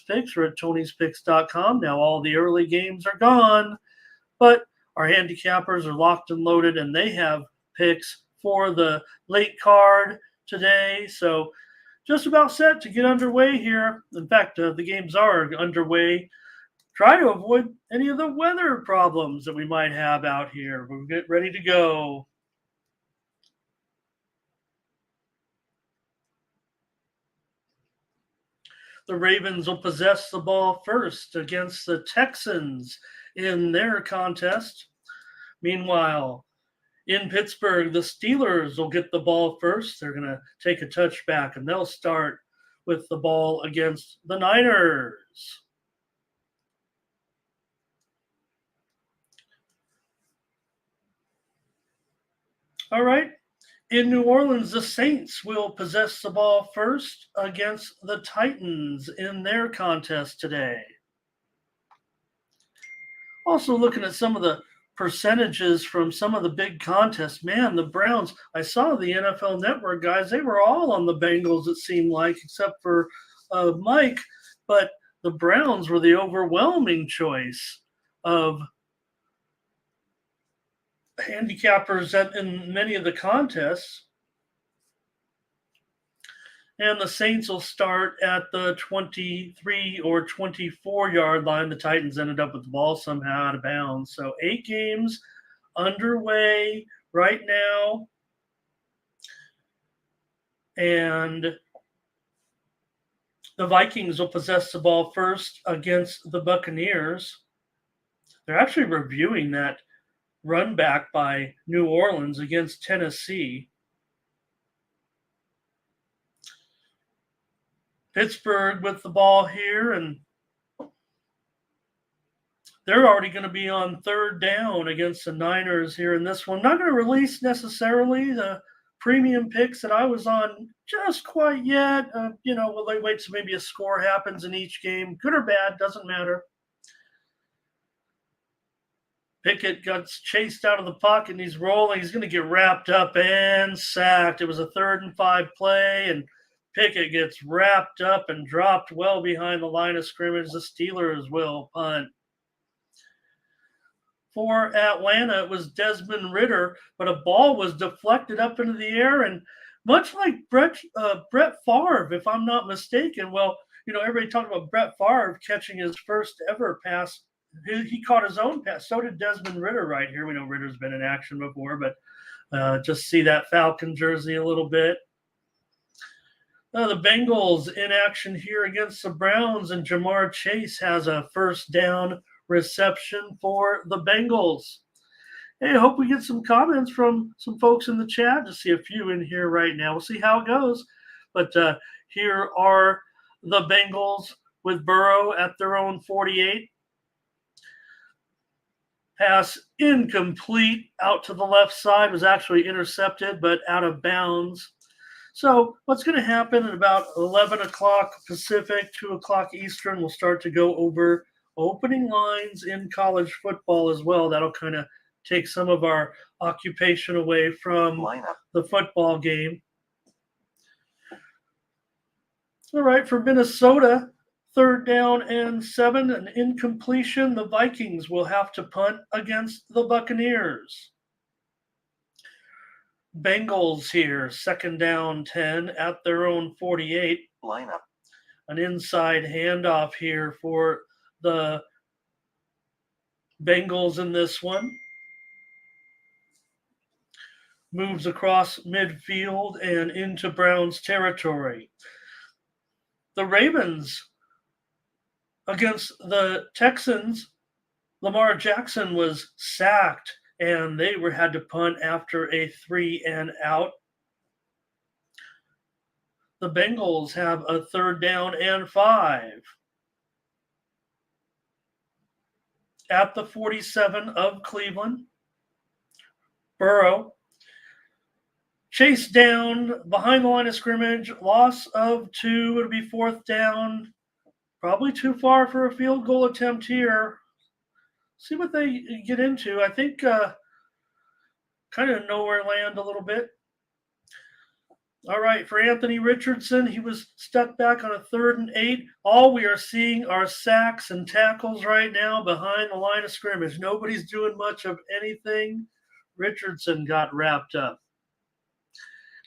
picks are at Tony'sPicks.com. Now all the early games are gone, but our handicappers are locked and loaded, and they have picks for the late card today. So just about set to get underway here. In fact, the games are underway. Try to avoid any of the weather problems that we might have out here. We'll get ready to go. The Ravens will possess the ball first against the Texans in their contest. Meanwhile, in Pittsburgh, the Steelers will get the ball first. They're going to take a touchback, and they'll start with the ball against the Niners. All right. In New Orleans, the Saints will possess the ball first against the Titans in their contest today. Also looking at some of the percentages from some of the big contests. Man, the Browns, I saw the NFL Network guys, they were all on the Bengals, it seemed like, except for Mike. But the Browns were the overwhelming choice of handicappers in many of the contests. And the Saints will start at the 23 or 24-yard line. The Titans ended up with the ball somehow out of bounds. So 8 games underway right now. And the Vikings will possess the ball first against the Buccaneers. They're actually reviewing that run back by New Orleans against Tennessee. Pittsburgh with the ball here, and they're already going to be on third down against the Niners here in this one. Not going to release necessarily the premium picks that I was on just quite yet. Will they wait till maybe a score happens in each game? Good or bad, doesn't matter. Pickett gets chased out of the pocket, and he's rolling. He's going to get wrapped up and sacked. It was a 3rd and 5 play, and Pickett gets wrapped up and dropped well behind the line of scrimmage. The Steelers will punt. For Atlanta, it was Desmond Ridder, but a ball was deflected up into the air, and much like Brett Favre, if I'm not mistaken. Well, everybody talked about Brett Favre catching his first ever pass. He caught his own pass. So did Desmond Ridder right here. We know Ridder's been in action before, but just see that Falcon jersey a little bit. The Bengals in action here against the Browns, and Jamar Chase has a first down reception for the Bengals. Hey, I hope we get some comments from some folks in the chat. Just see a few in here right now. We'll see how it goes. But here are the Bengals with Burrow at their own 48. Pass incomplete out to the left side, was actually intercepted, but out of bounds. So what's going to happen at about 11 o'clock Pacific, 2 o'clock Eastern, we'll start to go over opening lines in college football as well. That'll kind of take some of our occupation away from the football game. All right, for Minnesota, 3rd down and 7, an incompletion. The Vikings will have to punt against the Buccaneers. Bengals here, 2nd down 10 at their own 48. Lineup. An inside handoff here for the Bengals in this one. Moves across midfield and into Browns territory. The Ravens against the Texans, Lamar Jackson was sacked, and they had to punt after a 3 and out. The Bengals have a 3rd down and 5. At the 47 of Cleveland, Burrow chased down behind the line of scrimmage, loss of 2. It'll be 4th down. Probably too far for a field goal attempt here. See what they get into. I think kind of nowhere land a little bit. All right, for Anthony Richardson, he was stuck back on a 3rd and 8. All we are seeing are sacks and tackles right now behind the line of scrimmage. Nobody's doing much of anything. Richardson got wrapped up.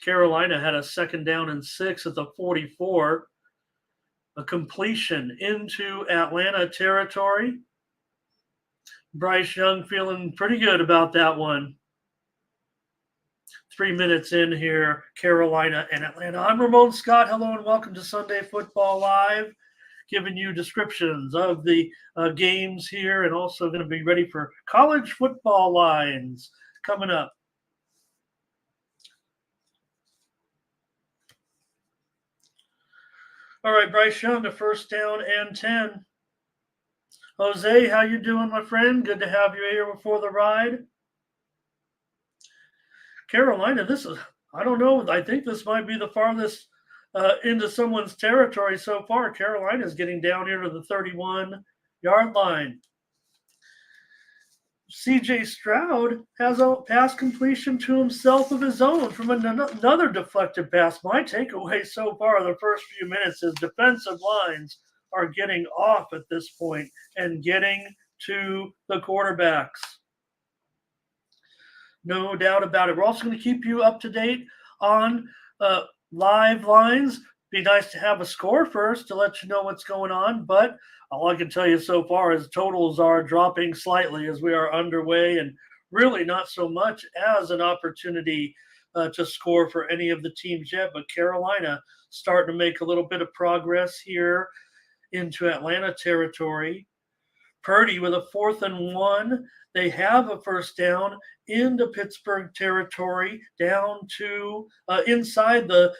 Carolina had a 2nd down and 6 at the 44. A completion into Atlanta territory. Bryce Young feeling pretty good about that one. 3 minutes in here, Carolina and Atlanta. I'm Ramon Scott. Hello and welcome to Sunday Football Live, giving you descriptions of the games here and also going to be ready for college football lines coming up. All right, Bryce Young, a 1st down and 10. Jose, how you doing, my friend? Good to have you here before the ride. Carolina, this is, I don't know, I think this might be the farthest into someone's territory so far. Carolina is getting down here to the 31-yard line. C.J. Stroud has a pass completion to himself of his own from another deflected pass. My takeaway so far the first few minutes is defensive lines are getting off at this point and getting to the quarterbacks. No doubt about it. We're also going to keep you up to date on live lines. Be nice to have a score first to let you know what's going on, but all I can tell you so far is totals are dropping slightly as we are underway, and really not so much as an opportunity to score for any of the teams yet. But Carolina starting to make a little bit of progress here into Atlanta territory. Purdy with a 4th and 1. They have a 1st down into Pittsburgh territory, down to inside the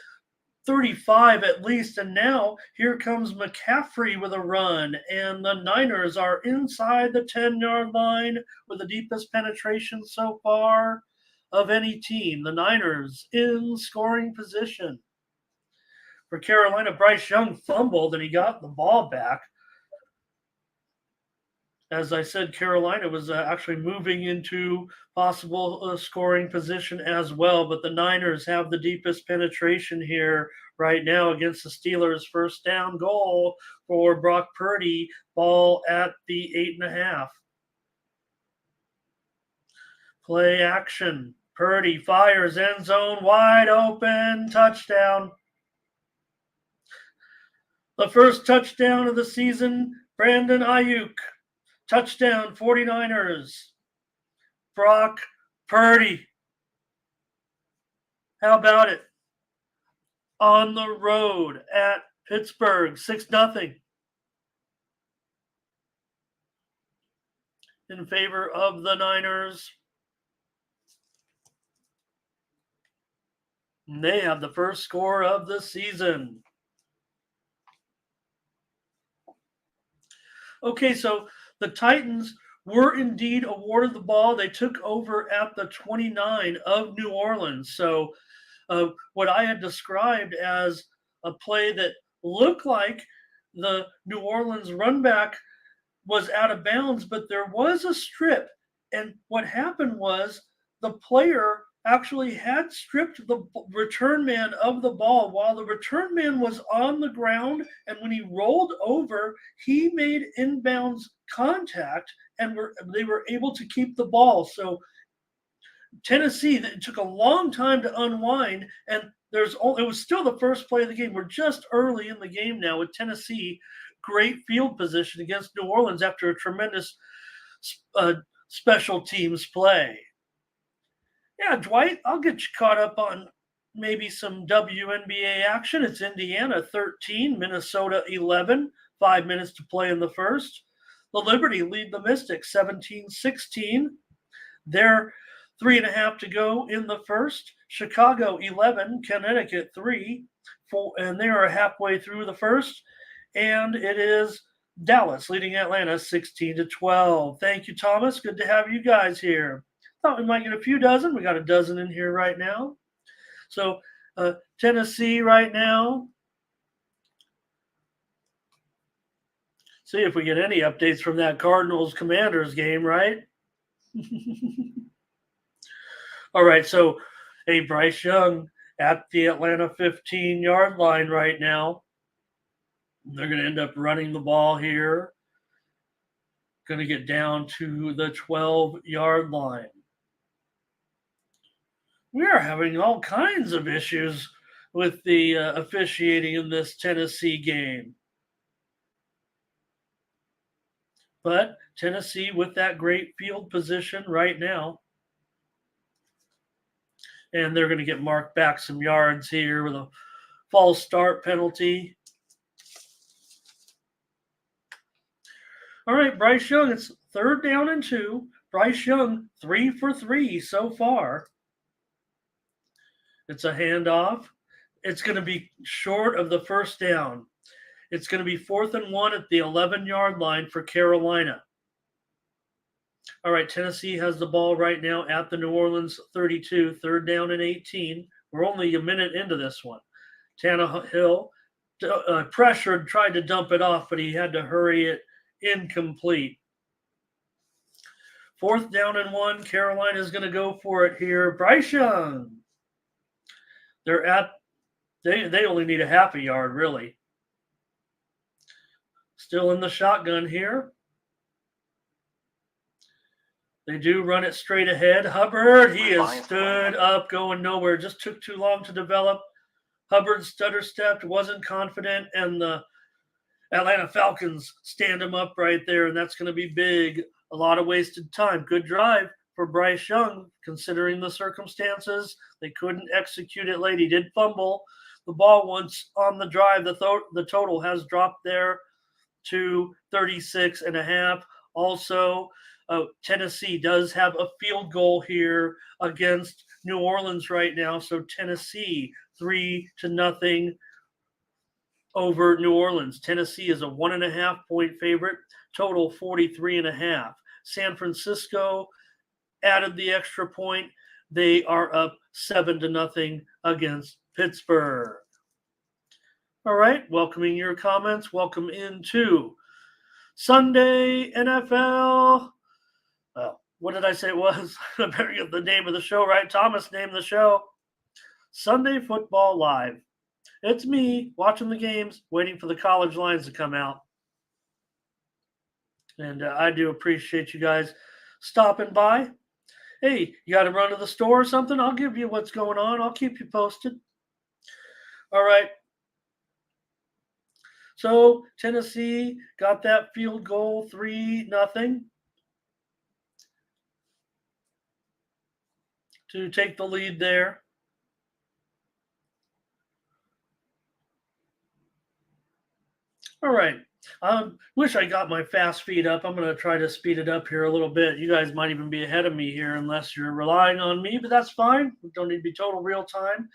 35 at least. And now here comes McCaffrey with a run. And the Niners are inside the 10-yard line with the deepest penetration so far of any team. The Niners in scoring position. For Carolina, Bryce Young fumbled and he got the ball back. As I said, Carolina was actually moving into possible scoring position as well, but the Niners have the deepest penetration here right now against the Steelers. 1st down goal for Brock Purdy, ball at the 8.5. Play action. Purdy fires, end zone, wide open, touchdown. The first touchdown of the season, Brandon Ayuk. Touchdown, 49ers. Brock Purdy. How about it? On the road at Pittsburgh, 6-0. In favor of the Niners. And they have the first score of the season. Okay, so the Titans were indeed awarded the ball. They took over at the 29 of New Orleans. So what I had described as a play that looked like the New Orleans run back was out of bounds, but there was a strip. And what happened was the player actually had stripped the return man of the ball while the return man was on the ground. And when he rolled over, he made inbounds contact and they were able to keep the ball. So Tennessee, it took a long time to unwind, and it was still the first play of the game. We're just early in the game now with Tennessee. Great field position against New Orleans after a tremendous special teams play. Yeah, Dwight, I'll get you caught up on maybe some WNBA action. It's Indiana 13, Minnesota 11, 5 minutes to play in the first. The Liberty lead the Mystics 17-16. They're 3.5 to go in the first. Chicago 11, Connecticut 3, and they are halfway through the first. And it is Dallas leading Atlanta 16-12. Thank you, Thomas. Good to have you guys here. Thought we might get a few dozen. We got a dozen in here right now. So Tennessee right now. See if we get any updates from that Cardinals-Commanders game, right? All right, so, hey, Bryce Young at the Atlanta 15-yard line right now. They're going to end up running the ball here. Going to get down to the 12-yard line. We are having all kinds of issues with the officiating in this Tennessee game. But Tennessee with that great field position right now. And they're going to get marked back some yards here with a false start penalty. All right, Bryce Young, it's 3rd down and 2. Bryce Young, 3 for 3 so far. It's a handoff. It's going to be short of the first down. It's going to be 4th and 1 at the 11-yard line for Carolina. All right, Tennessee has the ball right now at the New Orleans 32, 3rd down and 18. We're only a minute into this one. Tannehill pressured, tried to dump it off, but he had to hurry it incomplete. 4th down and 1. Carolina is going to go for it here. Bryce Young. They only need a half a yard, really. Still in the shotgun here. They do run it straight ahead. Hubbard, he has stood up, going nowhere. Just took too long to develop. Hubbard stutter stepped, wasn't confident, and the Atlanta Falcons stand him up right there, and that's going to be big. A lot of wasted time. Good drive for Bryce Young, considering the circumstances. They couldn't execute it late. He did fumble the ball once on the drive. The total has dropped there to 36.5. Also, Tennessee does have a field goal here against New Orleans right now. So Tennessee 3-0 over New Orleans. Tennessee is a 1.5-point favorite. Total 43.5. San Francisco added the extra point. They are up 7-0 against Pittsburgh. All right, welcoming your comments. Welcome into Sunday NFL. Well, what did I say it was? I better get the name of the show right. Thomas named the show Sunday Football Live. It's me watching the games, waiting for the college lines to come out. And I do appreciate you guys stopping by. Hey, you got to run to the store or something? I'll give you what's going on. I'll keep you posted. All right. So Tennessee got that field goal, 3-0 to take the lead there. All right. Wish I got my fast feed up. I'm going to try to speed it up here a little bit. You guys might even be ahead of me here unless you're relying on me, but that's fine. We don't need to be total real time.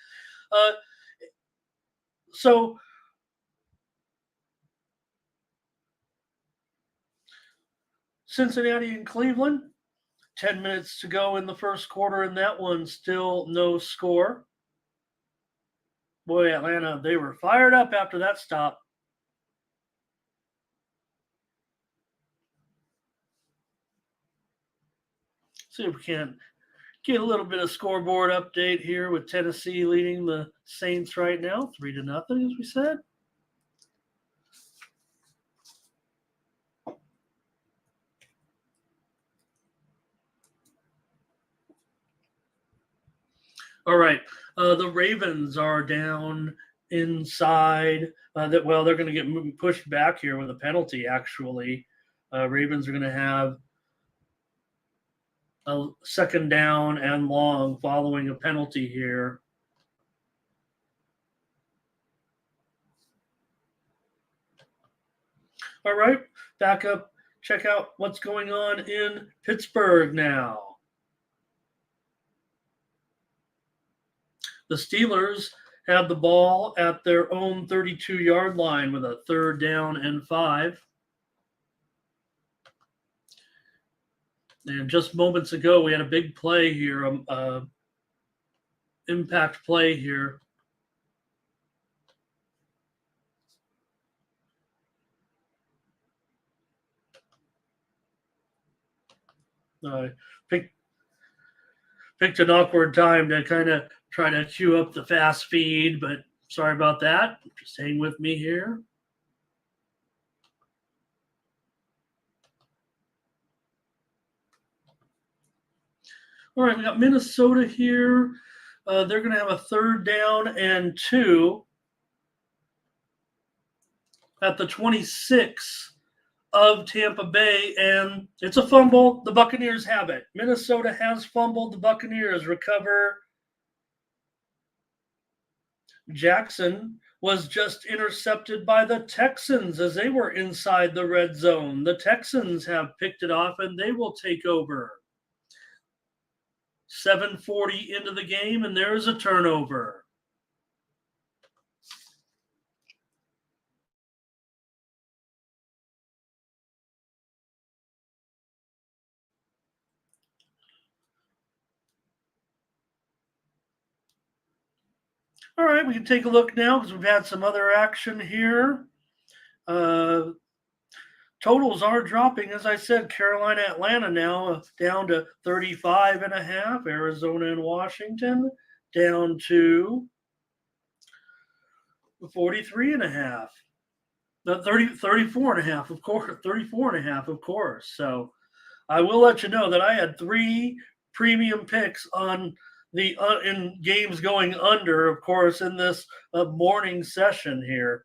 So Cincinnati and Cleveland, 10 minutes to go in the first quarter in that one. Still no score. Boy, Atlanta, they were fired up after that stop. See if we can get a little bit of scoreboard update here with Tennessee leading the Saints right now, 3-0, as we said. All right. The Ravens are down inside. They're going to get pushed back here with a penalty, actually. Ravens are going to have a 2nd down and long following a penalty here. All right, back up. Check out what's going on in Pittsburgh now. The Steelers have the ball at their own 32-yard line with a 3rd down and 5. And just moments ago, we had a big play here, impact play here. Picked an awkward time to kind of try to queue up the fast feed, but sorry about that. Just hang with me here. All right, we got Minnesota here. They're going to have a 3rd down and 2 at the 26 of Tampa Bay, and it's a fumble. The Buccaneers have it. Minnesota has fumbled. The Buccaneers recover. Jackson was just intercepted by the Texans as they were inside the red zone. The Texans have picked it off, and they will take over. 7:40 into the game, and there's a turnover. All right, we can take a look now because we've had some other action here. Totals are dropping, as I said. Carolina, Atlanta now down to 35.5. Arizona and Washington down to 43.5. 34.5, of course. 34.5, of course. So I will let you know that I had 3 premium picks on the in games going under, of course, in this morning session here.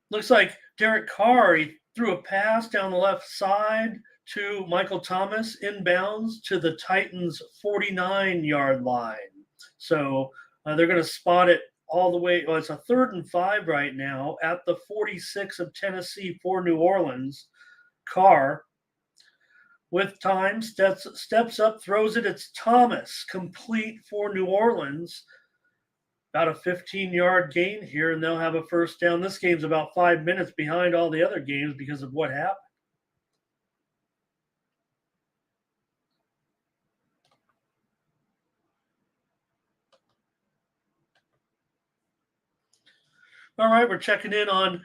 Looks like Derek Carr, he threw a pass down the left side to Michael Thomas inbounds to the Titans' 49-yard line. So they're going to spot it all the way. Well, it's a 3rd and 5 right now at the 46 of Tennessee for New Orleans. Carr with time steps up, throws it. It's Thomas, complete for New Orleans. About a 15-yard gain here, and they'll have a 1st down. This game's about 5 minutes behind all the other games because of what happened. All right, we're checking in on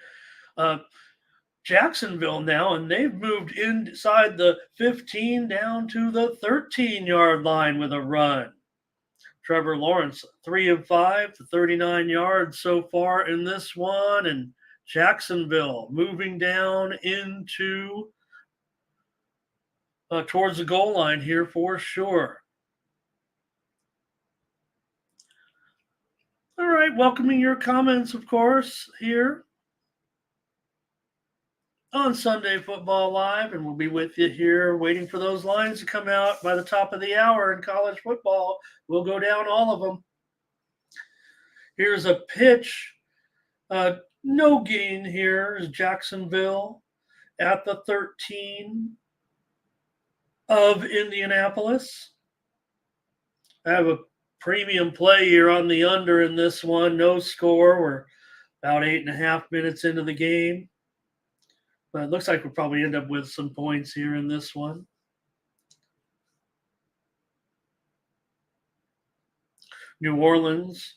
Jacksonville now, and they've moved inside the 15 down to the 13-yard line with a run. Trevor Lawrence, 3 of 5 to 39 yards so far in this one, and Jacksonville moving down into towards the goal line here for sure. All right, welcoming your comments, of course, here on Sunday Football Live, and we'll be with you here waiting for those lines to come out by the top of the hour in college football. We'll go down all of them. Here's a pitch. No gain here is Jacksonville at the 13 of Indianapolis. I have a premium play here on the under in this one. No score. We're about 8.5 minutes into the game. But it looks like we'll probably end up with some points here in this one. New Orleans.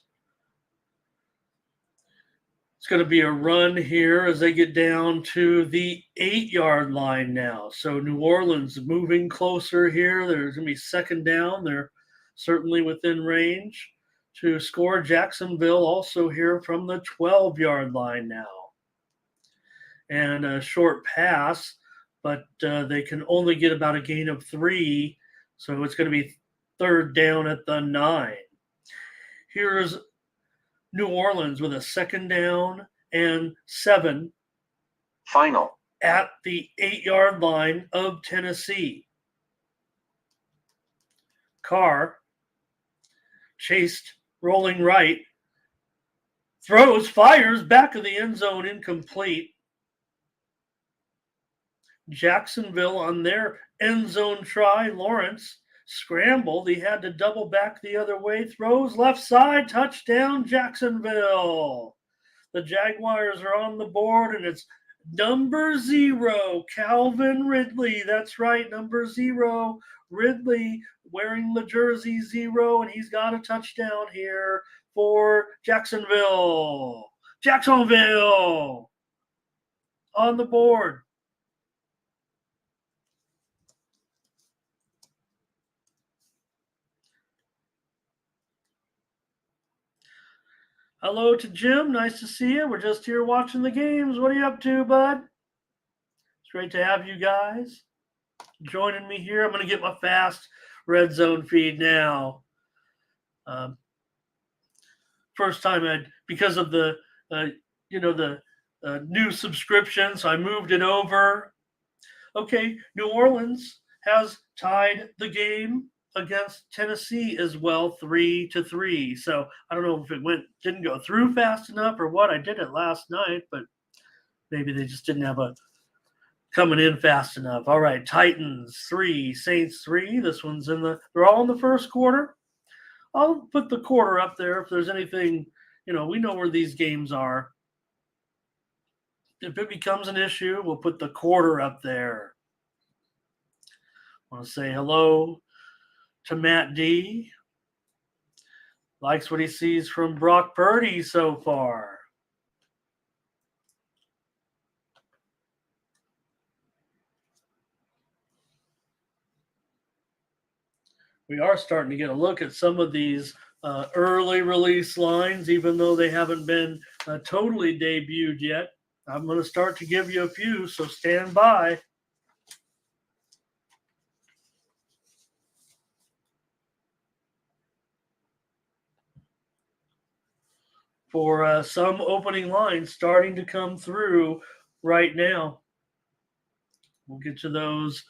It's going to be a run here as they get down to the 8-yard line now. So New Orleans moving closer here. There's going to be 2nd down. They're certainly within range to score. Jacksonville also here from the 12-yard line now. And a short pass, but they can only get about a gain of 3. So it's going to be 3rd down at the 9. Here's New Orleans with a 2nd down and 7. Final. At the 8-yard line of Tennessee. Carr chased, rolling right, throws, fires, back of the end zone, incomplete. Jacksonville on their end zone try. Lawrence scrambled. He had to double back the other way. Throws left side. Touchdown, Jacksonville. The Jaguars are on the board, and it's number 0, Calvin Ridley. That's right, number 0, Ridley, wearing the jersey 0, and he's got a touchdown here for Jacksonville. Jacksonville on the board. Hello to Jim. Nice to see you. We're just here watching the games. What are you up to, bud? It's great to have you guys joining me here. I'm going to get my fast red zone feed now. Um, First time because of the uh, the new subscription, so I moved it over. Okay, New Orleans has tied the game against Tennessee as well, 3-3. So I don't know if it didn't go through fast enough or what. I did it last night, but maybe they just didn't have a coming in fast enough. All right, Titans 3, Saints 3. This one's they're all in the first quarter. I'll put the quarter up there if there's anything, we know where these games are. If it becomes an issue, we'll put the quarter up there. I want to say hello to Matt D. Likes what he sees from Brock Purdy so far. We are starting to get a look at some of these early release lines, even though they haven't been totally debuted yet. I'm going to start to give you a few, so stand by. For some opening lines starting to come through right now. We'll get to those.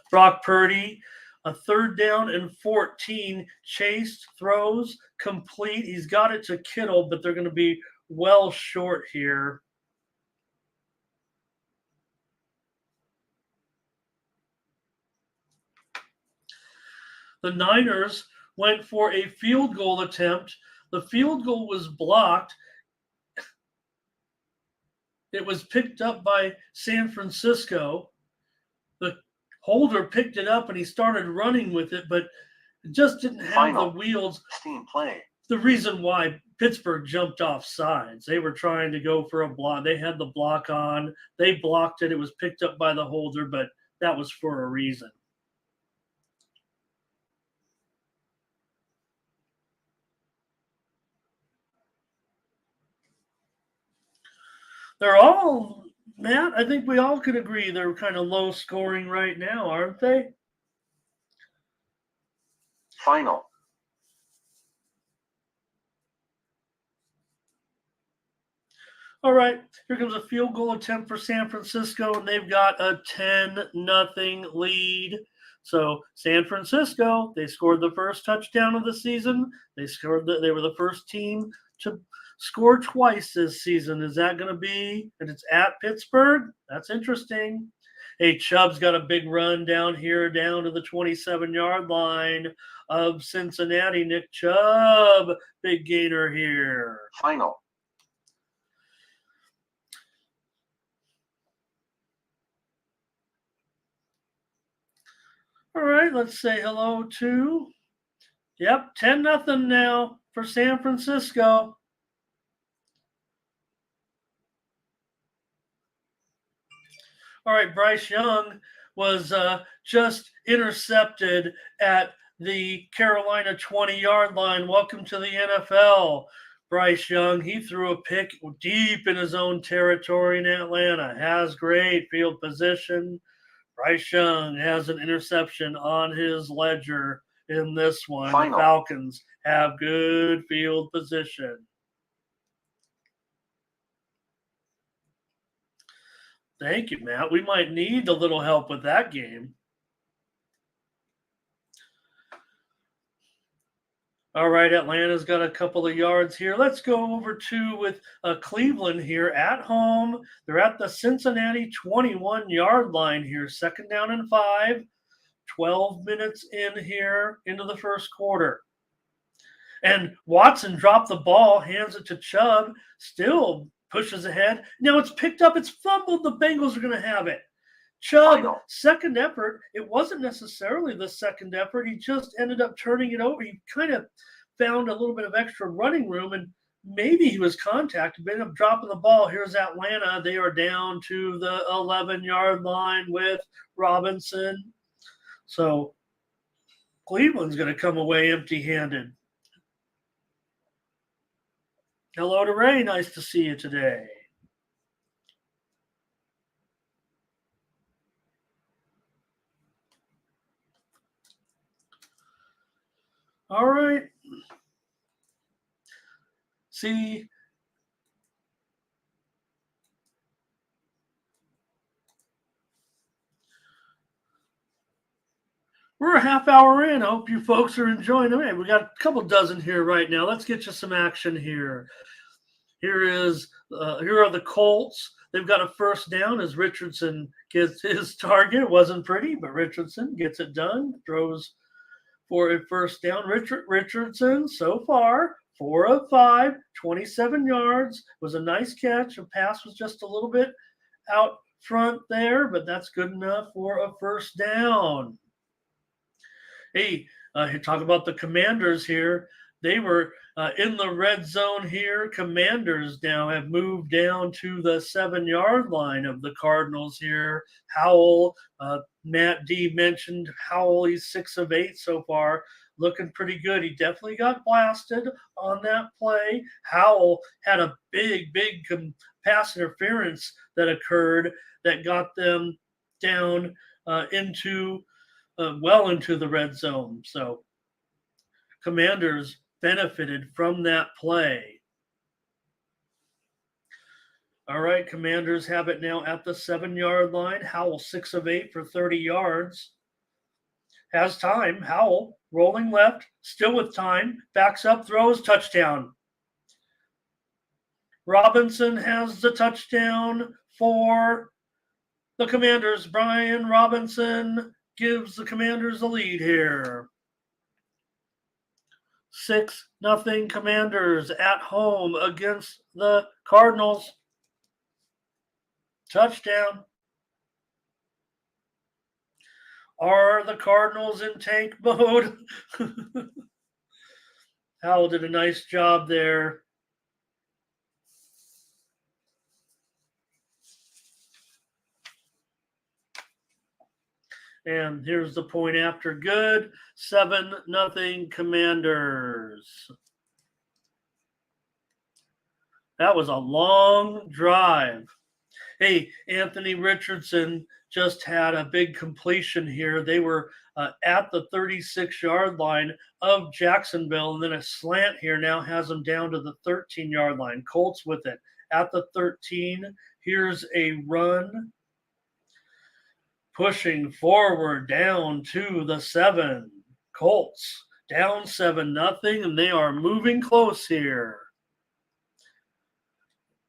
Brock Purdy, a 3rd down and 14, chased, throws, complete. He's got it to Kittle, but they're going to be well short here. The Niners went for a field goal attempt. The field goal was blocked. It was picked up by San Francisco. The holder picked it up and he started running with it, but it just didn't have the wheels. Steam play. The reason why Pittsburgh jumped off sides, they were trying to go for a block. They had the block on. They blocked it. It was picked up by the holder, but that was for a reason. They're all, Matt, I think we all could agree they're kind of low scoring right now, aren't they? Final. All right, here comes a field goal attempt for San Francisco, and they've got a 10-0 lead. So San Francisco, they scored the first touchdown of the season. They were the first team to score twice this season. Is that going to be? And it's at Pittsburgh. That's interesting. Hey, Chubb's got a big run down here, down to the 27-yard line of Cincinnati. Nick Chubb, big gainer here. Final. All right, let's say hello to, 10-0 now for San Francisco. All right, Bryce Young was just intercepted at the Carolina 20-yard line. Welcome to the NFL. Bryce Young, he threw a pick deep in his own territory in Atlanta. Has great field position. Bryce Young has an interception on his ledger in this one. Final. The Falcons have good field position. Thank you, Matt. We might need a little help with that game. All right, Atlanta's got a couple of yards here. Let's go over with Cleveland here at home. They're at the Cincinnati 21-yard line here. 2nd down and 5. 12 minutes in here into the first quarter. And Watson dropped the ball, hands it to Chubb, still pushes ahead. Now it's picked up. It's fumbled. The Bengals are going to have it. Chubb, Final. second effort. It wasn't necessarily the second effort. He just ended up turning it over. He kind of found a little bit of extra running room, and maybe he was contacted, but ended up dropping the ball. Here's Atlanta. They are down to the 11-yard line with Robinson. So Cleveland's going to come away empty-handed. Hello to Ray. Nice to see you today. All right. See, we're a half hour in. I hope you folks are enjoying it. Hey, we got a couple dozen here right now. Let's get you some action here. Here are the Colts. They've got a first down as Richardson gets his target. It wasn't pretty, but Richardson gets it done. Throws for a first down. Richardson so far 4 of 5, 27 yards. Was a nice catch. The pass was just a little bit out front there, but that's good enough for a first down. Hey, talk about the Commanders here. They were in the red zone here. Commanders now have moved down to the 7 yard line of the Cardinals here. Howell, Matt D mentioned Howell. He's 6 of 8 so far, looking pretty good. He definitely got blasted on that play. Howell had a big pass interference that occurred that got them down into well into the red zone. So Commanders benefited from that play. All right, Commanders have it now at the 7 yard line. Howell 6 of 8 for 30 yards. Has time. Howell rolling left, still with time. Backs up, throws, touchdown. Robinson has the touchdown for the Commanders. Brian Robinson gives the Commanders the lead here. 6-0 Commanders at home against the Cardinals. Touchdown. Are the Cardinals in tank mode? Howell did a nice job there. And here's the point after good. 7-0 Commanders. That was a long drive. Hey, Anthony Richardson just had a big completion here. They were at the 36-yard line of Jacksonville, and then a slant here now has them down to the 13-yard line. Colts with it at the 13. Here's a run. Pushing forward down to the 7. Colts down 7-0, and they are moving close here.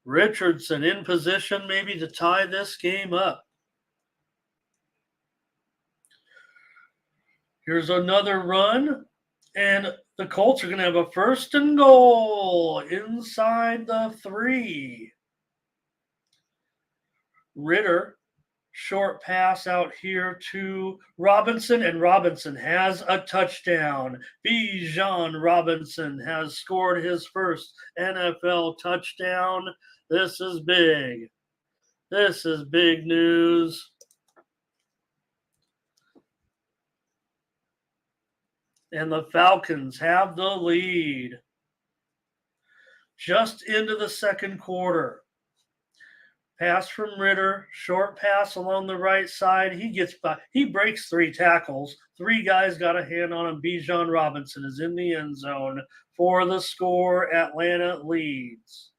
Richardson in position maybe to tie this game up. Here's another run, and the Colts are going to have a 1st and goal inside the 3. Ritter, short pass out here to Robinson, and Robinson has a touchdown. Bijan Robinson has scored his first NFL touchdown. This is big. This is big news. And the Falcons have the lead. Just into the second quarter. Pass from Ritter, short pass along the right side. He breaks 3 tackles. 3 guys got a hand on him. Bijan Robinson is in the end zone for the score. Atlanta leads.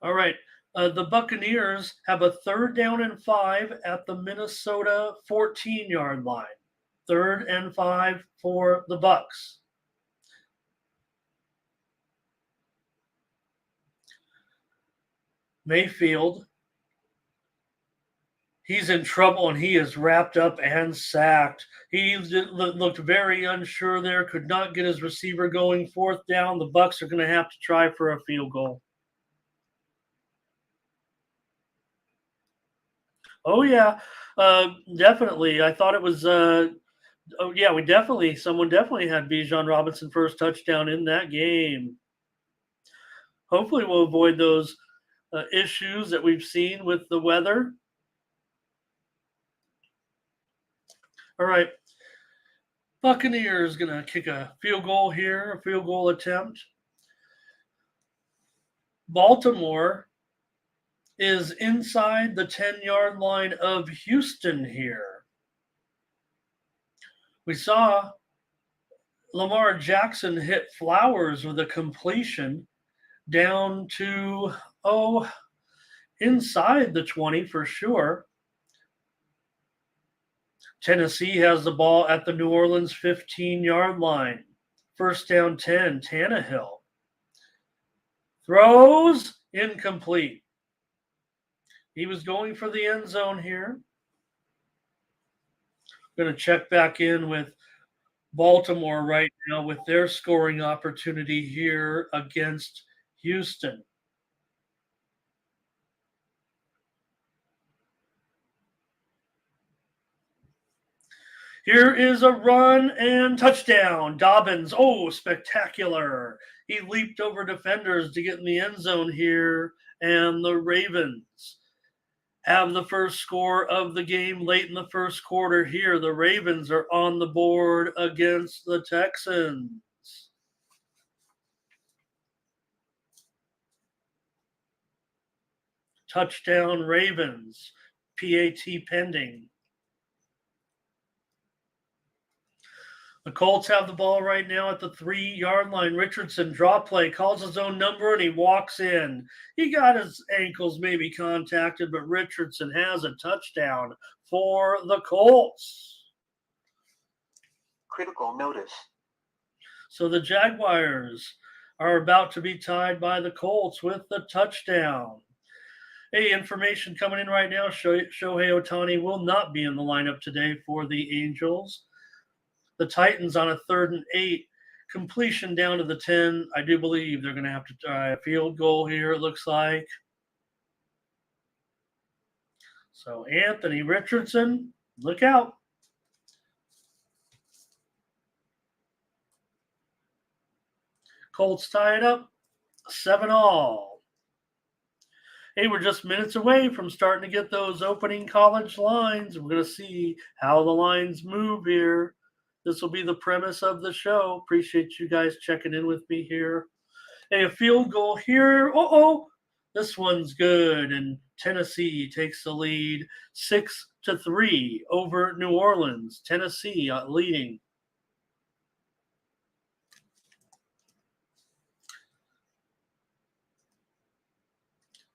All right. The Buccaneers have a 3rd down and 5 at the Minnesota 14-yard line. 3rd and 5 for the Bucs. Mayfield, he's in trouble and he is wrapped up and sacked. He looked very unsure there, could not get his receiver going. 4th down, the Bucs are going to have to try for a field goal. Oh yeah, definitely. I thought it was. Oh yeah, someone definitely had Bijan Robinson first touchdown in that game. Hopefully, we'll avoid those issues that we've seen with the weather. All right, Buccaneers going to kick a field goal here, a field goal attempt. Baltimore is inside the 10-yard line of Houston here. We saw Lamar Jackson hit Flowers with a completion down to, inside the 20 for sure. Tennessee has the ball at the New Orleans 15-yard line. First down 10, Tannehill. Throws incomplete. He was going for the end zone here. Going to check back in with Baltimore right now with their scoring opportunity here against Houston. Here is a run and touchdown. Dobbins, spectacular. He leaped over defenders to get in the end zone here, and the Ravens have the first score of the game late in the first quarter here. The Ravens are on the board against the Texans. Touchdown Ravens. PAT pending. The Colts have the ball right now at the 3-yard line. Richardson draw play, calls his own number, and he walks in. He got his ankles maybe contacted, but Richardson has a touchdown for the Colts. Critical notice. So the Jaguars are about to be tied by the Colts with the touchdown. Hey, information coming in right now. Shohei Ohtani will not be in the lineup today for the Angels. The Titans on a 3rd and 8. Completion down to the 10. I do believe they're going to have to try a field goal here, it looks like. So Anthony Richardson, look out. Colts tie it up 7-all. Hey, we're just minutes away from starting to get those opening college lines. We're going to see how the lines move here. This will be the premise of the show. Appreciate you guys checking in with me here. Hey, a field goal here. This one's good. And Tennessee takes the lead 6-3 over New Orleans. Tennessee leading.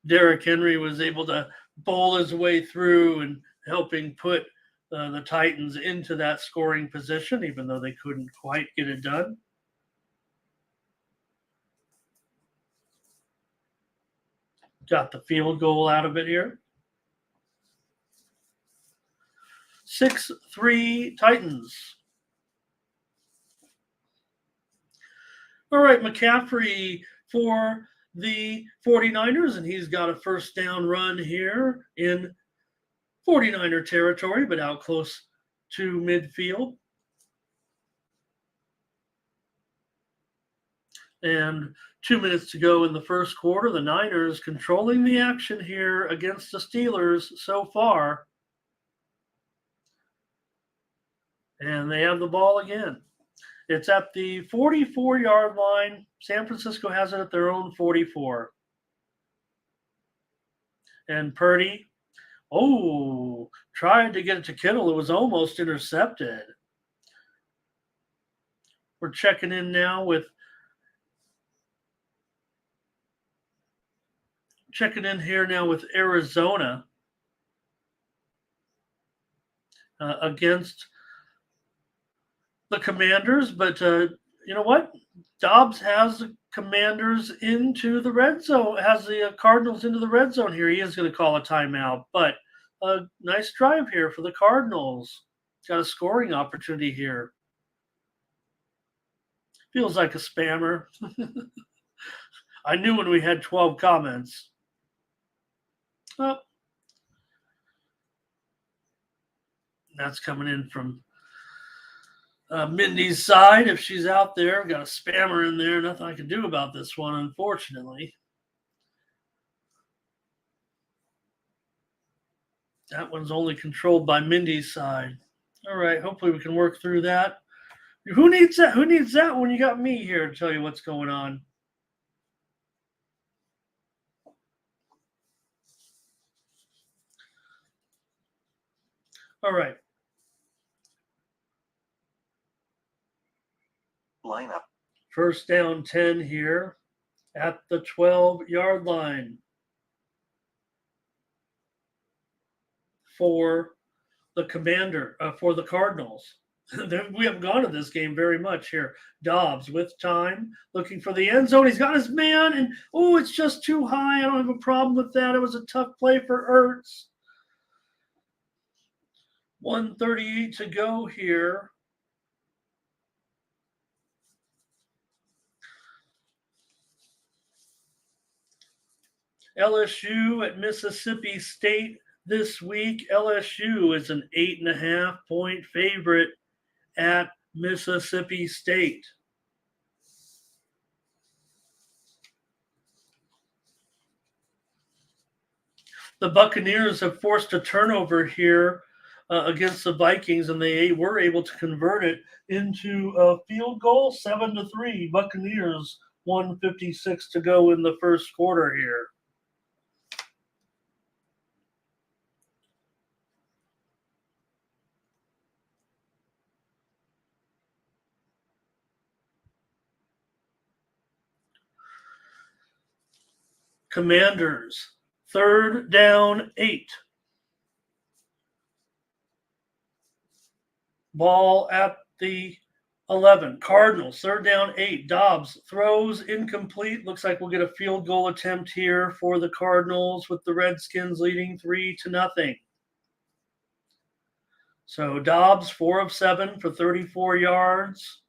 Derrick Henry was able to bowl his way through and helping put the Titans into that scoring position, even though they couldn't quite get it done. Got the field goal out of it here. 6-3 Titans. All right, McCaffrey for the 49ers, and he's got a first down run here in 49er territory, but out close to midfield. And 2 minutes to go in the first quarter. The Niners controlling the action here against the Steelers so far. And they have the ball again. It's at the 44-yard line. San Francisco has it at their own 44. And Purdy, tried to get it to Kittle. It was almost intercepted. We're checking in now with Arizona against the Commanders. But you know what? Dobbs has the Commanders into the red zone, has the Cardinals into the red zone here. He is going to call a timeout, but a nice drive here for the Cardinals. Got a scoring opportunity here. Feels like a spammer. I knew when we had 12 comments. Oh, that's coming in from Mindy's side. If she's out there, got a spammer in there. Nothing I can do about this one, unfortunately. That one's only controlled by Mindy's side. All right, hopefully we can work through that. Who needs that? Who needs that when you got me here to tell you what's going on? All right. Lineup. First down 10 here at the 12-yard line for the for the Cardinals. We haven't gone to this game very much here. Dobbs with time, looking for the end zone. He's got his man, and it's just too high. I don't have a problem with that. It was a tough play for Ertz. 1:38 to go here. LSU at Mississippi State this week. LSU is an 8.5-point favorite at Mississippi State. The Buccaneers have forced a turnover here against the Vikings, and they were able to convert it into a field goal, 7-3. Buccaneers, 1:56 to go in the first quarter here. Commanders, 3rd down 8. Ball at the 11. Cardinals, 3rd down 8. Dobbs throws incomplete. Looks like we'll get a field goal attempt here for the Cardinals with the Redskins leading 3-0. So Dobbs, 4 of 7 for 34 yards.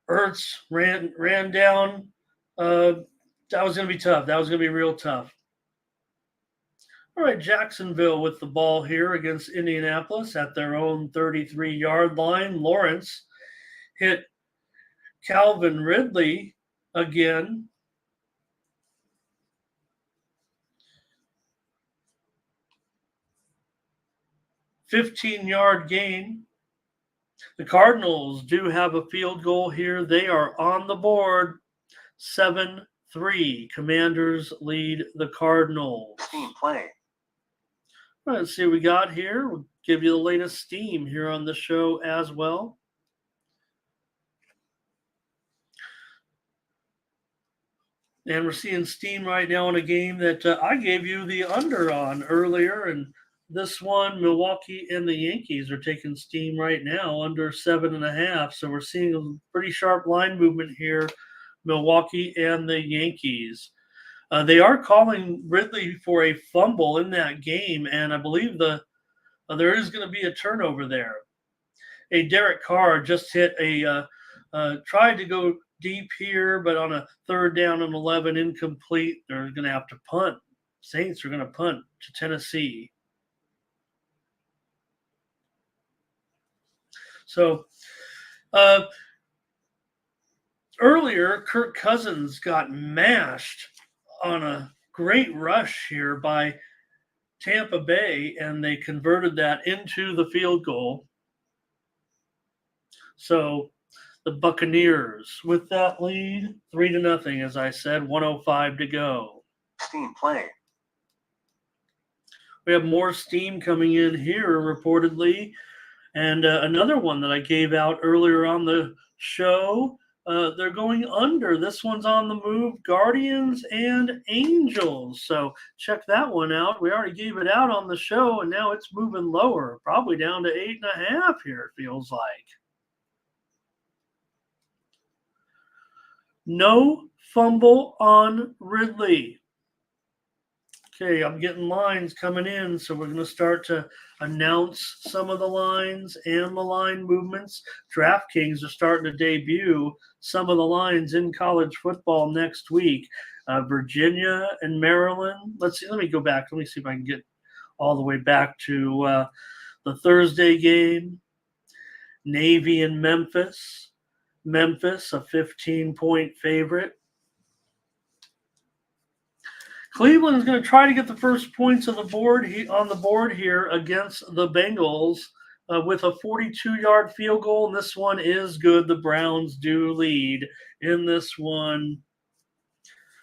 Ertz ran down. That was going to be tough. That was going to be real tough. All right, Jacksonville with the ball here against Indianapolis at their own 33-yard line. Lawrence hit Calvin Ridley again. $15-yard gain. The Cardinals do have a field goal here. They are on the board. 7-3. Commanders lead the Cardinals. Team play. Let's see what we got here. We'll give you the latest steam here on the show as well. And we're seeing steam right now in a game that I gave you the under on earlier. And this one, Milwaukee and the Yankees are taking steam right now, under 7.5. So we're seeing a pretty sharp line movement here, Milwaukee and the Yankees. They are calling Ridley for a fumble in that game, and I believe there is going to be a turnover there. Derek Carr just hit tried to go deep here, but on a 3rd down and 11, incomplete. They're going to have to punt. Saints are going to punt to Tennessee. So earlier, Kirk Cousins got mashed on a great rush here by Tampa Bay, and they converted that into the field goal. So the Buccaneers with that lead, 3-0, as I said, 1:05 to go. Steam play. We have more steam coming in here, reportedly. And another one that I gave out earlier on the show, they're going under. This one's on the move, Guardians and Angels. So check that one out. We already gave it out on the show, and now it's moving lower, probably down to 8.5 here, it feels like. No fumble on Ridley. Okay, I'm getting lines coming in, so we're going to start to announce some of the lines and the line movements. DraftKings are starting to debut some of the lines in college football next week. Virginia and Maryland. Let me go back. Let me see if I can get all the way back to the Thursday game. Navy and Memphis. Memphis, a 15-point favorite. Cleveland is going to try to get the first points on the board here against the Bengals with a 42-yard field goal, and this one is good. The Browns do lead in this one,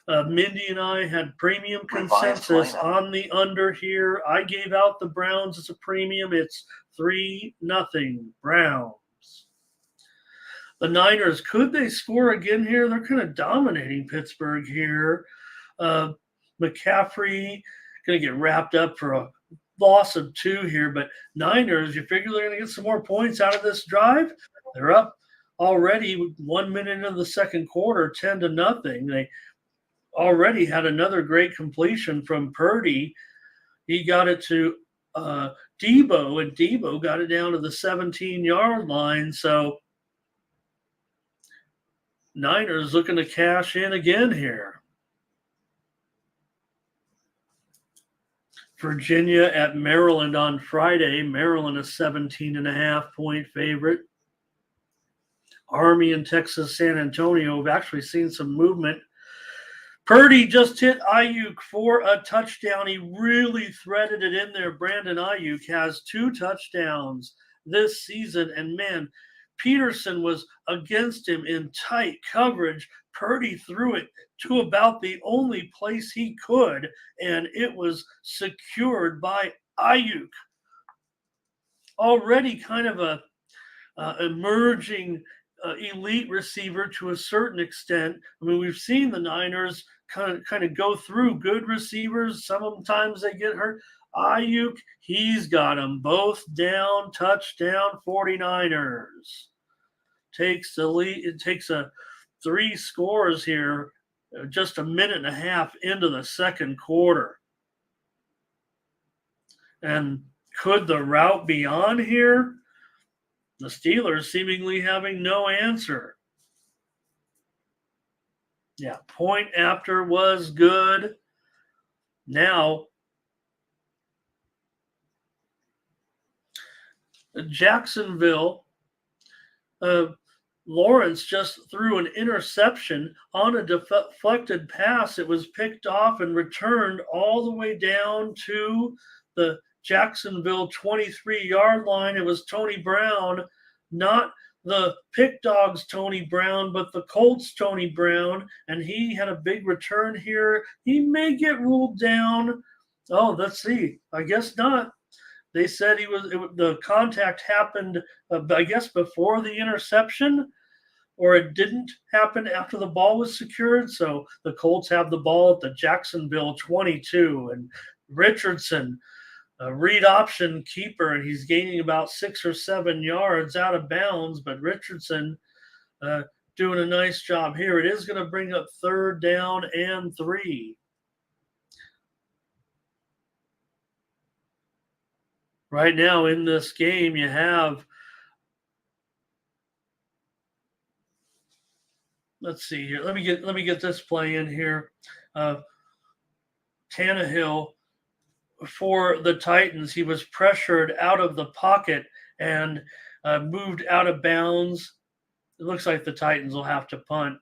Mindy and I had premium Revised consensus lineup. on the under here. I gave out the Browns as a premium. It's 3-0 Browns. The Niners, could they score again here? They're kind of dominating Pittsburgh here. McCaffrey going to get wrapped up for a loss of 2 here, but Niners, you figure they're going to get some more points out of this drive? They're up already 1 minute into the second quarter, 10-0. They already had another great completion from Purdy. He got it to Debo, and Debo got it down to the 17-yard line. So Niners looking to cash in again here. Virginia at Maryland on Friday. Maryland a 17.5-point favorite. Army and Texas San Antonio have actually seen some movement. Purdy just hit Ayuk for a touchdown. He really threaded it in there. Brandon Ayuk has 2 touchdowns this season. And man, Peterson was against him in tight coverage. Purdy threw it to about the only place he could, and it was secured by Ayuk. Already kind of a emerging elite receiver to a certain extent. I mean, we've seen the Niners kind of go through good receivers. Sometimes they get hurt. Ayuk, he's got them both down. Touchdown 49ers. Takes the lead. It takes 3 scores here, just a minute and a half into the second quarter. And could the route be on here? The Steelers seemingly having no answer. Yeah, point after was good. Now, Jacksonville, Lawrence just threw an interception on a deflected pass. It was picked off and returned all the way down to the Jacksonville 23-yard line. It was Tony Brown, not the Pick Dogs Tony Brown, but the Colts Tony Brown, and he had a big return here. He may get ruled down. Oh, let's see. I guess not. They said the contact happened, I guess, before the interception, or it didn't happen after the ball was secured. So the Colts have the ball at the Jacksonville 22, and Richardson, a read option keeper, and he's gaining about 6 or 7 yards out of bounds. But Richardson doing a nice job here. It is going to bring up 3rd down and 3. Right now in this game, you have, let's see here. Let me get this play in here. Tannehill for the Titans. He was pressured out of the pocket and moved out of bounds. It looks like the Titans will have to punt.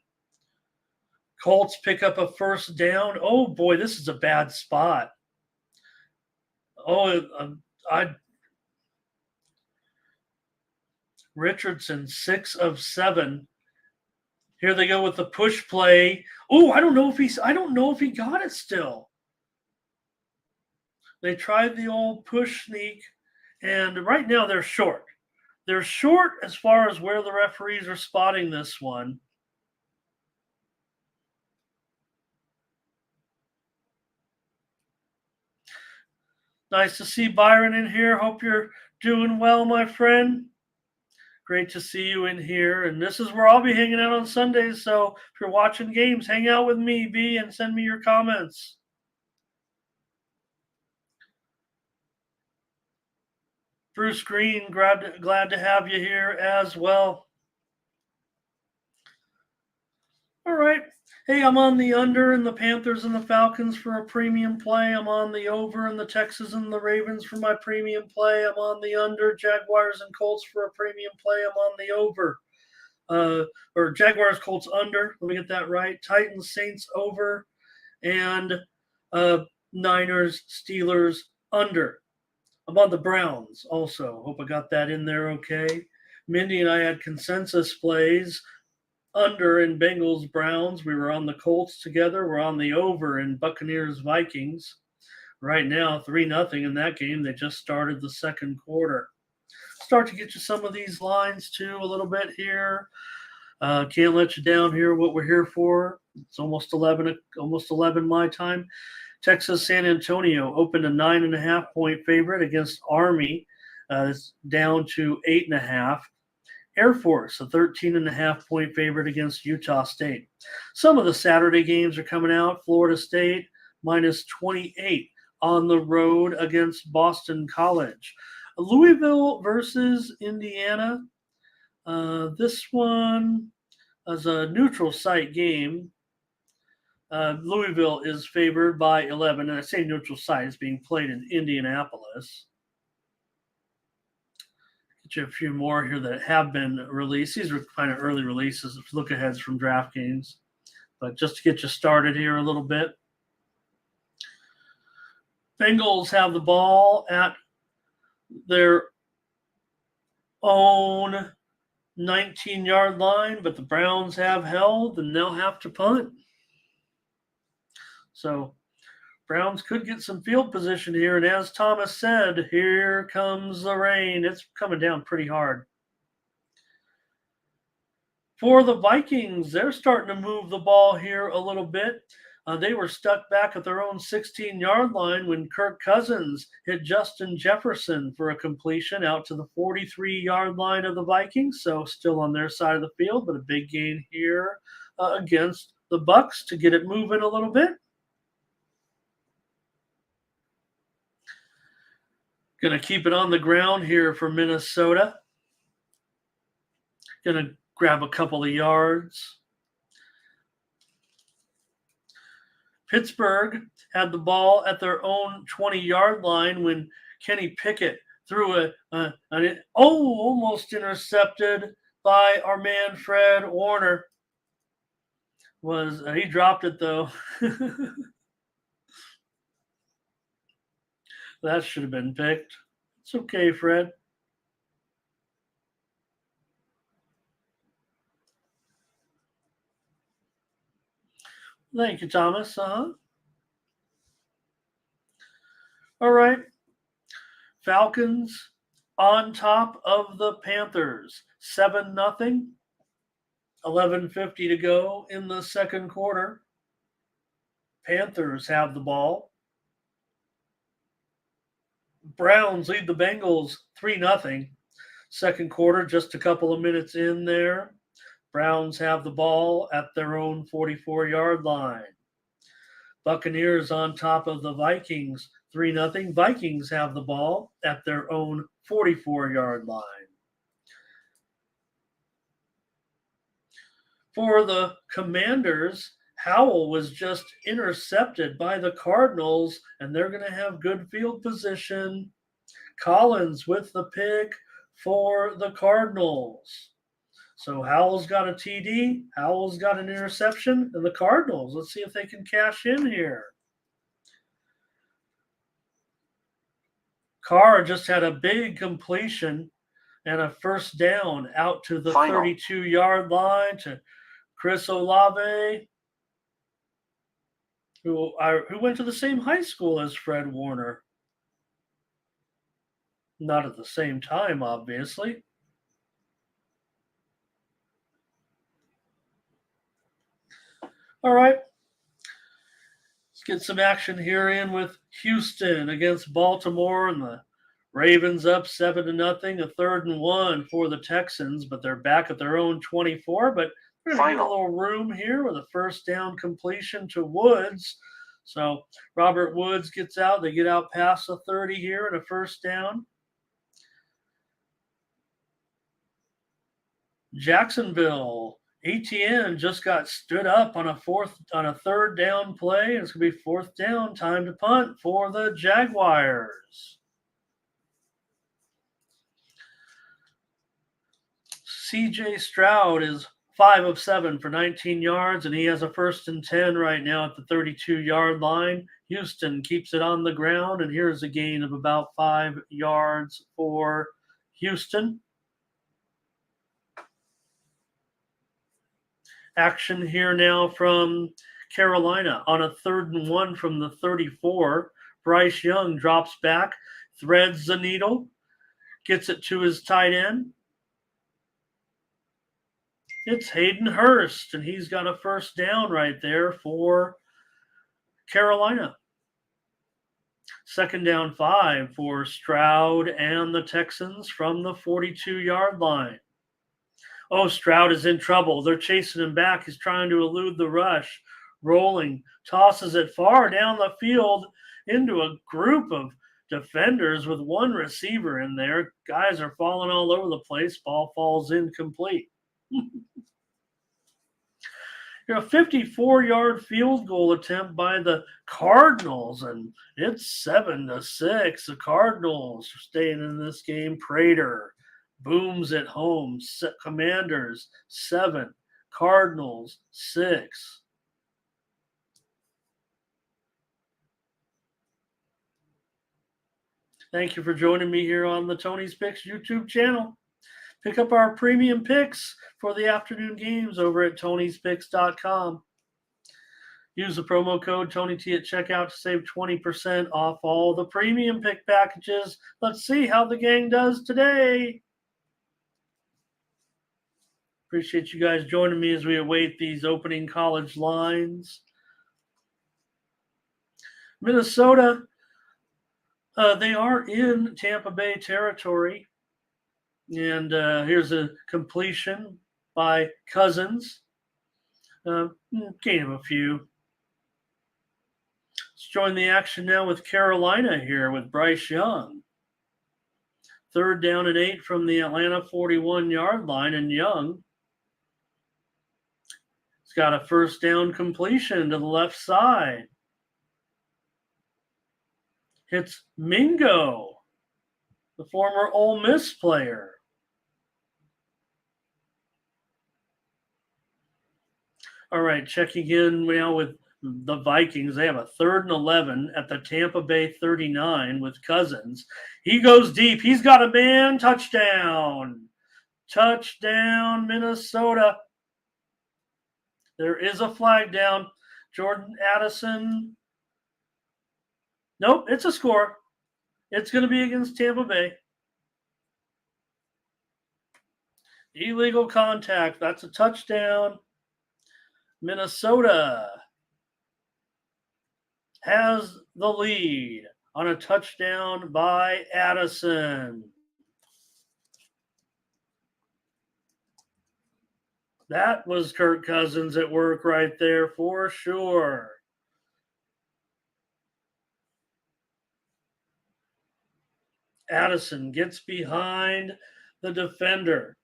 Colts pick up a 1st down. Oh boy, this is a bad spot. Richardson, 6 of 7. Here they go with the push play. Oh, I don't know if he got it still. They tried the old push sneak, and right now they're short. They're short as far as where the referees are spotting this one. Nice to see Byron in here. Hope you're doing well, my friend. Great to see you in here. And this is where I'll be hanging out on Sundays. So if you're watching games, hang out with me, B, and send me your comments. Bruce Green, glad to have you here as well. All right. Hey, I'm on the under in the Panthers and the Falcons for a premium play. I'm on the over in the Texans and the Ravens for my premium play. I'm on the under Jaguars and Colts for a premium play. I'm on the over. Or Jaguars, Colts under. Let me get that right. Titans, Saints over. And Niners, Steelers under. I'm on the Browns also. Hope I got that in there okay. Mindy and I had consensus plays. under in Bengals Browns. We were on the Colts together. We're on the over in Buccaneers Vikings. Right now, 3-0 in that game. They just started the second quarter. Start to get you some of these lines too a little bit here. Can't let you down here. What we're here for. It's almost 11 my time. Texas San Antonio opened a 9.5-point favorite against Army. It's down to 8.5. Air Force, a 13.5-point favorite against Utah State. Some of the Saturday games are coming out. Florida State minus 28 on the road against Boston College. Louisville versus Indiana. This one is a neutral site game. Louisville is favored by 11, and I say neutral site is being played in Indianapolis. Get you a few more here that have been released. These are kind of early releases, look aheads from DraftKings, but just to get you started here a little bit. Bengals have the ball at their own 19-yard line, but the Browns have held, and they'll have to punt. So Browns could get some field position here, and as Thomas said, here comes the rain. It's coming down pretty hard. For the Vikings, they're starting to move the ball here a little bit. They were stuck back at their own 16-yard line when Kirk Cousins hit Justin Jefferson for a completion out to the 43-yard line of the Vikings. So still on their side of the field, but a big gain here against the Bucs to get it moving a little bit. Going to keep it on the ground here for Minnesota. Going to grab a couple of yards. Pittsburgh had the ball at their own 20-yard line when Kenny Pickett threw almost intercepted by our man Fred Warner. He dropped it though. That should have been picked. It's okay, Fred. Thank you, Thomas. All right. Falcons on top of the Panthers. 7-0. 11:50 to go in the second quarter. Panthers have the ball. Browns lead the Bengals 3-0. Second quarter, just a couple of minutes in there. Browns have the ball at their own 44-yard line. Buccaneers on top of the Vikings 3-0. Vikings have the ball at their own 44-yard line. For the Commanders, Howell was just intercepted by the Cardinals, and they're going to have good field position. Collins with the pick for the Cardinals. So Howell's got a TD, Howell's got an interception, and the Cardinals, let's see if they can cash in here. Carr just had a big completion and a first down out to the 32-yard line to Chris Olave, who went to the same high school as Fred Warner. Not at the same time, obviously. All right. Let's get some action here in with Houston against Baltimore, and the Ravens up 7-0, a 3rd and 1 for the Texans, but they're back at their own 24. But we're going to get a little room here with a first down completion to Woods. So Robert Woods gets out. They get out past the 30 here and a first down. Jacksonville, ETN just got stood up on a 3rd down play. It's going to be 4th down, time to punt for the Jaguars. CJ Stroud is 5 of 7 for 19 yards, and he has a 1st and 10 right now at the 32-yard line. Houston keeps it on the ground, and here's a gain of about 5 yards for Houston. Action here now from Carolina on a 3rd and 1 from the 34. Bryce Young drops back, threads the needle, gets it to his tight end. It's Hayden Hurst, and he's got a first down right there for Carolina. 2nd down 5 for Stroud and the Texans from the 42-yard line. Oh, Stroud is in trouble. They're chasing him back. He's trying to elude the rush. Rolling, tosses it far down the field into a group of defenders with one receiver in there. Guys are falling all over the place. Ball falls incomplete. A 54-yard field goal attempt by the Cardinals, and it's 7-6. The Cardinals are staying in this game. Prater booms at home. Commanders 7, Cardinals 6. Thank you for joining me here on the Tony's Picks YouTube channel. Pick up our premium picks for the afternoon games over at tonyspicks.com. Use the promo code TonyT at checkout to save 20% off all the premium pick packages. Let's see how the gang does today. Appreciate you guys joining me as we await these opening college lines. Minnesota, they are in Tampa Bay territory. And here's a completion by Cousins. Gain of a few. Let's join the action now with Carolina here with Bryce Young. 3rd down and 8 from the Atlanta 41-yard line, and Young has got a first down completion to the left side. It's Mingo, the former Ole Miss player. All right, checking in now with the Vikings. They have a 3rd and 11 at the Tampa Bay 39 with Cousins. He goes deep. He's got a man. Touchdown. Touchdown, Minnesota. There is a flag down. Jordan Addison. Nope, it's a score. It's going to be against Tampa Bay. Illegal contact. That's a touchdown. Minnesota has the lead on a touchdown by Addison. That was Kirk Cousins at work right there for sure. Addison gets behind the defender.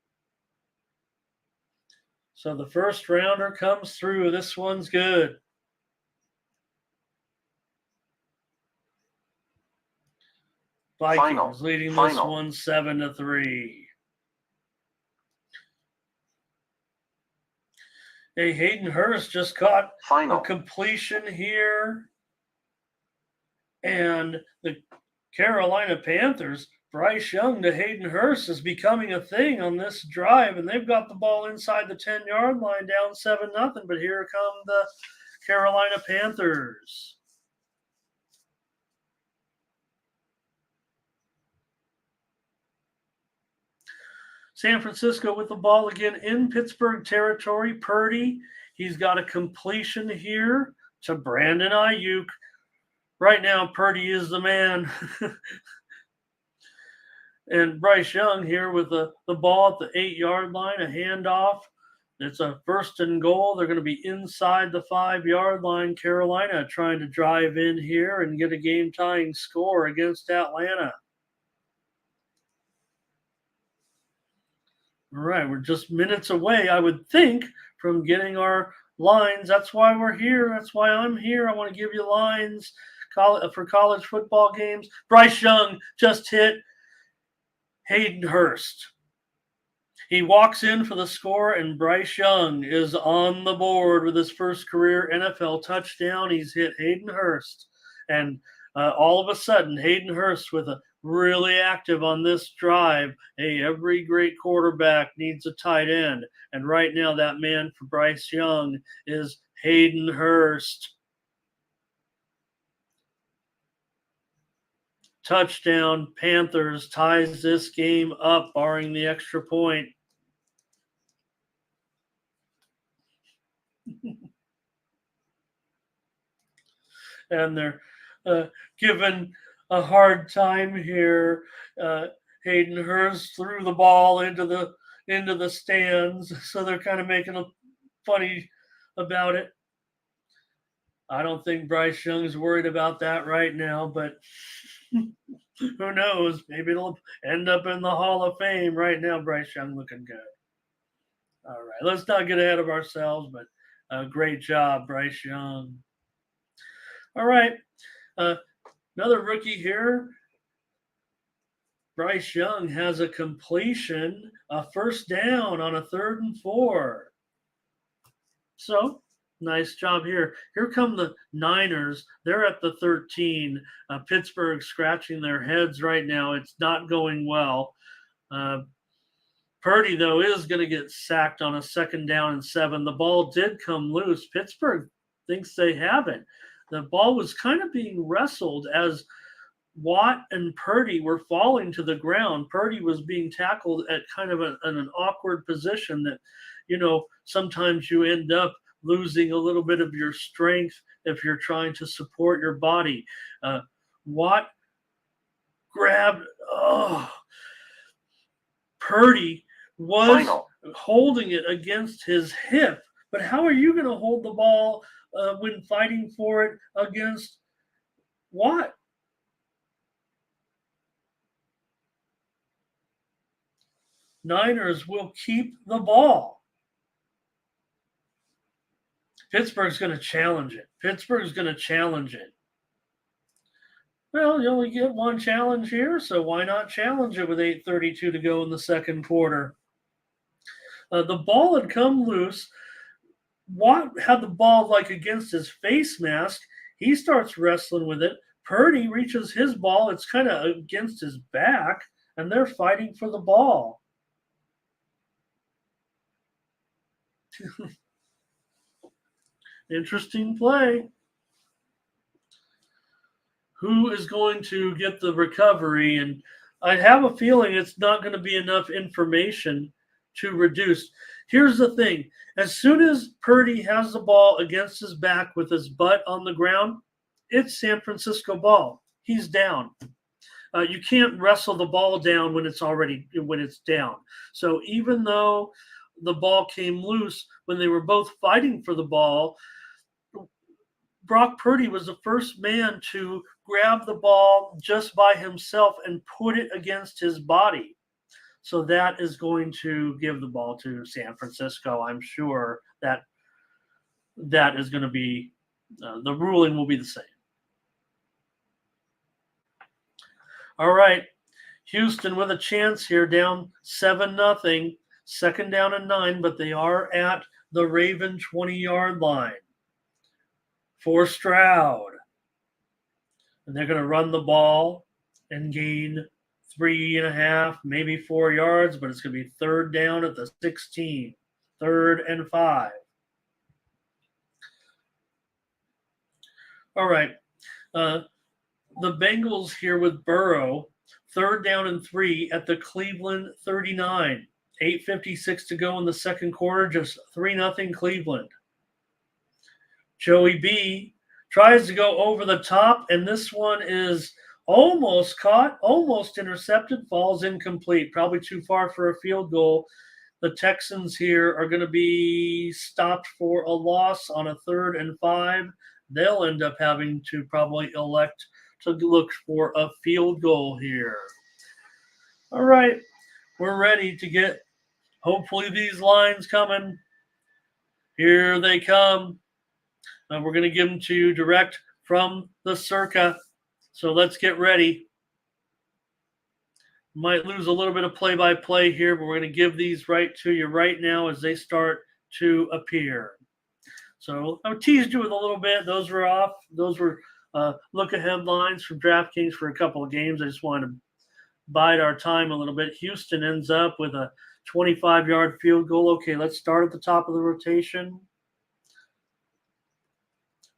So the first rounder comes through. This one's good. Vikings leading this one 7-3. Hey, Hayden Hurst just caught a completion here. And the Carolina Panthers, Bryce Young to Hayden Hurst is becoming a thing on this drive, and they've got the ball inside the 10-yard line down 7-0, but here come the Carolina Panthers. San Francisco with the ball again in Pittsburgh territory. Purdy, he's got a completion here to Brandon Ayuk. Right now, Purdy is the man. And Bryce Young here with the ball at the 8-yard line, a handoff. It's a 1st and goal. They're going to be inside the 5-yard line. Carolina trying to drive in here and get a game-tying score against Atlanta. All right, we're just minutes away, I would think, from getting our lines. That's why we're here. That's why I'm here. I want to give you lines for college football games. Bryce Young just hit Hayden Hurst. He walks in for the score, and Bryce Young is on the board with his first career NFL touchdown. He's hit Hayden Hurst. And all of a sudden, Hayden Hurst with a really active on this drive. Hey, every great quarterback needs a tight end. And right now, that man for Bryce Young is Hayden Hurst. Touchdown, Panthers ties this game up, barring the extra point. And they're given a hard time here. Hayden Hurst threw the ball into the stands, so they're kind of making a funny about it. I don't think Bryce Young's worried about that right now, but who knows? Maybe it'll end up in the Hall of Fame. Right now, Bryce Young looking good. All right, let's not get ahead of ourselves, but great job, Bryce Young. All right, another rookie here. Bryce Young has a completion, a first down on a 3rd and 4. So, nice job here. Here come the Niners. They're at the 13. Pittsburgh scratching their heads right now. It's not going well. Purdy, though, is going to get sacked on a 2nd down and 7. The ball did come loose. Pittsburgh thinks they have it. The ball was kind of being wrestled as Watt and Purdy were falling to the ground. Purdy was being tackled at kind of an awkward position that, sometimes you end up losing a little bit of your strength if you're trying to support your body. Watt grabbed, Purdy was Final. holding it against his hip. But how are you going to hold the ball when fighting for it against Watt? Niners will keep the ball. Pittsburgh's going to challenge it. Well, you only get one challenge here, so why not challenge it with 8:32 to go in the 2nd quarter? The ball had come loose. Watt had the ball like against his face mask. He starts wrestling with it. Purdy reaches his ball. It's kind of against his back, and they're fighting for the ball. Interesting play. Who is going to get the recovery? And I have a feeling it's not going to be enough information to reduce. Here's the thing. As soon as Purdy has the ball against his back with his butt on the ground, it's San Francisco ball. He's down. You can't wrestle the ball down when it's down. So even though the ball came loose when they were both fighting for the ball, Brock Purdy was the first man to grab the ball just by himself and put it against his body. So that is going to give the ball to San Francisco. I'm sure that is going to be the ruling will be the same. All right, Houston with a chance here, down 7-0, 2nd down and 9, but they are at the Raven 20-yard line for Stroud. And they're going to run the ball and gain 3.5, maybe 4 yards, but it's going to be 3rd down at the 16, 3rd and 5. All right. The Bengals here with Burrow, 3rd down and 3 at the Cleveland 39. 8:56 to go in the 2nd quarter, just 3-0 Cleveland. Joey B tries to go over the top, and this one is almost caught, almost intercepted, falls incomplete, probably too far for a field goal. The Texans here are going to be stopped for a loss on a 3rd and 5. They'll end up having to probably elect to look for a field goal here. All right, we're ready to get, hopefully, these lines coming. Here they come. We're going to give them to you direct from the Circa. So let's get ready. Might lose a little bit of play-by-play here, but we're going to give these right to you right now as they start to appear. So I teased you with a little bit. Those were off. Those were look-ahead lines from DraftKings for a couple of games. I just wanted to bide our time a little bit. Houston ends up with a 25-yard field goal. Okay, let's start at the top of the rotation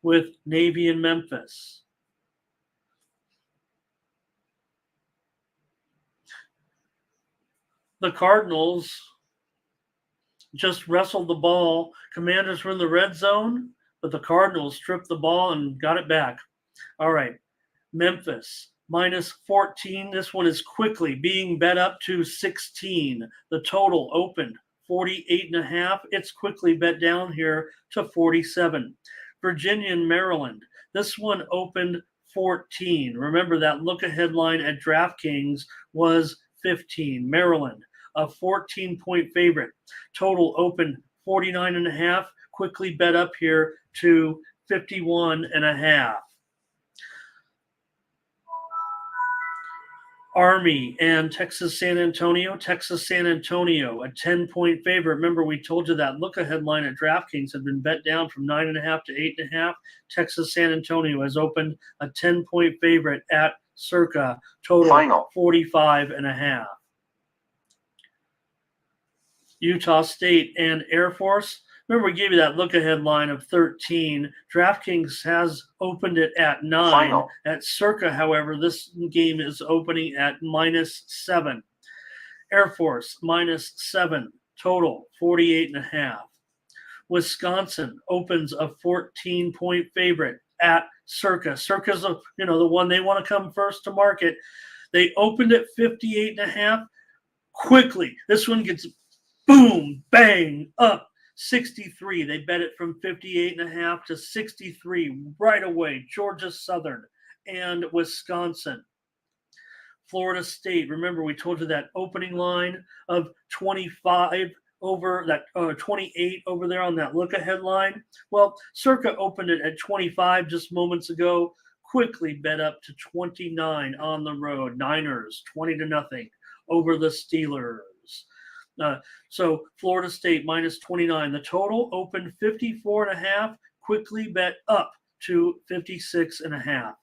with Navy and Memphis. The Cardinals just wrestled the ball. Commanders were in the red zone, but the Cardinals stripped the ball and got it back. All right, Memphis minus 14. This one is quickly being bet up to 16. The total opened 48.5. It's quickly bet down here to 47. Virginia and Maryland. This one opened 14. Remember that look ahead line at DraftKings was 15. Maryland, a 14-point favorite. Total opened 49.5. Quickly bet up here to 51.5. Army and Texas San Antonio. Texas San Antonio, a 10-point favorite. Remember, we told you that look ahead line at DraftKings had been bet down from 9.5 to 8.5. Texas San Antonio has opened a 10-point favorite at circa total Final. 45.5. Utah State and Air Force. Remember, we gave you that look-ahead line of 13. DraftKings has opened it at 9. Final. At circa, however, this game is opening at -7. Air Force -7. Total 48.5. Wisconsin opens a 14-point favorite at circa. Circa's the one they want to come first to market. They opened at 58.5. Quickly, this one gets boom, bang, up 63. They bet it from 58.5 to 63 right away. Georgia Southern and Wisconsin. Florida State. Remember, we told you that opening line of 25 over that 28 over there on that look ahead line. Well, circa opened it at 25 just moments ago. Quickly bet up to 29 on the road. Niners 20-0 over the Steelers. So Florida State -29. The total opened 54.5. Quickly bet up to 56.5.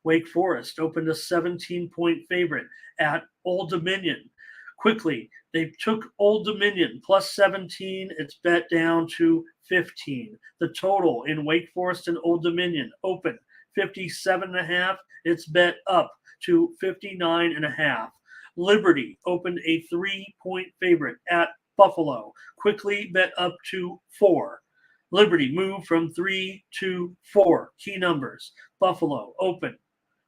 Wake Forest opened a 17-point favorite at Old Dominion. Quickly, they took Old Dominion plus 17. It's bet down to 15. The total in Wake Forest and Old Dominion opened 57.5. It's bet up to 59.5. Liberty opened a 3-point favorite at Buffalo. Quickly bet up to 4. Liberty moved from 3 to 4. Key numbers. Buffalo open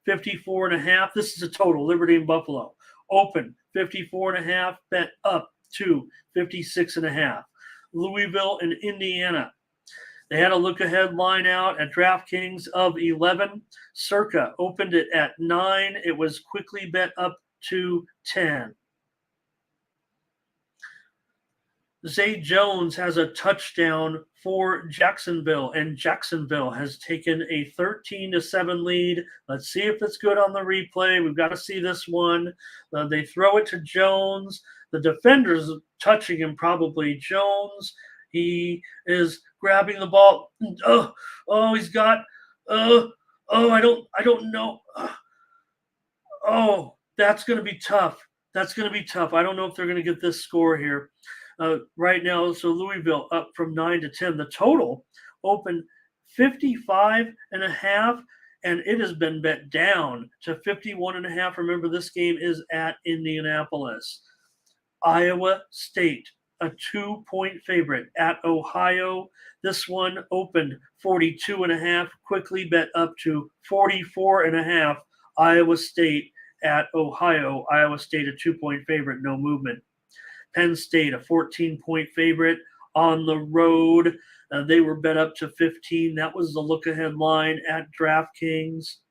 54.5. This is a total. Liberty and Buffalo open 54.5. Bet up to 56.5. Louisville and Indiana. They had a look ahead line out at DraftKings of 11. Circa opened it at 9. It was quickly bet up to 10. Zay Jones has a touchdown for Jacksonville, and Jacksonville has taken a 13-7 lead. Let's see if it's good on the replay. We've got to see this one. They throw it to Jones. The defender's touching him probably. Jones, he is grabbing the ball. He's got I don't know. That's going to be tough. I don't know if they're going to get this score here. Right now, so Louisville up from 9 to 10. The total opened 55.5, and it has been bet down to 51.5. Remember, this game is at Indianapolis. Iowa State, a 2-point favorite at Ohio. This one opened 42.5, quickly bet up to 44.5. Iowa State at Ohio. Iowa State, a 2-point favorite, no movement. Penn State, a 14-point favorite on the road. They were bet up to 15. That was the look-ahead line at DraftKings.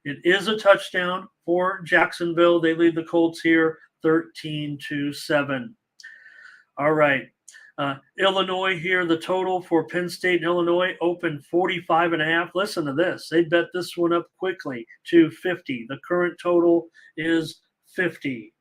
It is a touchdown for Jacksonville. They lead the Colts here 13-7. All right. Illinois here, the total for Penn State and Illinois opened 45.5. Listen to this. They bet this one up quickly to 50. The current total is 50.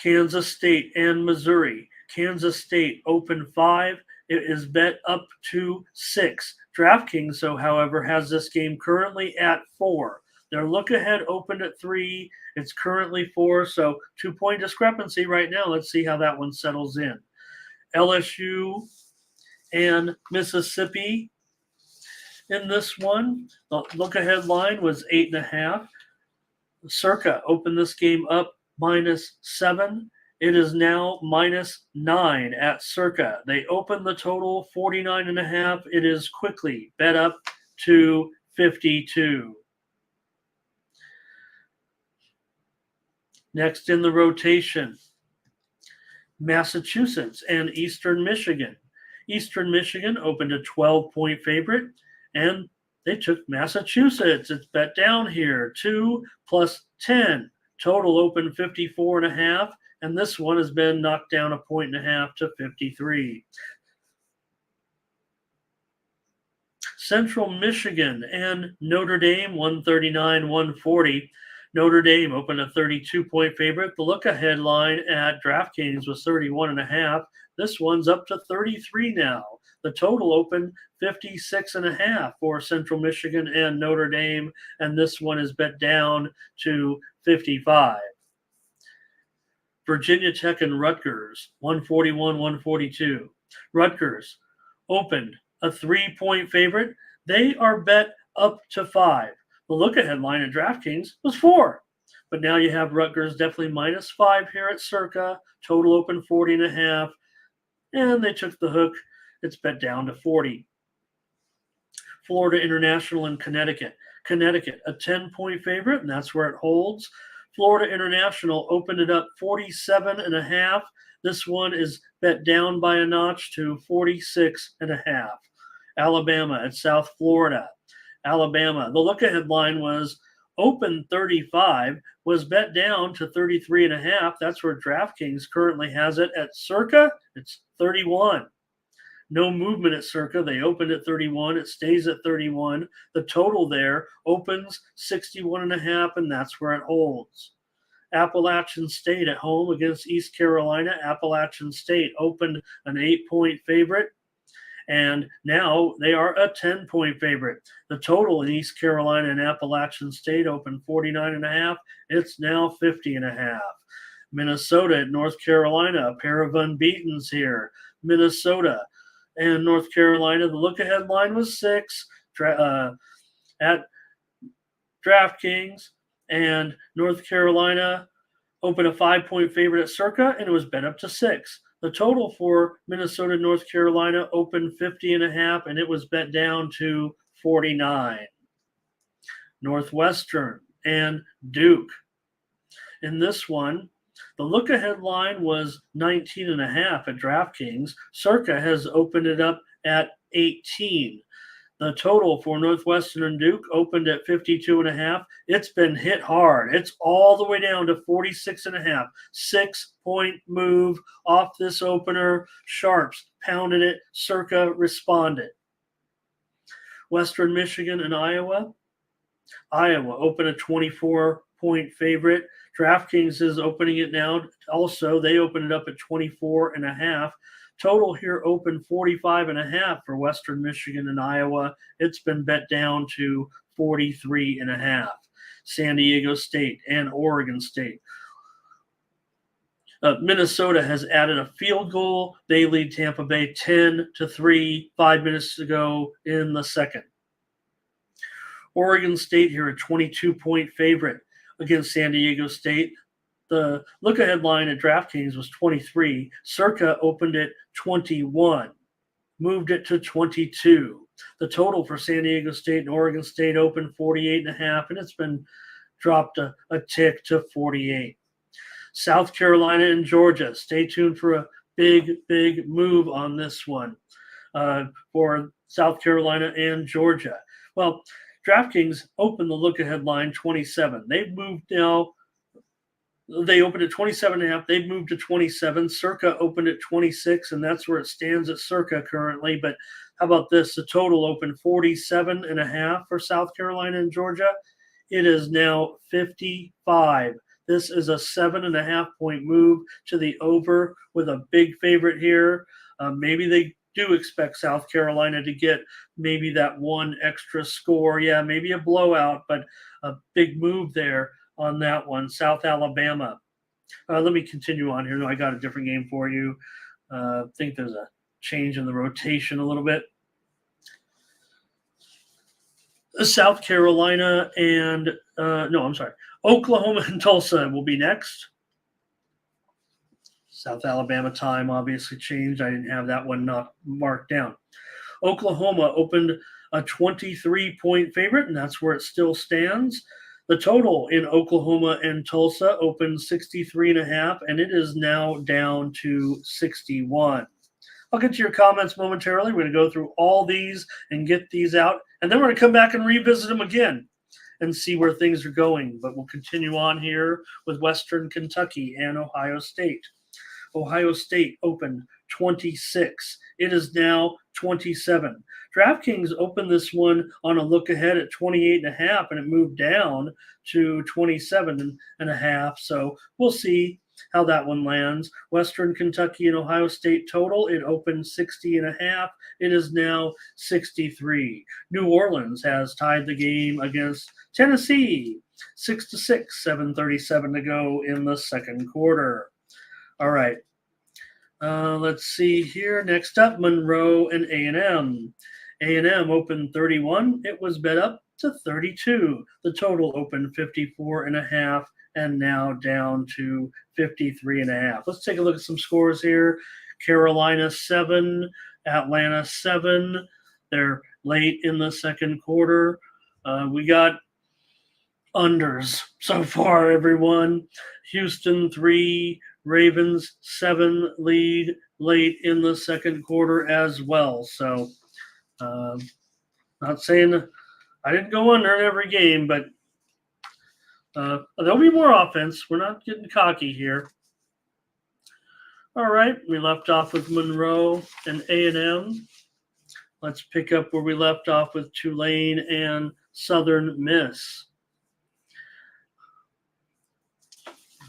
Kansas State and Missouri. Kansas State opened 5. It is bet up to 6. DraftKings, so however, has this game currently at 4. Their look ahead opened at 3. It's currently 4, so 2-point discrepancy right now. Let's see how that one settles in. LSU and Mississippi in this one. The look ahead line was 8.5. Circa opened this game up -7. It is now -9 at Circa. They opened the total 49.5. It is quickly bet up to 52. Next in the rotation, Massachusetts and Eastern Michigan. Eastern Michigan opened a 12-point favorite, and they took Massachusetts. It's bet down here, 2 + 10. Total open 54.5, and this one has been knocked down 1.5 to 53. Central Michigan and Notre Dame, 139-140. Notre Dame opened a 32-point favorite. The look-ahead line at DraftKings was 31.5. This one's up to 33 now. The total opened 56.5 for Central Michigan and Notre Dame, and this one is bet down to 55. Virginia Tech and Rutgers, 141-142. Rutgers opened a 3-point favorite. They are bet up to 5. The look-ahead line at DraftKings was 4. But now you have Rutgers definitely -5 here at Circa. Total open 40.5. And they took the hook. It's bet down to 40. Florida International and Connecticut. Connecticut, a 10-point favorite, and that's where it holds. Florida International opened it up 47.5. This one is bet down by a notch to 46.5. Alabama at South Florida. Alabama, the look-ahead line was open 35, was bet down to 33.5. That's where DraftKings currently has it. At Circa, it's 31. No movement at Circa. They opened at 31. It stays at 31. The total there opens 61.5, and that's where it holds. Appalachian State at home against East Carolina. Appalachian State opened an 8-point favorite, and now they are a 10-point favorite. The total in East Carolina and Appalachian State opened 49.5. It's now 50.5. Minnesota at North Carolina, a pair of unbeatens here. Minnesota and North Carolina, the look-ahead line was 6 at DraftKings, and North Carolina opened a 5-point favorite at Circa, and it was bet up to 6. The total for Minnesota and North Carolina opened 50.5, and it was bet down to 49. Northwestern and Duke. In this one, the look-ahead line was 19.5 at DraftKings. Circa has opened it up at 18. The total for Northwestern and Duke opened at 52.5. It's been hit hard. It's all the way down to 46.5. 6-point move off this opener. Sharps pounded it. Circa responded. Western Michigan and Iowa. Iowa opened a 24-point favorite. DraftKings is opening it now. Also, they opened it up at 24.5. Total here open 45.5 for Western Michigan and Iowa. It's been bet down to 43.5. San Diego State and Oregon State. Minnesota has added a field goal. They lead Tampa Bay 10-3, 5 minutes to go in the second. Oregon State here, a 22-point favorite against San Diego State. The look-ahead line at DraftKings was 23. Circa opened at 21, moved it to 22. The total for San Diego State and Oregon State opened 48.5, and it's been dropped a tick to 48. South Carolina and Georgia. Stay tuned for a big move on this one for South Carolina and Georgia. Well, DraftKings opened the look-ahead line 27. They've moved now. They opened at 27.5. They've moved to 27. Circa opened at 26, and that's where it stands at Circa currently. But how about this? The total opened 47.5 for South Carolina and Georgia. It is now 55. This is a 7.5-point move to the over with a big favorite here. Maybe they do expect South Carolina to get maybe that one extra score. Yeah, maybe a blowout, but a big move there on that one. South Alabama. Let me continue on here. No, I got a different game for you. I think there's a change in the rotation a little bit. South Carolina and Oklahoma and Tulsa will be next. South Alabama time obviously changed. I didn't have that one not marked down. Oklahoma opened a 23-point favorite, and that's where it still stands. The total in Oklahoma and Tulsa opened 63.5, and it is now down to 61. I'll get to your comments momentarily. We're going to go through all these and get these out, and then we're going to come back and revisit them again and see where things are going. But we'll continue on here with Western Kentucky and Ohio State. Ohio State opened 26. It is now 27. DraftKings opened this one on a look ahead at 28.5, and it moved down to 27.5. So we'll see how that one lands. Western Kentucky and Ohio State total, it opened 60.5. It is now 63. New Orleans has tied the game against Tennessee 6-6, 7:37 to go in the second quarter. All right. Let's see here. Next up, Monroe and A&M. A&M opened 31. It was bet up to 32. The total opened 54.5 and now down to 53.5. Let's take a look at some scores here. Carolina 7, Atlanta 7. They're late in the second quarter. We got unders so far, everyone. Houston 3, Ravens 7 lead late in the second quarter as well. So, not saying I didn't go under in every game, but there'll be more offense. We're not getting cocky here. All right, we left off with Monroe and A&M. Let's pick up where we left off with Tulane and Southern Miss.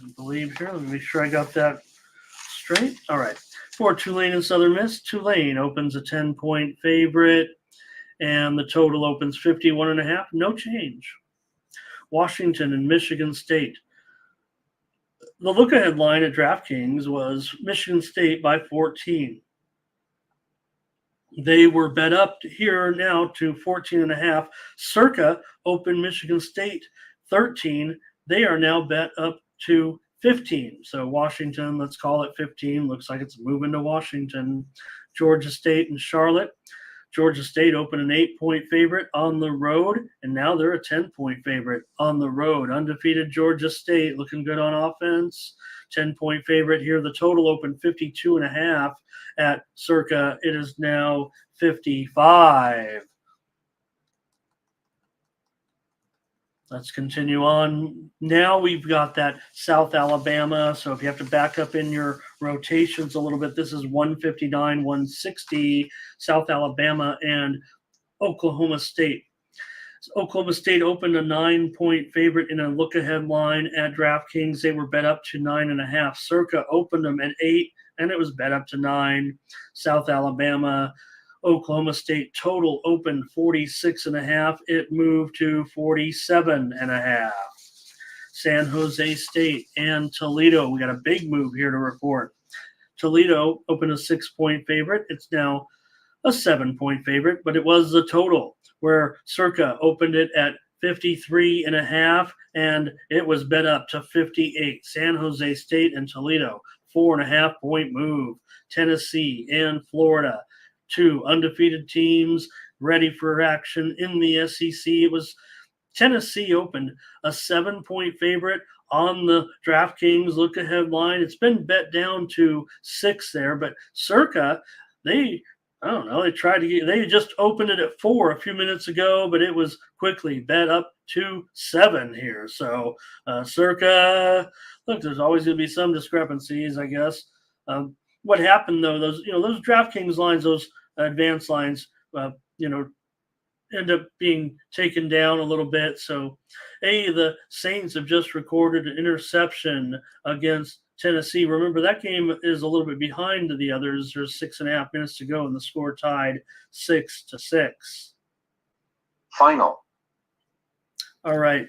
I believe here. Let me make sure I got that straight. All right. For Tulane and Southern Miss, Tulane opens a 10-point favorite, and the total opens 51.5. No change. Washington and Michigan State. The look-ahead line at DraftKings was Michigan State by 14. They were bet up here now to 14.5. Circa opened Michigan State 13. They are now bet up to 15. So Washington, let's call it 15. Looks like it's moving to Washington. Georgia State and Charlotte. Georgia State opened an 8-point favorite on the road, and now they're a 10-point favorite on the road. Undefeated Georgia State looking good on offense. 10-point favorite here. The total opened 52.5 at Circa. It is now 55. Let's continue on. Now we've got that South Alabama. So if you have to back up in your rotations a little bit, this is 159, 160, South Alabama and Oklahoma State. So Oklahoma State opened a 9-point favorite in a look-ahead line at DraftKings. They were bet up to 9.5. Circa opened them at 8, and it was bet up to 9. South Alabama, Oklahoma State total opened 46.5. It moved to 47.5. San Jose State and Toledo. We got a big move here to report. Toledo opened a 6-point favorite. It's now a 7-point favorite, but it was the total where Circa opened it at 53.5, and it was bet up to 58. San Jose State and Toledo, 4.5-point move. Tennessee and Florida, 2 undefeated teams ready for action in the SEC. It was Tennessee opened a 7-point favorite on the DraftKings look-ahead line. It's been bet down to 6 there, but Circa, they just opened it at 4 a few minutes ago, but it was quickly bet up to 7 here. So Circa, look, there's always going to be some discrepancies, I guess. What happened though? Those DraftKings lines, those advanced lines, end up being taken down a little bit. So, the Saints have just recorded an interception against Tennessee. Remember, that game is a little bit behind the others. There's 6.5 minutes to go, and the score tied 6-6. Final. All right.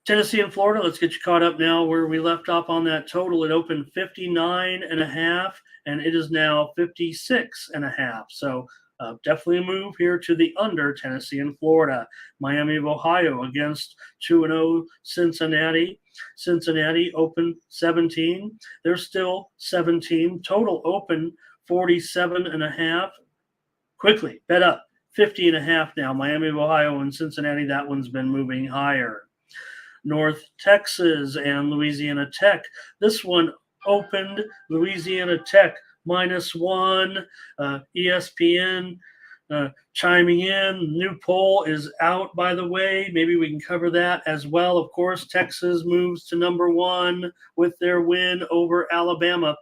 Tennessee and Florida, let's get you caught up now where we left off on that total. It opened 59.5, and it is now 56.5. So definitely a move here to the under, Tennessee and Florida. Miami of Ohio against 2-0 Cincinnati. Cincinnati open 17. They're still 17. Total open 47.5. Quickly, bet up 50.5 now. Miami of Ohio and Cincinnati, that one's been moving higher. North Texas and Louisiana Tech. This one opened Louisiana Tech -1. ESPN chiming in. New poll is out, by the way. Maybe we can cover that as well. Of course, Texas moves to number 1 with their win over Alabama.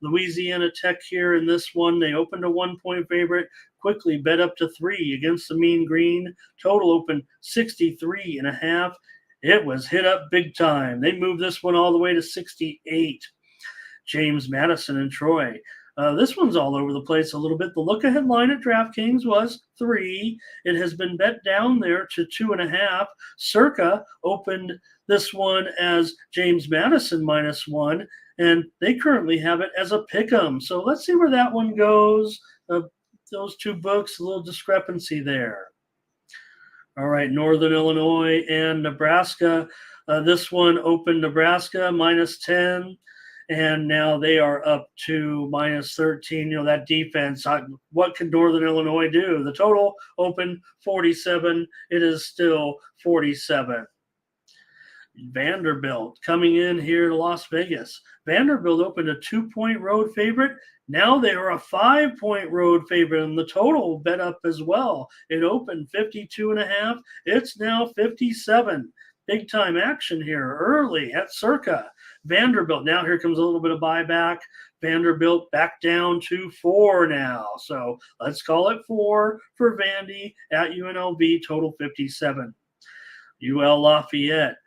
Louisiana Tech here in this one, they opened a 1-point favorite. Quickly bet up to 3 against the Mean Green. Total open 63.5. It was hit up big time. They moved this one all the way to 68. James Madison and Troy. This one's all over the place a little bit. The look-ahead line at DraftKings was 3. It has been bet down there to 2.5. Circa opened this one as James Madison -1, and they currently have it as a pick'em. So let's see where that one goes. Those two books, a little discrepancy there. All right, Northern Illinois and Nebraska. This one opened Nebraska -10, and now they are up to -13. That defense, what can Northern Illinois do? The total opened 47. It is still 47. Vanderbilt coming in here to Las Vegas. Vanderbilt opened a 2-point road favorite. Now they are a 5-point road favorite, and the total bet up as well. It opened 52.5. It's now 57. Big time action here early at Circa. Vanderbilt. Now here comes a little bit of buyback. Vanderbilt back down to 4 now. So let's call it 4 for Vandy at UNLV. Total 57. UL Lafayette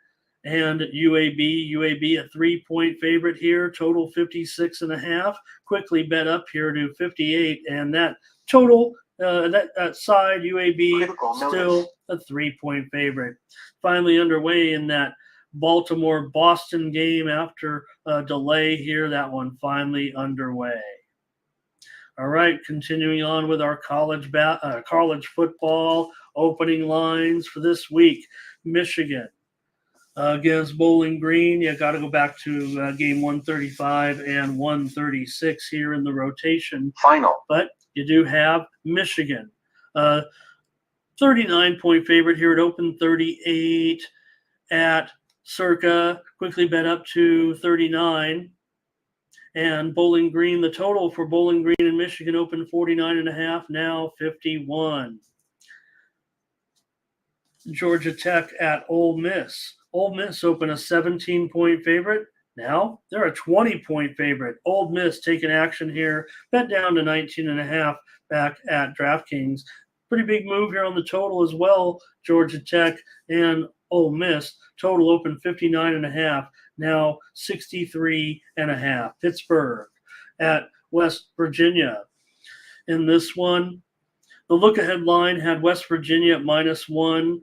and UAB a 3-point favorite here, total 56.5. Quickly bet up here to 58, and that total, that side, UAB, still a 3-point favorite. Finally underway in that Baltimore-Boston game after a delay here. That one finally underway. All right, continuing on with our college football opening lines for this week. Michigan against Bowling Green. You got to go back to game 135 and 136 here in the rotation. Final. But you do have Michigan. 39-point favorite here. It opened 38 at Circa. Quickly bet up to 39. And Bowling Green, the total for Bowling Green and Michigan opened 49.5, now 51. Georgia Tech at Ole Miss. Ole Miss opened a 17-point favorite. Now they're a 20-point favorite. Ole Miss taking action here. Bet down to 19.5 back at DraftKings. Pretty big move here on the total as well. Georgia Tech and Ole Miss. Total open 59.5. Now 63.5. Pittsburgh at West Virginia. In this one, the look-ahead line had West Virginia at -1.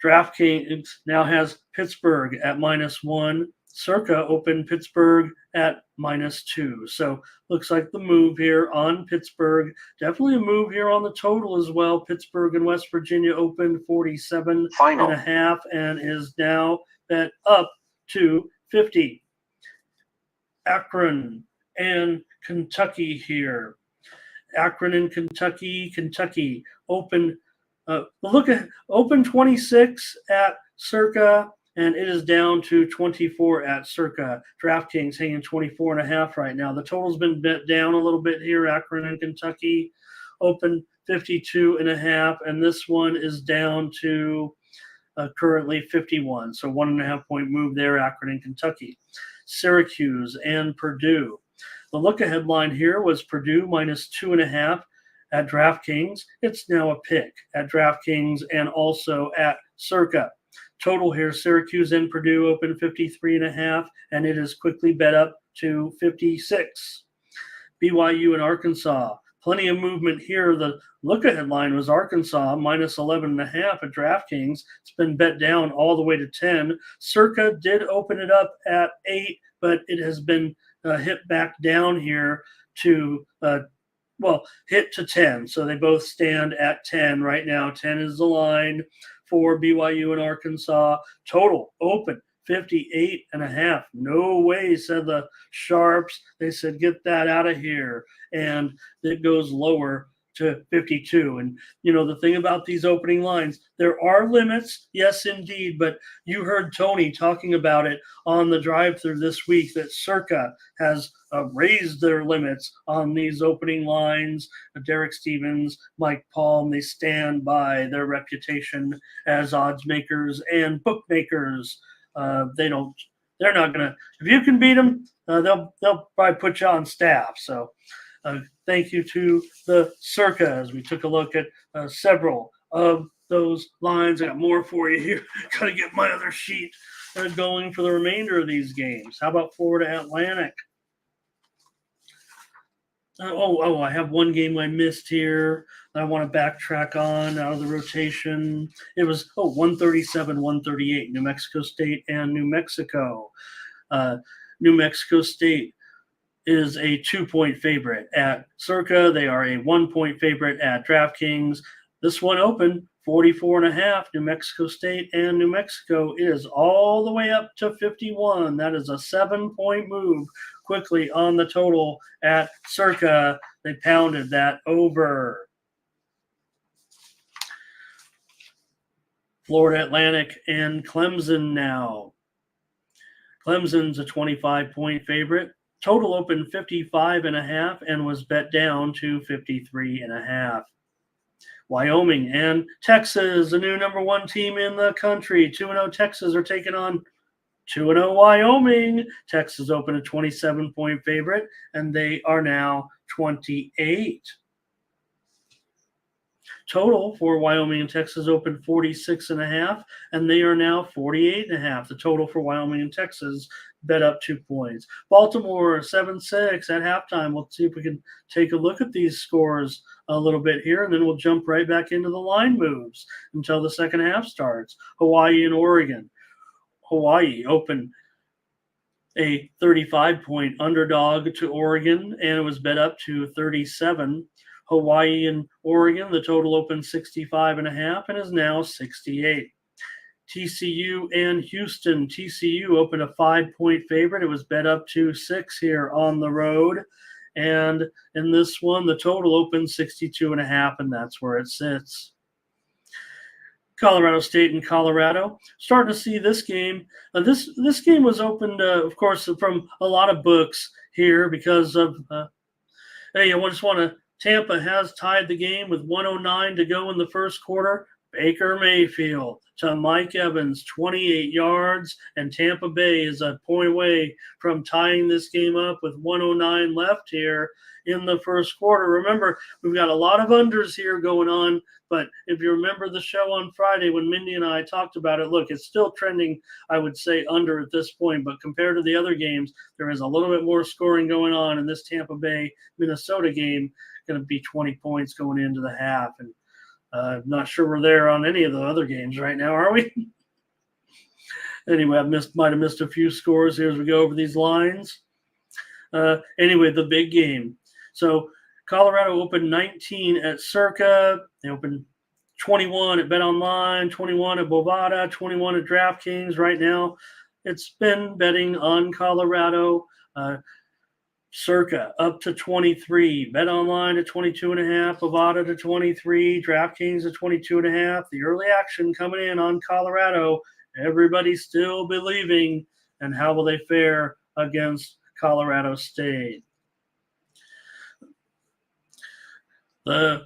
DraftKings now has Pittsburgh at -1. Circa opened Pittsburgh at -2. So looks like the move here on Pittsburgh. Definitely a move here on the total as well. Pittsburgh and West Virginia opened 47.5 and is now bet up to 50. Akron and Kentucky here. Akron and Kentucky open. Look at open 26 at Circa, and it is down to 24 at Circa. DraftKings hanging 24.5 right now. The total's been bet down a little bit here. Akron and Kentucky open 52.5, and this one is down to currently 51. So 1.5-point move there, Akron and Kentucky. Syracuse and Purdue. The look-ahead line here was Purdue -2.5 at DraftKings. It's now a pick at DraftKings and also at Circa. Total here, Syracuse and Purdue open 53.5, and it is quickly bet up to 56. BYU and Arkansas. Plenty of movement here. The look-ahead line was Arkansas minus 11.5 at DraftKings. It's been bet down all the way to 10. Circa did open it up at 8, but it has been hit back down here to hit to 10. So they both stand at 10 right now. 10 is the line for BYU and Arkansas. Total open 58.5. No way, said the Sharps. They said, get that out of here. And it goes lower to 52. And, the thing about these opening lines, there are limits. Yes, indeed. But you heard Tony talking about it on the drive-through this week that Circa has raised their limits on these opening lines. Derek Stevens, Mike Palm, they stand by their reputation as odds makers and bookmakers. They're not gonna. If you can beat them, they'll probably put you on staff. So, thank you to the Circa as we took a look at several of those lines. I got more for you here. Got to get my other sheet going for the remainder of these games. How about Florida Atlantic? I have one game I missed here that I want to backtrack on out of the rotation. It was 137, 138, New Mexico State and New Mexico. New Mexico State is a 2-point favorite at Circa. They are a 1-point favorite at DraftKings. This one opened 44.5, New Mexico State and New Mexico is all the way up to 51. That is a 7-point move quickly on the total at Circa. They pounded that over. Florida Atlantic and Clemson now. Clemson's a 25-point favorite. Total opened 55.5 and was bet down to 53.5. Wyoming and Texas, the new number 1 team in the country. 2-0 Texas are taking on 2-0 Wyoming. Texas opened a 27-point favorite, and they are now 28. Total for Wyoming and Texas opened 46.5, and they are now 48.5. The total for Wyoming and Texas bet up 2 points. Baltimore 7-6 at halftime. We'll see if we can take a look at these scores a little bit here, and then we'll jump right back into the line moves until the second half starts. Hawaii and Oregon. Hawaii opened a 35-point underdog to Oregon, and it was bet up to 37. Hawaii and Oregon, the total opened 65.5 and is now 68. TCU and Houston. TCU opened a 5-point favorite. It was bet up to 6 here on the road. And in this one, the total opened 62.5, and that's where it sits. Colorado State and Colorado. Starting to see this game. This game was opened, of course, from a lot of books here because of, Tampa has tied the game with 109 to go in the first quarter. Baker Mayfield to Mike Evans, 28 yards, and Tampa Bay is a point away from tying this game up with 109 left here in the first quarter. Remember, we've got a lot of unders here going on, but if you remember the show on Friday when Mindy and I talked about it, look, it's still trending, I would say, under at this point, but compared to the other games, there is a little bit more scoring going on in this Tampa Bay-Minnesota game. Going to be 20 points going into the half, and I'm not sure we're there on any of the other games right now, are we? Anyway, might have missed a few scores here as we go over these lines. Anyway, the big game. So Colorado opened 19 at Circa. They opened 21 at BetOnline, 21 at Bovada, 21 at DraftKings. Right now, it's been betting on Colorado. Circa up to 23, BetOnline to 22.5, Bovada to 23, DraftKings to 22.5. The early action coming in on Colorado. Everybody's still believing. And how will they fare against Colorado State? The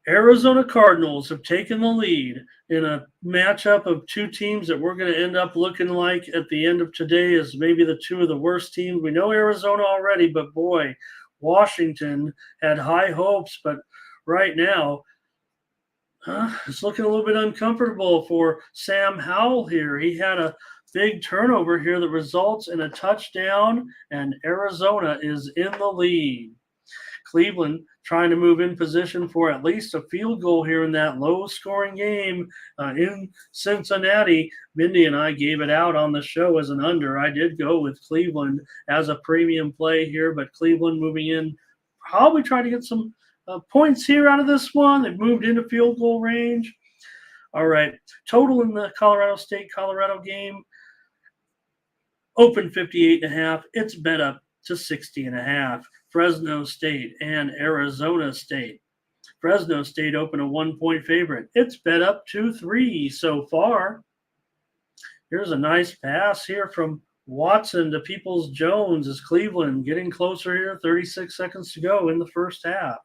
Arizona Cardinals have taken the lead in a matchup of two teams that we're going to end up looking like at the end of today as maybe the two of the worst teams. We know Arizona already, but boy, Washington had high hopes, but right now it's looking a little bit uncomfortable for Sam Howell here. He had a big turnover here that results in a touchdown, and Arizona is in the lead. Cleveland trying to move in position for at least a field goal here in that low-scoring game in Cincinnati. Mindy and I gave it out on the show as an under. I did go with Cleveland as a premium play here, but Cleveland moving in, probably trying to get some points here out of this one. They've moved into field goal range. All right, total in the Colorado State-Colorado game, open 58.5. It's bet up to 60.5. Fresno State and Arizona State. Fresno State open a 1-point favorite. It's bet up to 3 so far. Here's a nice pass here from Watson to Peoples-Jones as Cleveland getting closer here. 36 seconds to go in the first half.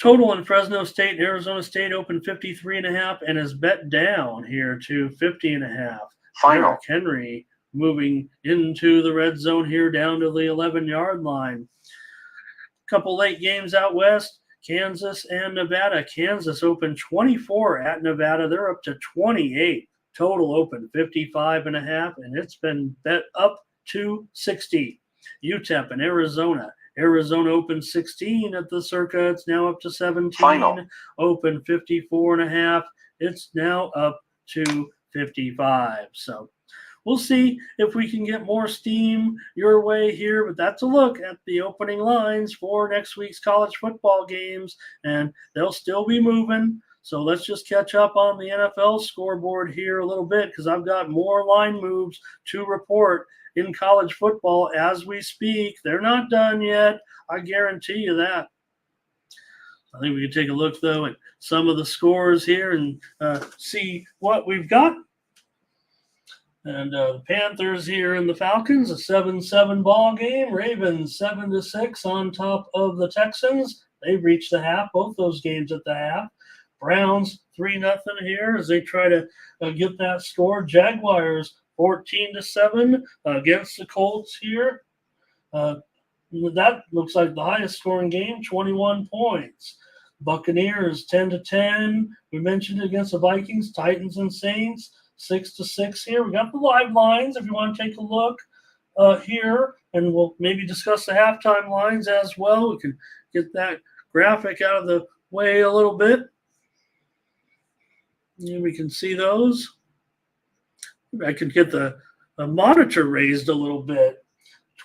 Total in Fresno State and Arizona State open 53.5 and is bet down here to 50.5. Final. Derrick Henry moving into the red zone here down to the 11-yard line. Couple late games out west, Kansas and Nevada. Kansas opened 24 at Nevada. They're up to 28. Total open 55.5, and it's been bet up to 60. UTEP and Arizona. Arizona opened 16 at the Circa. It's now up to 17. Final. Open 54.5. It's now up to 55. So we'll see if we can get more steam your way here, but that's a look at the opening lines for next week's college football games, and they'll still be moving. So let's just catch up on the NFL scoreboard here a little bit, because I've got more line moves to report in college football as we speak. They're not done yet. I guarantee you that. I think we can take a look, though, at some of the scores here and see what we've got. And the Panthers here and the Falcons, a 7-7 ball game. Ravens 7-6 on top of the Texans. They've reached the half, both those games at the half. Browns 3-0 here as they try to get that score. Jaguars 14-7 against the Colts here. That looks like the highest scoring game, 21 points. Buccaneers 10-10. We mentioned it against the Vikings. Titans and Saints 6-6 here. We got the live lines if you want to take a look here, and we'll maybe discuss the halftime lines as well. We can get that graphic out of the way a little bit. And we can see those. I could get the monitor raised a little bit.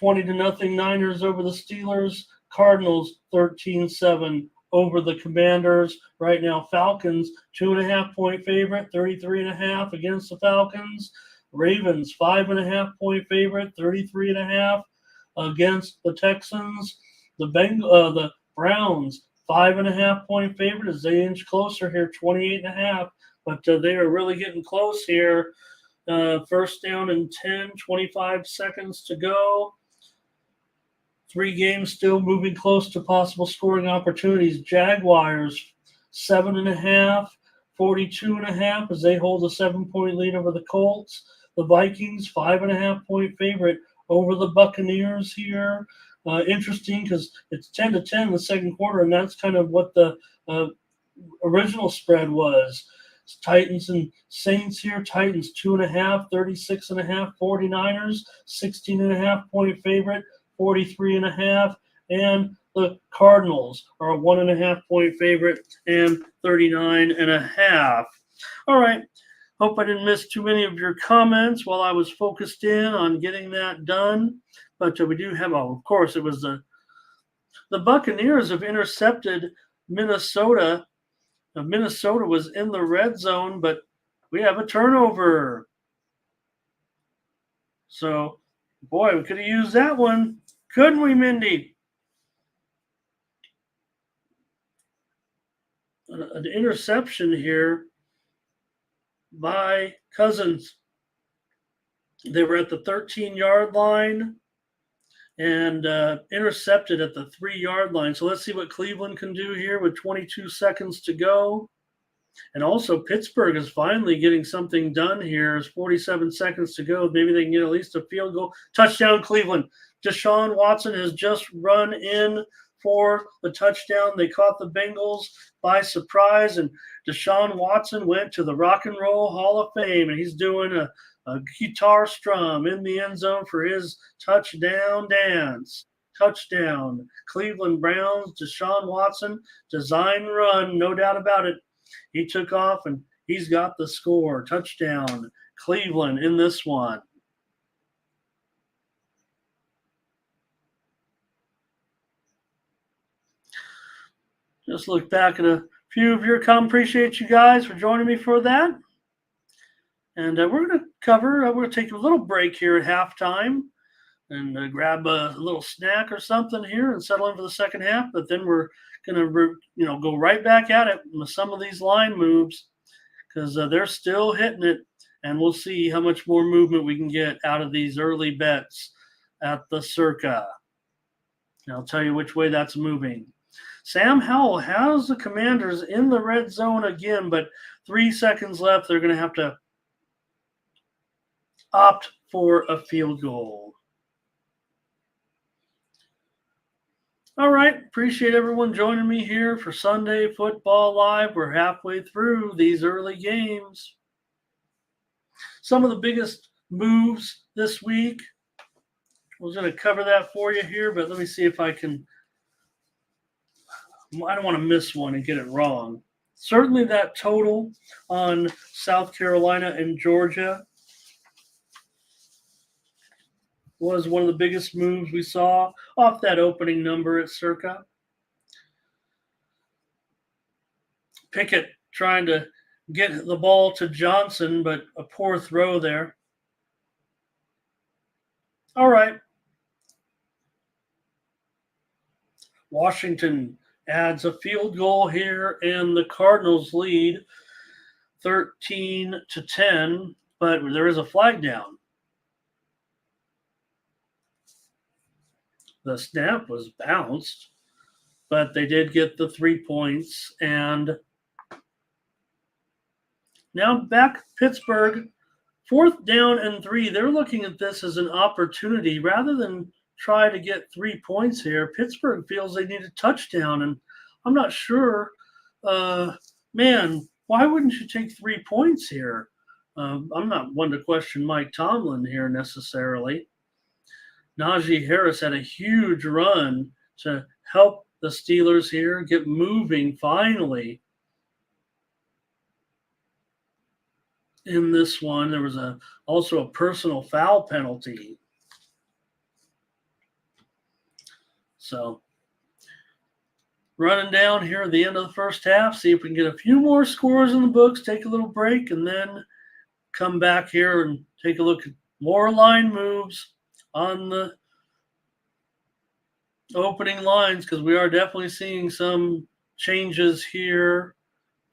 20-0 Niners over the Steelers. Cardinals 13-7 over the Commanders. Right now, Falcons 2.5-point favorite, 33.5 against the Falcons. Ravens 5.5-point favorite, 33.5 against the Texans. The Browns 5.5-point favorite as they inch closer here, 28.5. But they are really getting close here. First down and 10, 25 seconds to go. 3 games still moving close to possible scoring opportunities. Jaguars 7.5, 42.5 as they hold a 7-point lead over the Colts. The Vikings 5.5-point favorite over the Buccaneers here. Interesting because it's 10-10 in the second quarter, and that's kind of what the original spread was. Titans and Saints here. Titans 2.5, 36.5, 49ers 16.5-point favorite, 43.5, and the Cardinals are a 1.5-point favorite and 39.5. All right. Hope I didn't miss too many of your comments while I was focused in on getting that done. But we do have, of course, it was the Buccaneers have intercepted Minnesota. Minnesota was in the red zone, but we have a turnover. So, boy, we could have used that one. Couldn't we, Mindy? An interception here by Cousins. They were at the 13-yard line and intercepted at the 3-yard line. So let's see what Cleveland can do here with 22 seconds to go. And also Pittsburgh is finally getting something done here. There's 47 seconds to go. Maybe they can get at least a field goal. Touchdown Cleveland. Deshaun Watson has just run in for the touchdown. They caught the Bengals by surprise, and Deshaun Watson went to the Rock and Roll Hall of Fame, and he's doing a guitar strum in the end zone for his touchdown dance. Touchdown. Cleveland Browns, Deshaun Watson, design run, no doubt about it. He took off, and he's got the score. Touchdown. Cleveland in this one. Just look back at a few of your comments. Appreciate you guys for joining me for that. And we're going to take a little break here at halftime and grab a little snack or something here and settle in for the second half. But then we're going to go right back at it with some of these line moves because they're still hitting it. And we'll see how much more movement we can get out of these early bets at the Circa. And I'll tell you which way that's moving. Sam Howell has the Commanders in the red zone again, but 3 seconds left. They're going to have to opt for a field goal. All right. Appreciate everyone joining me here for Sunday Football Live. We're halfway through these early games. Some of the biggest moves this week. I was going to cover that for you here, but let me see if I can. I don't want to miss one and get it wrong. Certainly that total on South Carolina and Georgia was one of the biggest moves we saw off that opening number at Circa. Pickett trying to get the ball to Johnson, but a poor throw there. All right. Washington adds a field goal here, and the Cardinals lead 13-10, but there is a flag down. The snap was bounced, but they did get the 3 points. And now back Pittsburgh, 4th down and 3. They're looking at this as an opportunity rather than try to get 3 points here. Pittsburgh feels they need a touchdown, and I'm not sure. Why wouldn't you take 3 points here? I'm not one to question Mike Tomlin here necessarily. Najee Harris had a huge run to help the Steelers here get moving finally. In this one, there was also a personal foul penalty. So, running down here at the end of the first half, see if we can get a few more scores in the books, take a little break, and then come back here and take a look at more line moves on the opening lines because we are definitely seeing some changes here.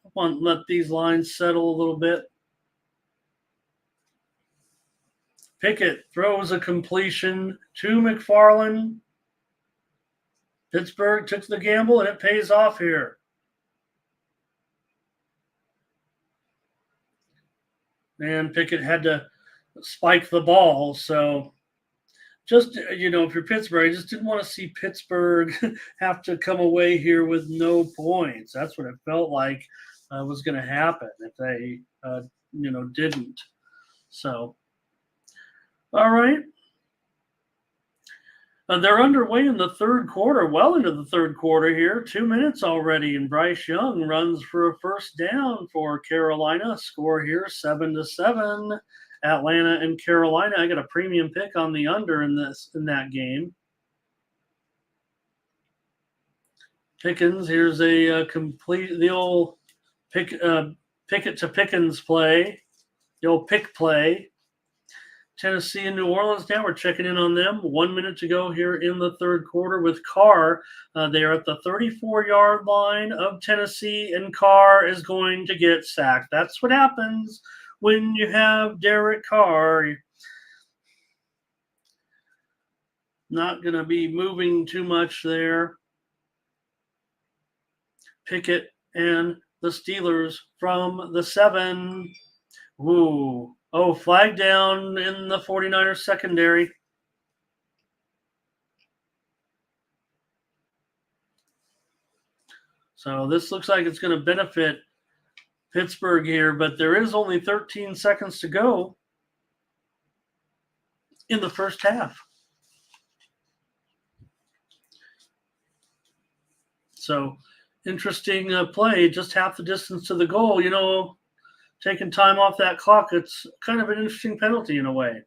I want to let these lines settle a little bit. Pickett throws a completion to McFarland. Pittsburgh took the gamble, and it pays off here. And Pickett had to spike the ball. So just, if you're Pittsburgh, I just didn't want to see Pittsburgh have to come away here with no points. That's what it felt like was going to happen if they, didn't. So, all right. They're underway in the third quarter, well into the third quarter here. 2 minutes already, and Bryce Young runs for a first down for Carolina. Score here 7-7. Atlanta and Carolina. I got a premium pick on the under in that game. Pickens, here's a the old Pickett to Pickens play, the old pick play. Tennessee and New Orleans now. We're checking in on them. 1 minute to go here in the third quarter with Carr. They are at the 34-yard line of Tennessee, and Carr is going to get sacked. That's what happens when you have Derek Carr. Not going to be moving too much there. Pickett and the Steelers from the 7. Ooh. Oh, flag down in the 49ers secondary. So this looks like it's going to benefit Pittsburgh here, but there is only 13 seconds to go in the first half. So interesting play, just half the distance to the goal. Taking time off that clock, it's kind of an interesting penalty in a way.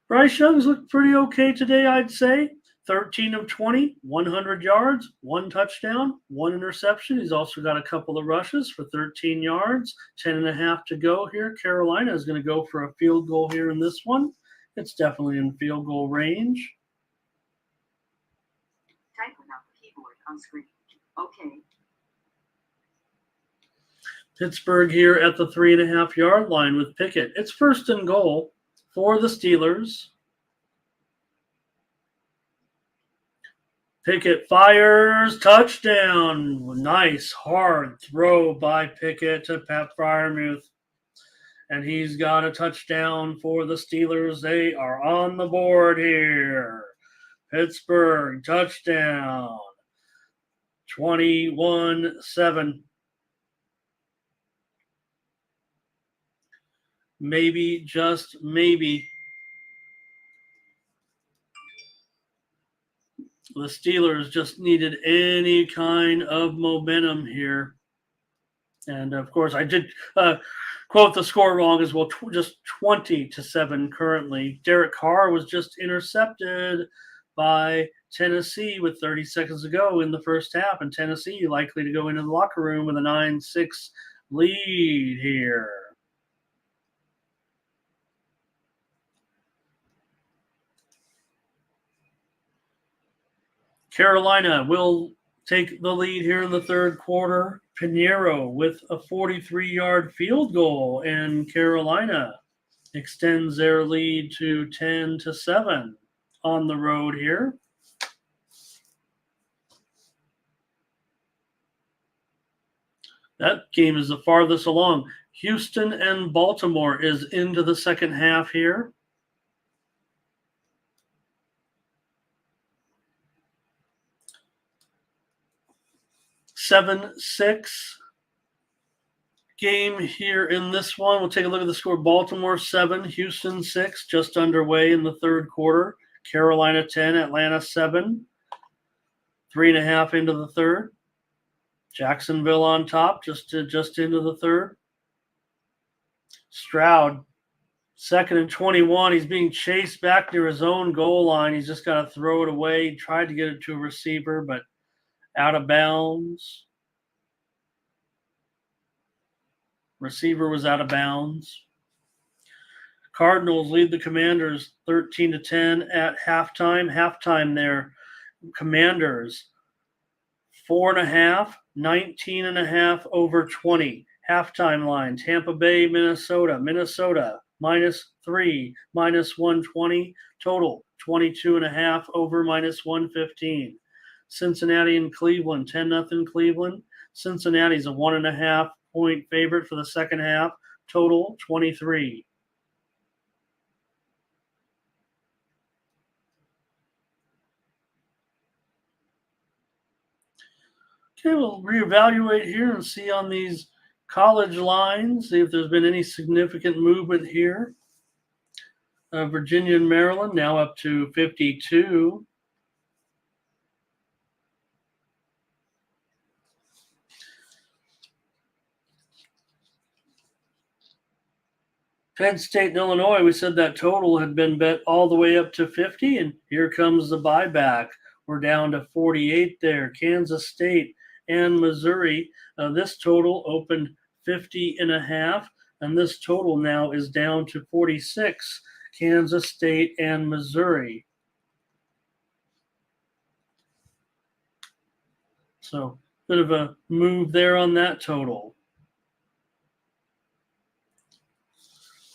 Bryce Young's looked pretty okay today, I'd say. 13 of 20, 100 yards, 1 touchdown, 1 interception. He's also got a couple of rushes for 13 yards, 10.5 to go here. Carolina is going to go for a field goal here in this one. It's definitely in field goal range. Type without the keyboard on screen. Okay. Pittsburgh here at the 3.5-yard line with Pickett. It's first and goal for the Steelers. Pickett fires, touchdown. Nice hard throw by Pickett to Pat Freiermuth. And he's got a touchdown for the Steelers. They are on the board here. Pittsburgh touchdown. 21-7. Maybe, just maybe, the Steelers just needed any kind of momentum here. And, of course, I did quote the score wrong as well, just 20-7 currently. Derek Carr was just intercepted by Tennessee with 30 seconds to go in the first half, and Tennessee likely to go into the locker room with a 9-6 lead here. Carolina will take the lead here in the third quarter. Pinheiro with a 43-yard field goal, and Carolina extends their lead to 10-7 on the road here. That game is the farthest along. Houston and Baltimore is into the second half here. 7-6 game here in this one. We'll take a look at the score. Baltimore 7, Houston 6, just underway in the third quarter. Carolina 10, Atlanta 7. 3.5 into the third. Jacksonville on top, just into the third. Stroud, 2nd and 21. He's being chased back near his own goal line. He's just got to throw it away. He tried to get it to a receiver, but out of bounds. Receiver was out of bounds. Cardinals lead the Commanders 13-10 at halftime. Halftime there, Commanders 4.5, 19.5 over 20. Halftime line, Tampa Bay, Minnesota. Minnesota -3, -120. Total 22.5 over -115. Cincinnati and Cleveland, 10-0 Cleveland. Cincinnati's a 1.5 point favorite for the second half. Total 23. Okay, we'll reevaluate here and see on these college lines, see if there's been any significant movement here. Virginia and Maryland now up to 52. Penn State and Illinois, we said that total had been bet all the way up to 50, and here comes the buyback. We're down to 48 there. Kansas State and Missouri. This total opened 50.5, and this total now is down to 46. Kansas State and Missouri. So, bit of a move there on that total.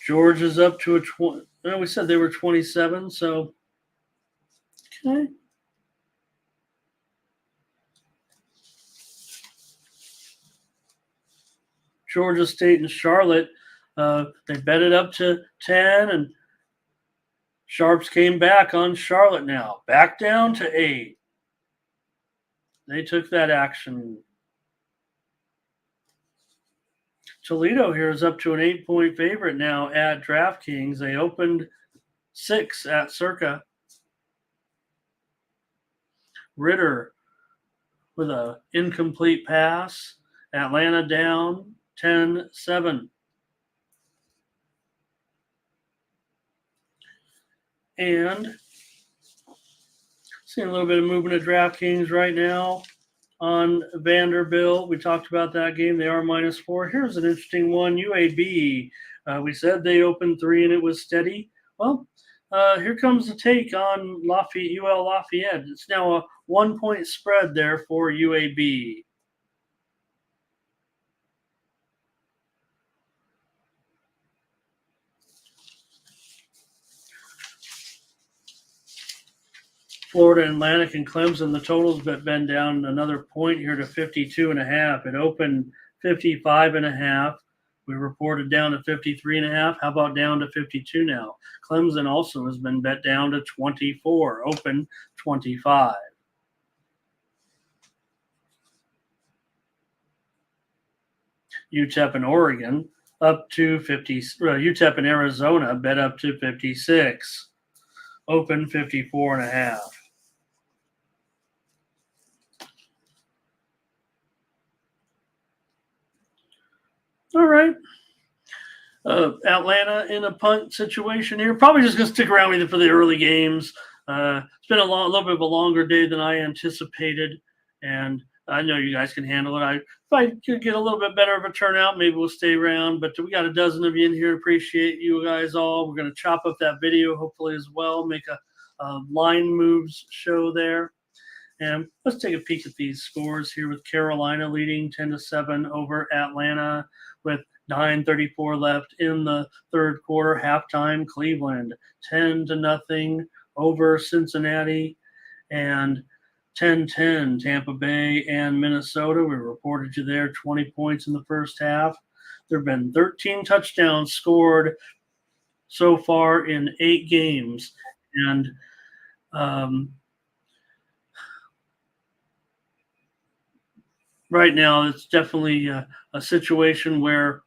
Georgia's up to a 20. We said they were 27, so okay. Georgia State and Charlotte, they bet it up to 10, and Sharps came back on Charlotte now. Back down to 8. They took that action. Toledo here is up to an 8-point favorite now at DraftKings. They opened 6 at Circa. Ritter with an incomplete pass. Atlanta down 10-7. And seeing a little bit of movement at DraftKings right now on Vanderbilt. We talked about that game. They are -4. Here's an interesting one. UAB. We said they opened 3 and it was steady. Well, here comes the take on Lafayette, UL Lafayette. It's now a 1-point spread there for UAB. Florida Atlantic and Clemson, the totals have been down another point here to 52.5. It opened 55.5. We reported down to 53.5. How about down to 52 now? Clemson also has been bet down to 24. Open 25. UTEP and Oregon up to 50. UTEP and Arizona bet up to 56. Open 54.5. All right. Atlanta in a punt situation here. Probably just going to stick around with it for the early games. It's been a little bit of a longer day than I anticipated, and I know you guys can handle it. If I could get a little bit better of a turnout, maybe we'll stay around. But we got a dozen of you in here. Appreciate you guys all. We're going to chop up that video hopefully as well, make a line moves show there. And let's take a peek at these scores here with Carolina leading 10-7 over Atlanta with 9:34 left in the third quarter. Halftime, Cleveland 10-0 over Cincinnati, and 10-10 Tampa Bay and Minnesota. We reported you there 20 points in the first half. There have been 13 touchdowns scored so far in 8 games. And right now, it's definitely a situation where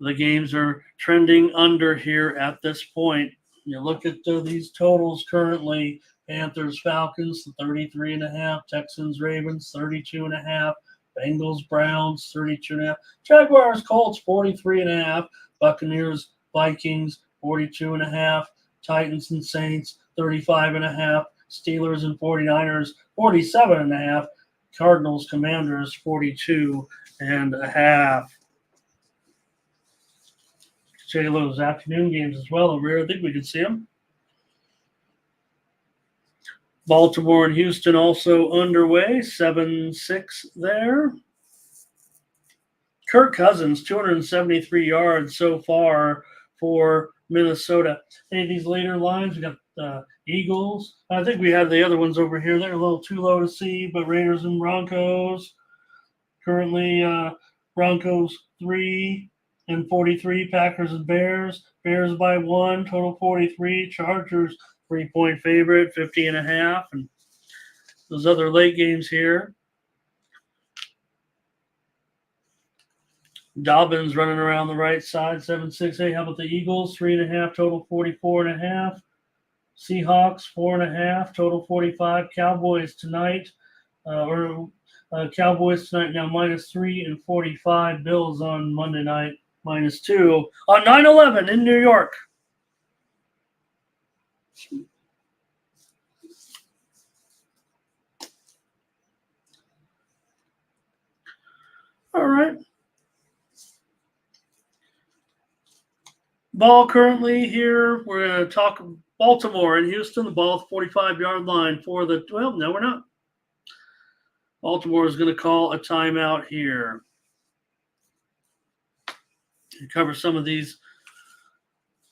the games are trending under here at this point. You look at these totals currently: Panthers, Falcons, 33.5; Texans, Ravens, 32.5; Bengals, Browns, 32.5; Jaguars, Colts, 43.5; Buccaneers, Vikings, 42.5; Titans and Saints, 35.5; Steelers and 49ers, 47.5; Cardinals, Commanders, 42.5. Say hello to those afternoon games as well over here. I think we can see them. Baltimore and Houston also underway, 7-6 there. Kirk Cousins, 273 yards so far for Minnesota. Any of these later lines, we got the Eagles. I think we have the other ones over here. They're a little too low to see, but Raiders and Broncos. Currently, Broncos 3 and 43. Packers and Bears. Bears by 1, total 43. Chargers 3-point favorite, 50.5. And those other late games here. Dobbins running around the right side, 7-6-8. How about the Eagles? 3.5, total 44.5. Seahawks 4.5, total 45. Cowboys tonight, Cowboys tonight now -3 and 45. Bills on Monday night -2 on 9/11 in New York. All right. Ball currently here. We're going to talk Baltimore and Houston. The ball at the 45-yard line for the – well, no, we're not. Baltimore is going to call a timeout here. Cover some of these.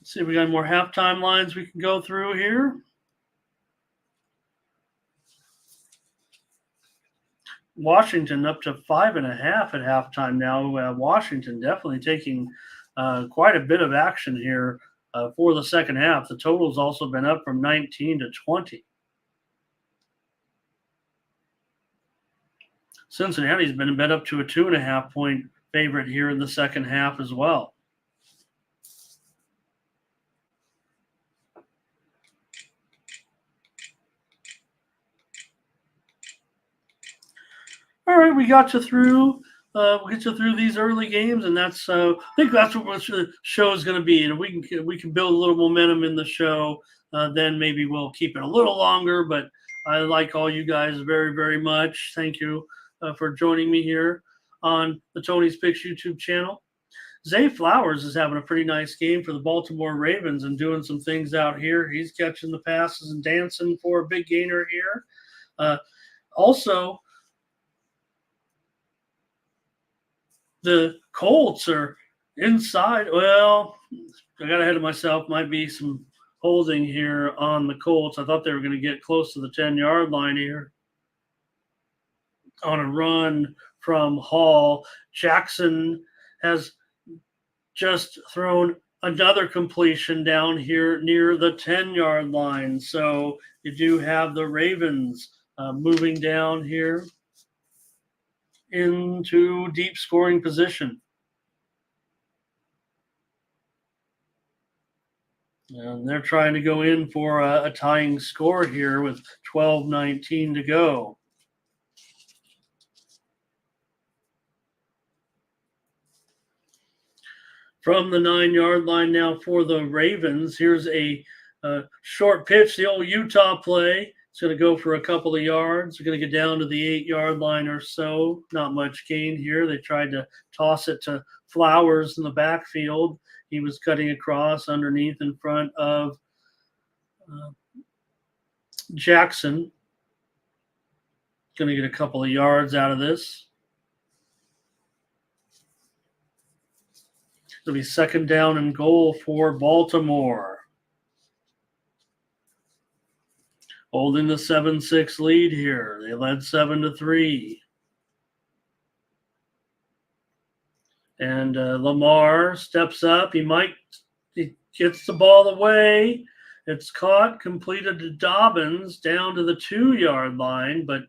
Let's see if we got more halftime lines we can go through here. Washington up to 5.5 at halftime now. Washington definitely taking quite a bit of action here for the second half. The total's also been up from 19 to 20. Cincinnati's been bet up to a 2.5-point favorite here in the second half as well. All right, we got you through. We'll get you through these early games, and I think that's what the show is going to be. And if we can build a little momentum in the show, then maybe we'll keep it a little longer. But I like all you guys very, very much. Thank you for joining me here on the Tony's Picks YouTube channel. Zay Flowers is having a pretty nice game for the Baltimore Ravens and doing some things out here. He's catching the passes and dancing for a big gainer here. Also, the Colts are inside. Well, I got ahead of myself. Might be some holding here on the Colts. I thought they were going to get close to the 10-yard line here on a run from Hall. Jackson has just thrown another completion down here near the 10-yard line. So you do have the Ravens moving down here into deep scoring position. And they're trying to go in for a tying score here with 12:19 to go. From the 9-yard line now for the Ravens. Here's a short pitch, the old Utah play. It's going to go for a couple of yards. They're going to get down to the 8-yard line or so. Not much gain here. They tried to toss it to Flowers in the backfield. He was cutting across underneath in front of Jackson. Going to get a couple of yards out of this. It'll be second down and goal for Baltimore. Holding the 7-6 lead here. They led 7-3. And Lamar steps up. He gets the ball away. It's caught, completed to Dobbins down to the 2-yard line, but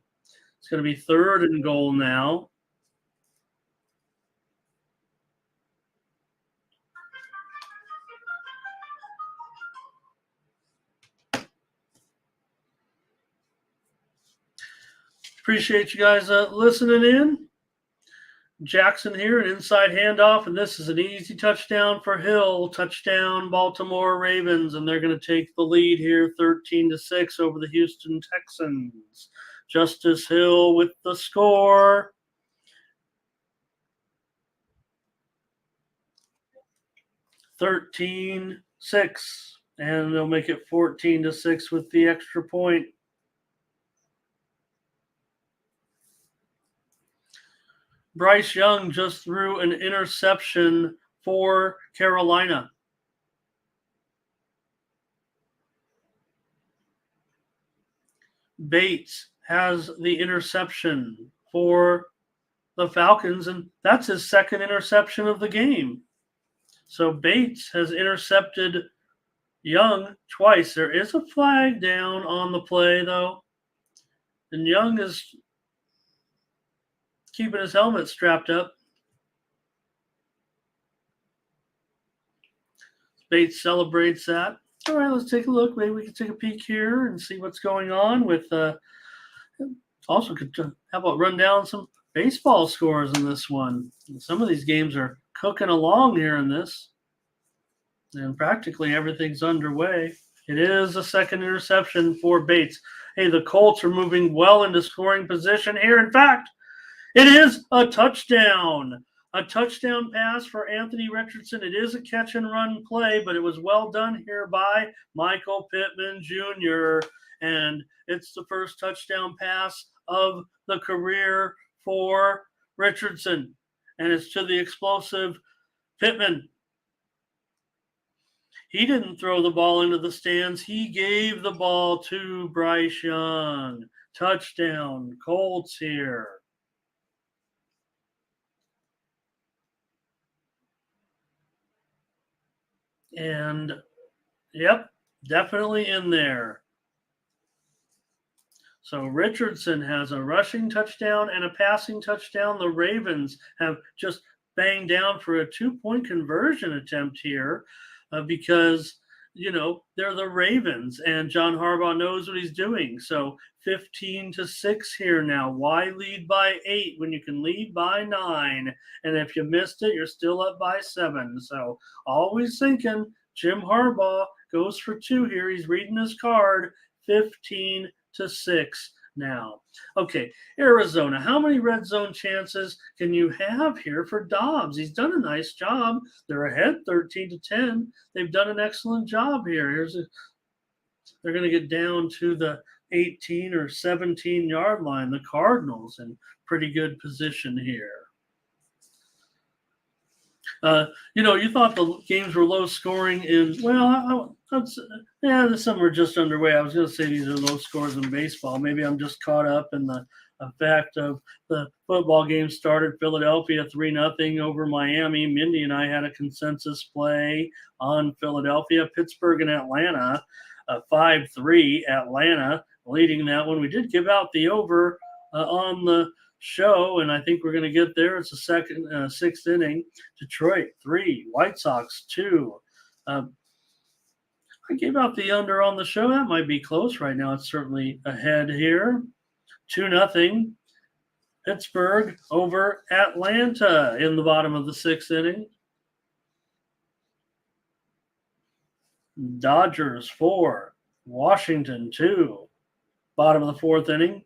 it's going to be third and goal now. Appreciate you guys listening in. Jackson here, an inside handoff, and this is an easy touchdown for Hill. Touchdown, Baltimore Ravens, and they're going to take the lead here 13-6 over the Houston Texans. Justice Hill with the score. $13-6, and they'll make it 14-6 with the extra point. Bryce Young just threw an interception for Carolina. Bates has the interception for the Falcons, and that's his second interception of the game. So Bates has intercepted Young twice. There is a flag down on the play, though, and Young is keeping his helmet strapped up. Bates celebrates that. All right, let's take a look. Maybe we can take a peek here and see what's going on with also could how about run down some baseball scores in this one. Some of these games are cooking along here in this, and practically everything's underway. It is a second interception for Bates. Hey, the Colts are moving well into scoring position here. In fact, it is a touchdown. A touchdown pass for Anthony Richardson. It is a catch and run play, but it was well done here by Michael Pittman Jr. And it's the first touchdown pass of the career for Richardson. And it's to the explosive Pittman. He didn't throw the ball into the stands. He gave the ball to Bryce Young. Touchdown, Colts here. And, yep, definitely in there. So Richardson has a rushing touchdown and a passing touchdown. The Ravens have just banged down for a 2-point conversion attempt here because, they're the Ravens and John Harbaugh knows what he's doing. So 15-6 here now. Why lead by 8 when you can lead by 9? And if you missed it, you're still up by 7. So always thinking Jim Harbaugh goes for 2 here. He's reading his card. 15-6 now. Okay, Arizona. How many red zone chances can you have here for Dobbs? He's done a nice job. They're ahead 13-10. They've done an excellent job here. They're going to get down to the 18 or 17 yard line. The Cardinals in pretty good position here. You thought the games were low scoring some were just underway. I was going to say these are low scores in baseball. Maybe I'm just caught up in the fact of the football game started. Philadelphia 3-0 over Miami. Mindy and I had a consensus play on Philadelphia. Pittsburgh and Atlanta, 5-3. Atlanta leading that one. We did give out the over on the show, and I think we're going to get there. It's the sixth inning. Detroit 3, White Sox 2. I gave out the under on the show. That might be close right now. It's certainly ahead here. 2-0. Pittsburgh over Atlanta in the bottom of the 6th inning. Dodgers 4, Washington 2. Bottom of the 4th inning.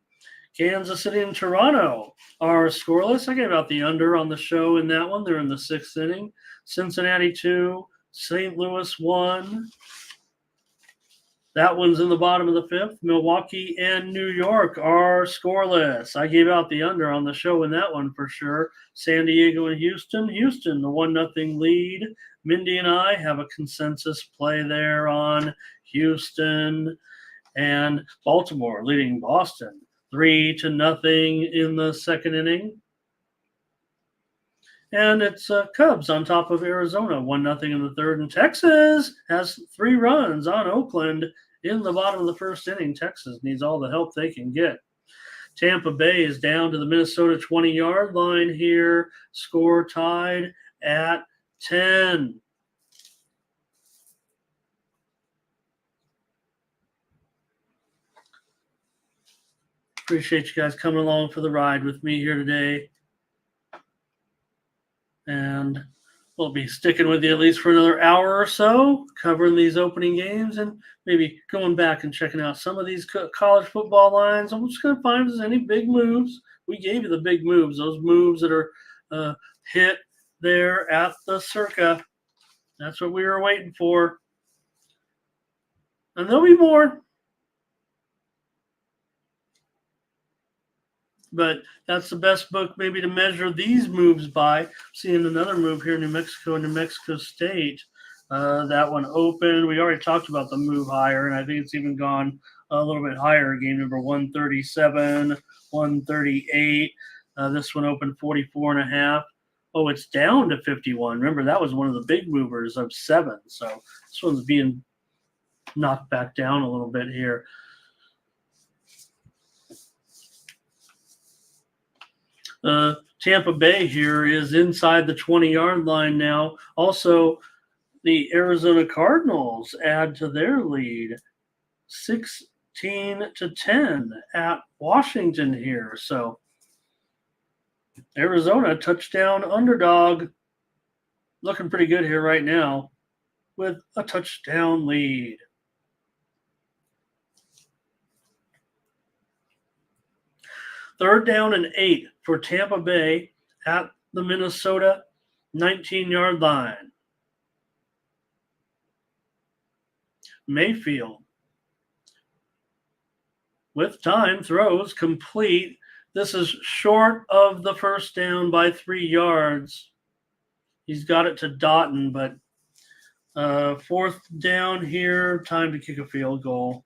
Kansas City and Toronto are scoreless. I gave out the under on the show in that one. They're in the 6th inning. Cincinnati 2, St. Louis 1. That one's in the bottom of the 5th. Milwaukee and New York are scoreless. I gave out the under on the show in that one for sure. San Diego and Houston. Houston, the 1-0 lead. Mindy and I have a consensus play there on Houston. And Baltimore leading Boston 3-0 in the 2nd inning. And it's Cubs on top of Arizona, 1-0 in the 3rd. And Texas has 3 runs on Oakland in the bottom of the 1st inning. Texas needs all the help they can get. Tampa Bay is down to the Minnesota 20-yard line here. Score tied at 10. Appreciate you guys coming along for the ride with me here today. And we'll be sticking with you at least for another hour or so, covering these opening games and maybe going back and checking out some of these college football lines. I'm just going to find if there's any big moves. We gave you the big moves, those moves that are hit there at the Circa. That's what we were waiting for. And there'll be more. But that's the best book maybe to measure these moves by. Seeing another move here, New Mexico and New Mexico State. That one open. We already talked about the move higher, and I think it's even gone a little bit higher. Game number 137, 138. This one opened 44.5. Oh, it's down to 51. Remember, that was one of the big movers of 7. So this one's being knocked back down a little bit here. Tampa Bay here is inside the 20-yard line now. Also, the Arizona Cardinals add to their lead, 16-10 at Washington here. So Arizona touchdown underdog, looking pretty good here right now with a touchdown lead. Third down and 8 for Tampa Bay at the Minnesota 19-yard line. Mayfield with time throws complete. This is short of the first down by 3 yards. He's got it to Doughton, but 4th down here, time to kick a field goal.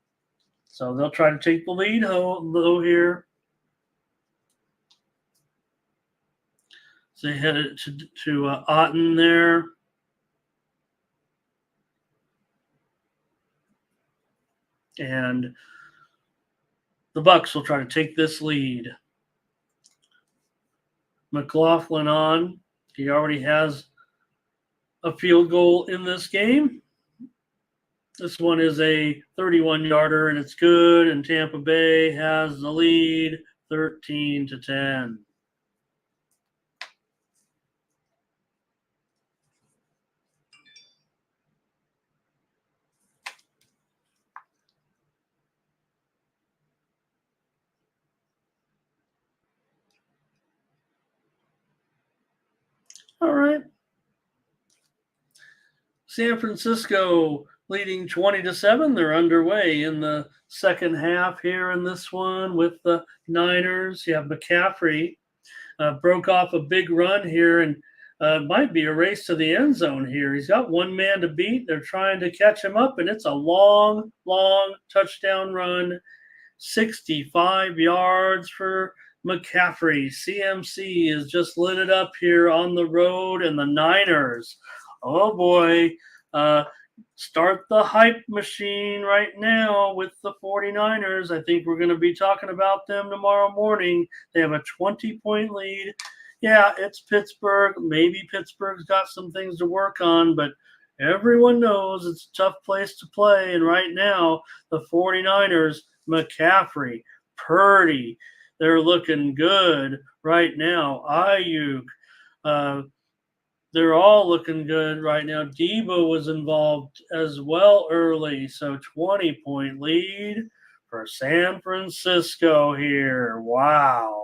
So they'll try to take the lead low here. So they headed to Otten there. And the Bucks will try to take this lead. McLaughlin on. He already has a field goal in this game. This one is a 31-yarder, and it's good, and Tampa Bay has the lead 13-10. All right. San Francisco leading 20-7. They're underway in the second half here in this one with the Niners. You have McCaffrey broke off a big run here and might be a race to the end zone here. He's got one man to beat. They're trying to catch him up, and it's a long, long touchdown run. 65 yards for McCaffrey. CMC is just lit it up here on the road, and the Niners. Oh boy. Start the hype machine right now with the 49ers. I think we're going to be talking about them tomorrow morning. They have a 20-point lead. Yeah, it's Pittsburgh. Maybe Pittsburgh's got some things to work on, but everyone knows it's a tough place to play. And right now, the 49ers, McCaffrey, Purdy, they're looking good right now. Ayuk, they're all looking good right now. Debo was involved as well early. So 20-point lead for San Francisco here. Wow.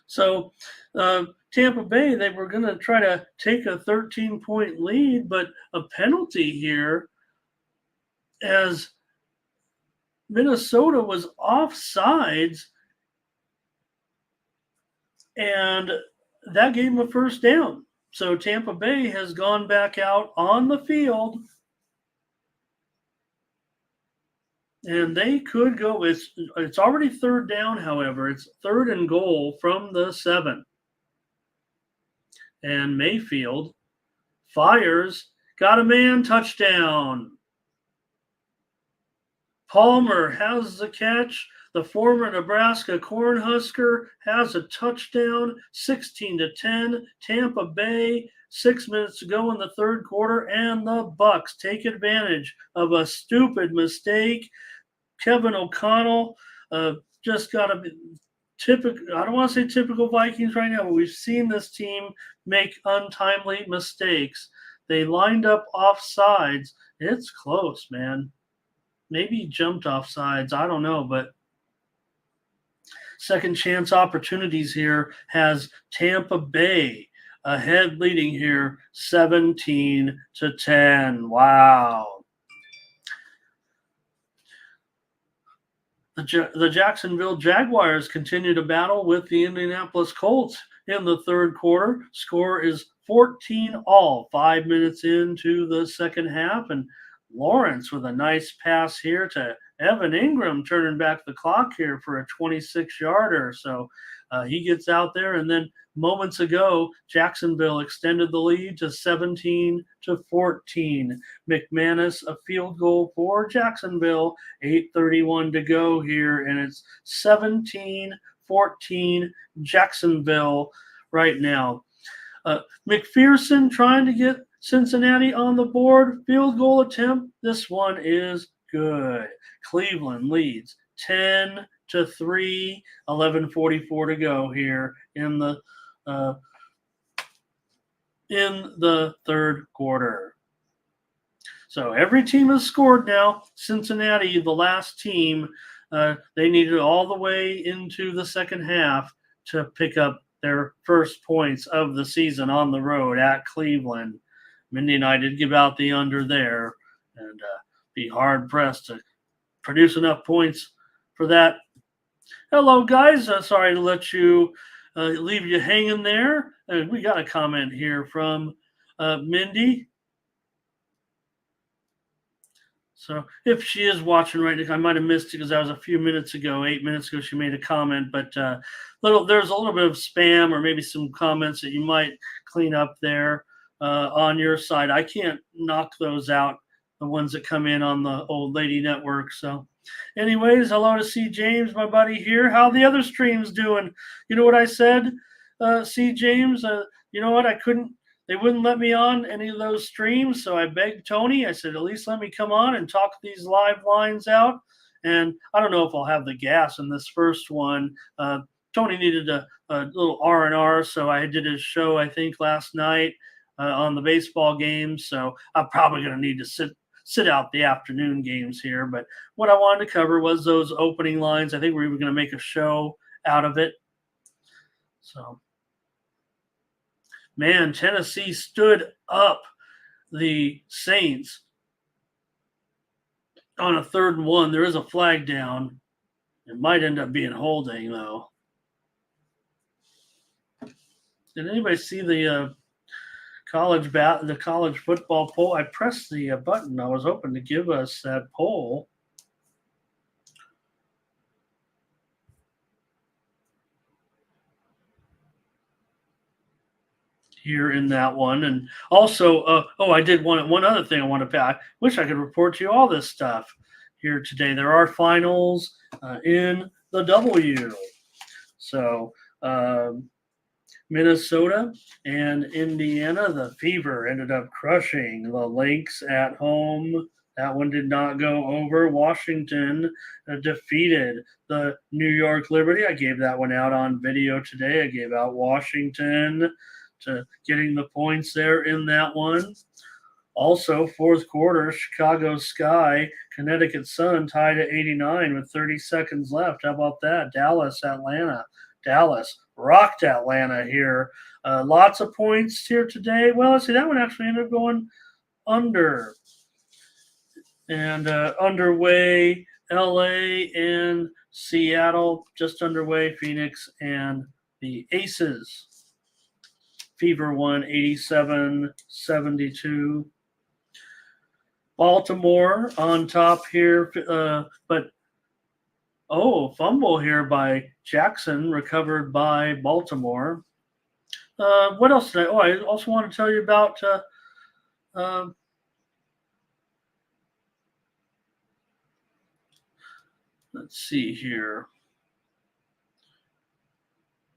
So Tampa Bay, they were going to try to take a 13-point lead, but a penalty here as Minnesota was offsides, and that gave them a first down. So Tampa Bay has gone back out on the field, and they could go. It's already third down, however. It's third and goal from the 7. And Mayfield fires, got a man, touchdown. Palmer has the catch. The former Nebraska Cornhusker has a touchdown, 16-10. Tampa Bay, 6 minutes to go in the third quarter, and the Bucks take advantage of a stupid mistake. Kevin O'Connell just got to be typical. I don't want to say typical Vikings right now, but we've seen this team make untimely mistakes. They lined up offsides. It's close, man. Maybe he jumped off sides. I don't know, but second chance opportunities here has Tampa Bay ahead leading here 17-10. Wow. The Jacksonville Jaguars continue to battle with the Indianapolis Colts in the third quarter. Score is 14-all, 5 minutes into the second half, and Lawrence with a nice pass here to Evan Ingram, turning back the clock here for a 26-yarder. So he gets out there, and then moments ago, Jacksonville extended the lead to 17-14. McManus, a field goal for Jacksonville, 8:31 to go here, and it's 17-14 Jacksonville right now. McPherson trying to get Cincinnati on the board. Field goal attempt. This one is good. Cleveland leads 10-3. 11:44 to go here in the third quarter. So every team has scored now. Cincinnati, the last team, they needed all the way into the second half to pick up their first points of the season on the road at Cleveland. Mindy and I did give out the under there, and be hard-pressed to produce enough points for that. Hello, guys. Sorry to let you leave you hanging there. We got a comment here from Mindy. So if she is watching right now, I might have missed it because that was a few minutes ago, 8 minutes ago. She made a comment, but there's a little bit of spam or maybe some comments that you might clean up there on your side. I can't knock those out, the ones that come in on the Old Lady Network. So, anyways, hello to C James, my buddy here. How the other streams doing? You know what I said, C James? You know what? They wouldn't let me on any of those streams, so I begged Tony. I said, at least let me come on and talk these live lines out. And I don't know if I'll have the gas in this first one. Tony needed a little R&R, so I did his show, I think, last night on the baseball games. So I'm probably going to need to sit out the afternoon games here. But what I wanted to cover was those opening lines. I think we were going to make a show out of it. So, man, Tennessee stood up the Saints on a 3rd and 1. There is a flag down. It might end up being holding, though. Did anybody see the college football poll? I pressed the button. I was hoping to give us that poll. Here in that one. And also, I did one other thing I want to pay. I wish I could report to you all this stuff here today. There are finals in the W. So Minnesota and Indiana, the Fever ended up crushing the Lynx at home. That one did not go over. Washington defeated the New York Liberty. I gave that one out on video today. I gave out Washington to getting the points there in that one. Also, 4th quarter, Chicago Sky, Connecticut Sun tied at 89 with 30 seconds left. How about that? Dallas, Atlanta. Dallas rocked Atlanta here. Lots of points here today. Well, let's see, that one actually ended up going under. And underway, LA and Seattle, just underway, Phoenix and the Aces. Fever won 87-72. Baltimore on top here, but fumble here by Jackson, recovered by Baltimore. What else did I also want to tell you about let's see here.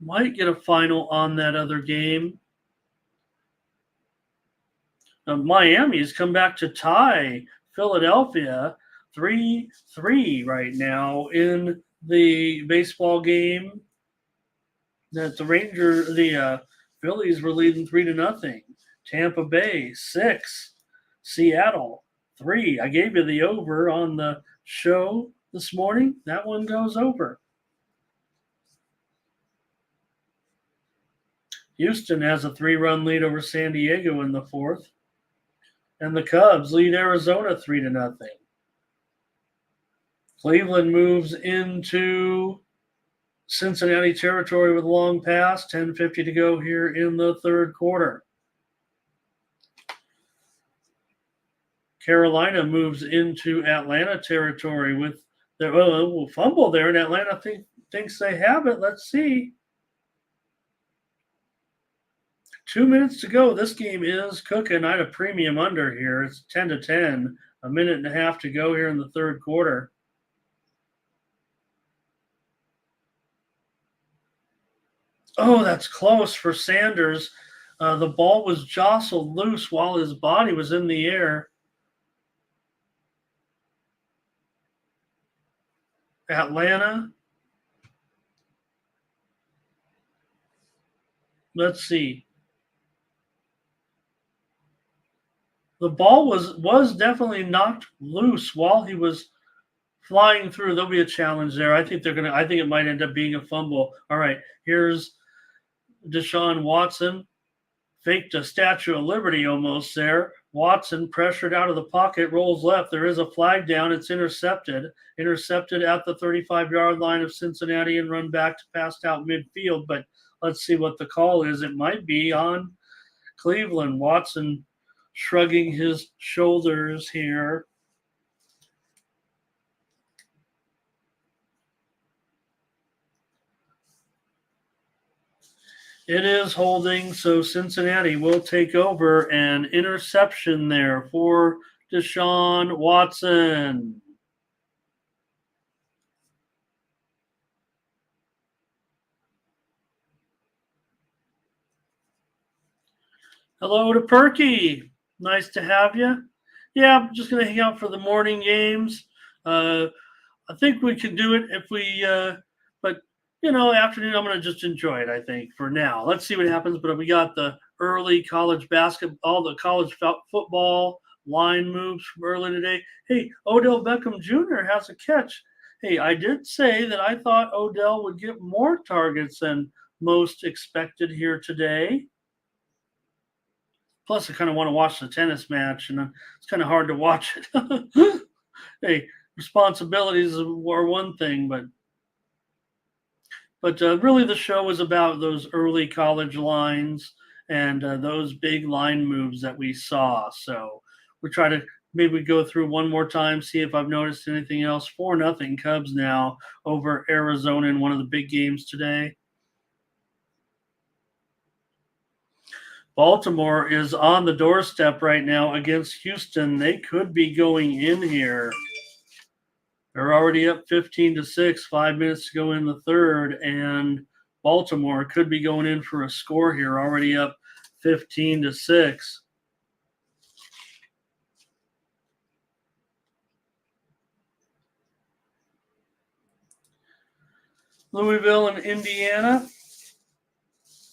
Might get a final on that other game. Miami has come back to tie Philadelphia 3-3 right now in the baseball game. That the Phillies were leading 3-0. Tampa Bay 6, Seattle 3. I gave you the over on the show this morning. That one goes over. Houston has a 3-run lead over San Diego in the 4th. And the Cubs lead Arizona 3-0. Cleveland moves into Cincinnati territory with a long pass. 10:50 to go here in the 3rd quarter. Carolina moves into Atlanta territory with their fumble there, and Atlanta thinks they have it. Let's see. 2 minutes to go. This game is cooking. I had a premium under here. It's 10-10. A minute and a half to go here in the 3rd quarter. Oh, that's close for Sanders. The ball was jostled loose while his body was in the air. Atlanta. Let's see. The ball was definitely knocked loose while he was flying through. There'll be a challenge there. I think it might end up being a fumble. All right, here's Deshaun Watson. Faked a Statue of Liberty almost there. Watson pressured out of the pocket, rolls left. There is a flag down. It's intercepted. Intercepted at the 35-yard line of Cincinnati and run back to passed out midfield. But let's see what the call is. It might be on Cleveland. Watson shrugging his shoulders here. It is holding, so Cincinnati will take over. An interception there for Deshaun Watson. Hello to Perky. Nice to have you. Yeah, I'm just going to hang out for the morning games. I think we can do it if we, but afternoon, I'm going to just enjoy it, I think, for now. Let's see what happens. But we got the early college basketball, the college football line moves from early today. Hey, Odell Beckham Jr. has a catch. Hey, I did say that I thought Odell would get more targets than most expected here today. Plus, I kind of want to watch the tennis match, and it's kind of hard to watch it. Hey, responsibilities are one thing, but really the show is about those early college lines and those big line moves that we saw. So we try to maybe go through one more time, see if I've noticed anything else. 4-0 Cubs now over Arizona in one of the big games today. Baltimore is on the doorstep right now against Houston. They could be going in here. They're already up 15-6, 5 minutes to go in the third, and Baltimore could be going in for a score here, already up 15-6. Louisville and Indiana.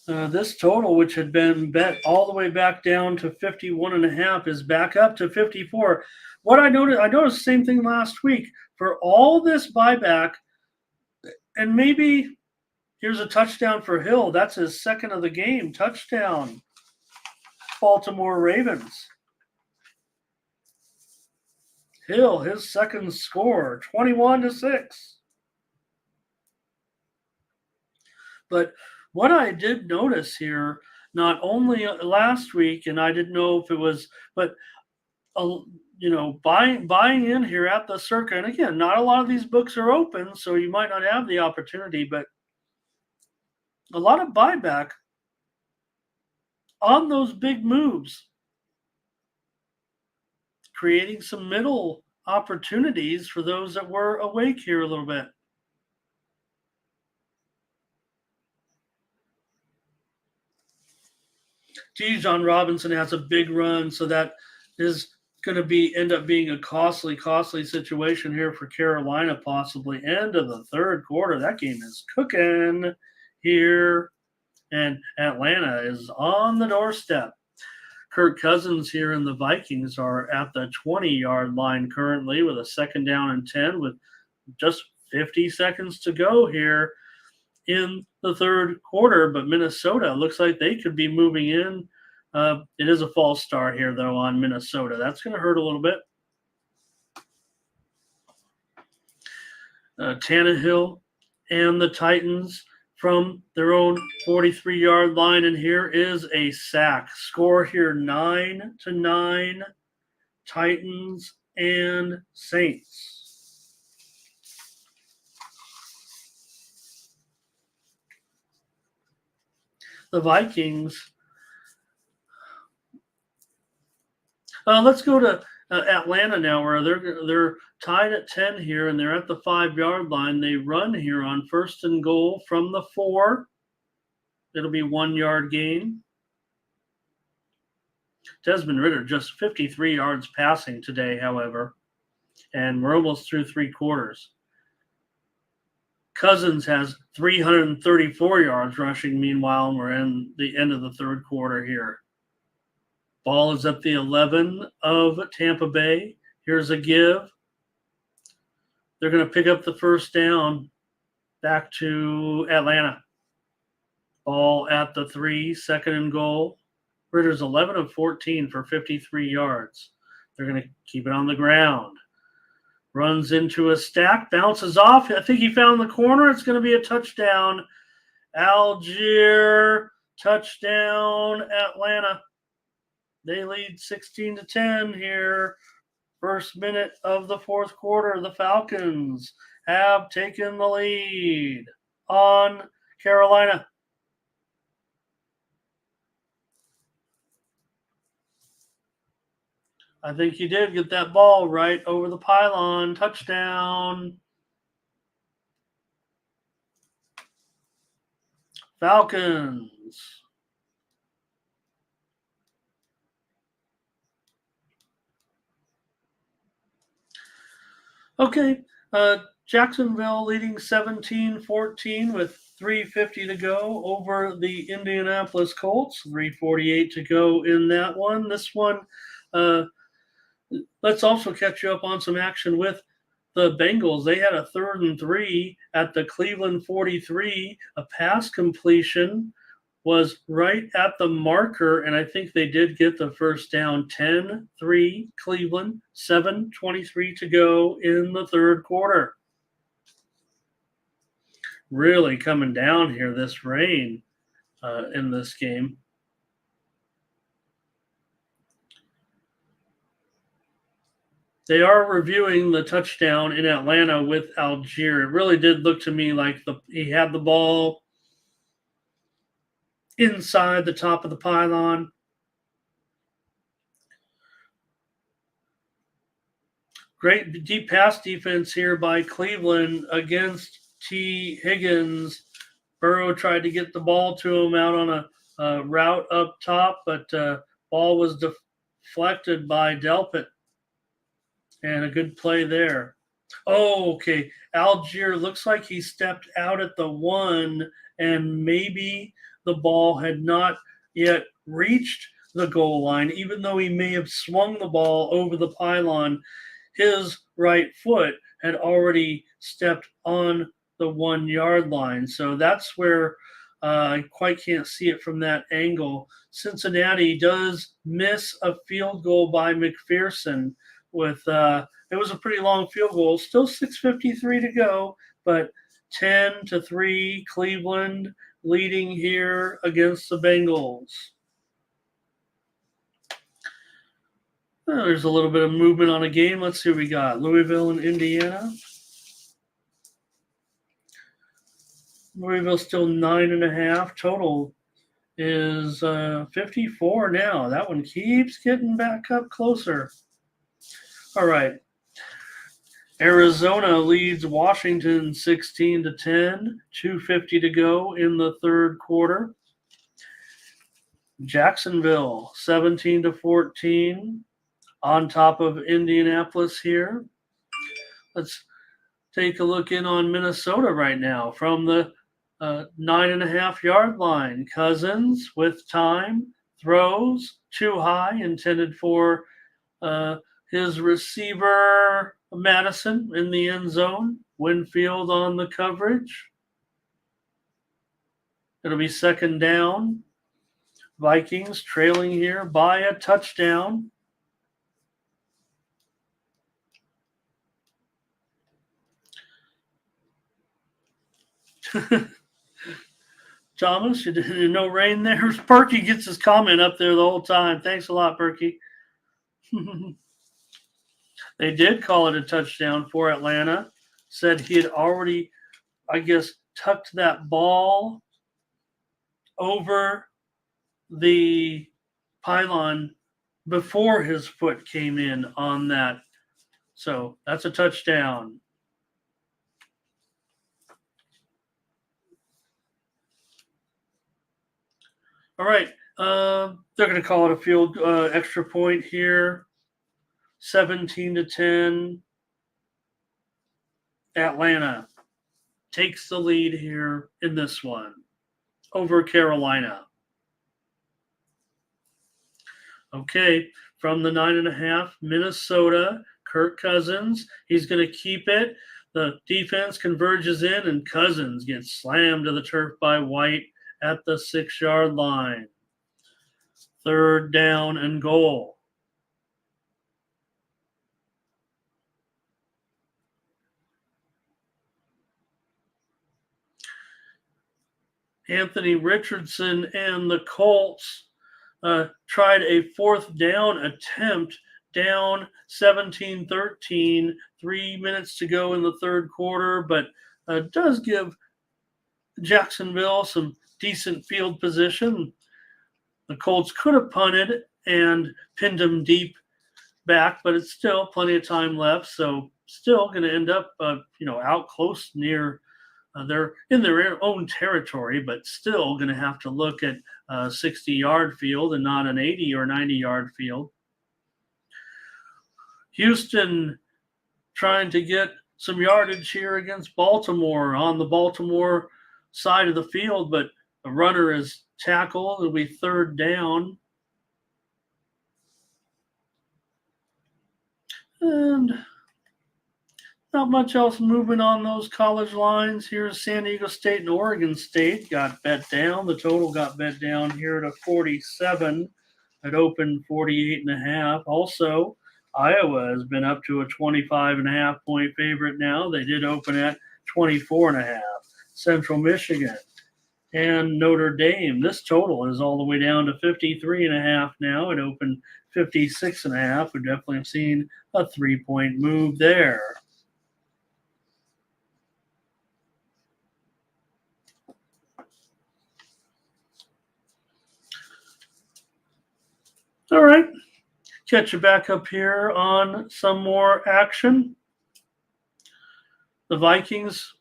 This total, which had been bet all the way back down to 51.5, is back up to 54. What I noticed the same thing last week. For all this buyback, and maybe here's a touchdown for Hill. That's his second of the game. Touchdown. Baltimore Ravens. Hill, his second score, 21-6. But what I did notice here, not only last week, and I didn't know if it was, but buying in here at the Circa, and again, not a lot of these books are open, so you might not have the opportunity, but a lot of buyback on those big moves, creating some middle opportunities for those that were awake here a little bit. John Robinson has a big run, so that is going to end up being a costly situation here for Carolina, possibly. End of the third quarter. That game is cooking here, and Atlanta is on the doorstep. Kirk Cousins here and the Vikings are at the 20-yard line currently with a second down and 10 with just 50 seconds to go here in the third quarter, but Minnesota looks like they could be moving in. It is a false start here, though, on Minnesota. That's going to hurt a little bit. Tannehill and the Titans from their own 43-yard line, and here is a sack. Score here 9-9, Titans and Saints. The Vikings. Let's go to Atlanta now, where they're tied at 10 here, and they're at the 5-yard line. They run here on first and goal from the 4. It'll be 1-yard gain. Desmond Ridder just 53 yards passing today, however, and we're almost through 3 quarters. Cousins has 334 yards rushing, meanwhile, and we're in the end of the third quarter here. Ball is at the 11 of Tampa Bay. Here's a give. They're going to pick up the first down back to Atlanta. Ball at the 3, second and goal. Ritter's 11 of 14 for 53 yards. They're going to keep it on the ground. Runs into a stack, bounces off. I think he found the corner. It's going to be a touchdown. Algier, touchdown, Atlanta. They lead 16-10 here. First minute of the fourth quarter. The Falcons have taken the lead on Carolina. I think he did get that ball right over the pylon. Touchdown. Falcons. Okay. Jacksonville leading 17-14 with 3:50 to go over the Indianapolis Colts. 3:48 to go in that one. This one, let's also catch you up on some action with the Bengals. They had a 3rd and 3 at the Cleveland 43. A pass completion was right at the marker, and I think they did get the first down. 10-3 Cleveland, 7:23 to go in the third quarter. Really coming down here, this rain in this game. They are reviewing the touchdown in Atlanta with Algier. It really did look to me like he had the ball inside the top of the pylon. Great deep pass defense here by Cleveland against T. Higgins. Burrow tried to get the ball to him out on a route up top, but ball was deflected by Delpit. And a good play there. Oh, okay. Algier looks like he stepped out at the 1, and maybe the ball had not yet reached the goal line, even though he may have swung the ball over the pylon. His right foot had already stepped on the 1-yard line. So that's where I quite can't see it from that angle. Cincinnati does miss a field goal by McPherson with it was a pretty long field goal. Still 6:53 to go, but 10-3 Cleveland leading here against the Bengals. There's a little bit of movement on a game. Let's see what we got. Louisville and Indiana. Louisville still 9.5. Total is 54 now. That one keeps getting back up closer. All right. Arizona leads Washington 16-10. 2:50 to go in the third quarter. Jacksonville 17-14 on top of Indianapolis here. Let's take a look in on Minnesota right now from the 9.5-yard line. Cousins with time, throws too high, intended for his receiver Madison in the end zone. Winfield on the coverage. It'll be second down. Vikings trailing here by a touchdown. Thomas, you didn't know rain there. Perky gets his comment up there the whole time. Thanks a lot, Perky. They did call it a touchdown for Atlanta. Said he had already, I guess, tucked that ball over the pylon before his foot came in on that. So that's a touchdown. All right. They're going to call it a field extra point here. 17-10. Atlanta takes the lead here in this one over Carolina. Okay, from the 9.5, Minnesota, Kirk Cousins. He's going to keep it. The defense converges in, and Cousins gets slammed to the turf by White at the 6-yard line. Third down and goal. Anthony Richardson and the Colts tried a fourth down attempt, down 17-13, 3 minutes to go in the third quarter, but does give Jacksonville some decent field position. The Colts could have punted and pinned them deep, back, but it's still plenty of time left. So still going to end up, out close near. They're in their own territory, but still going to have to look at a 60-yard field and not an 80 or 90-yard field. Houston trying to get some yardage here against Baltimore on the Baltimore side of the field, but the runner is tackled. It'll be third down. And not much else movement on those college lines. Here's San Diego State and Oregon State got bet down. The total got bet down here to 47. It opened 48.5. Also, Iowa has been up to a 25.5 point favorite now. They did open at 24.5. Central Michigan and Notre Dame. This total is all the way down to 53.5 now. It opened 56.5. We definitely have seen a 3-point move there. All right, catch you back up here on some more action. The Vikings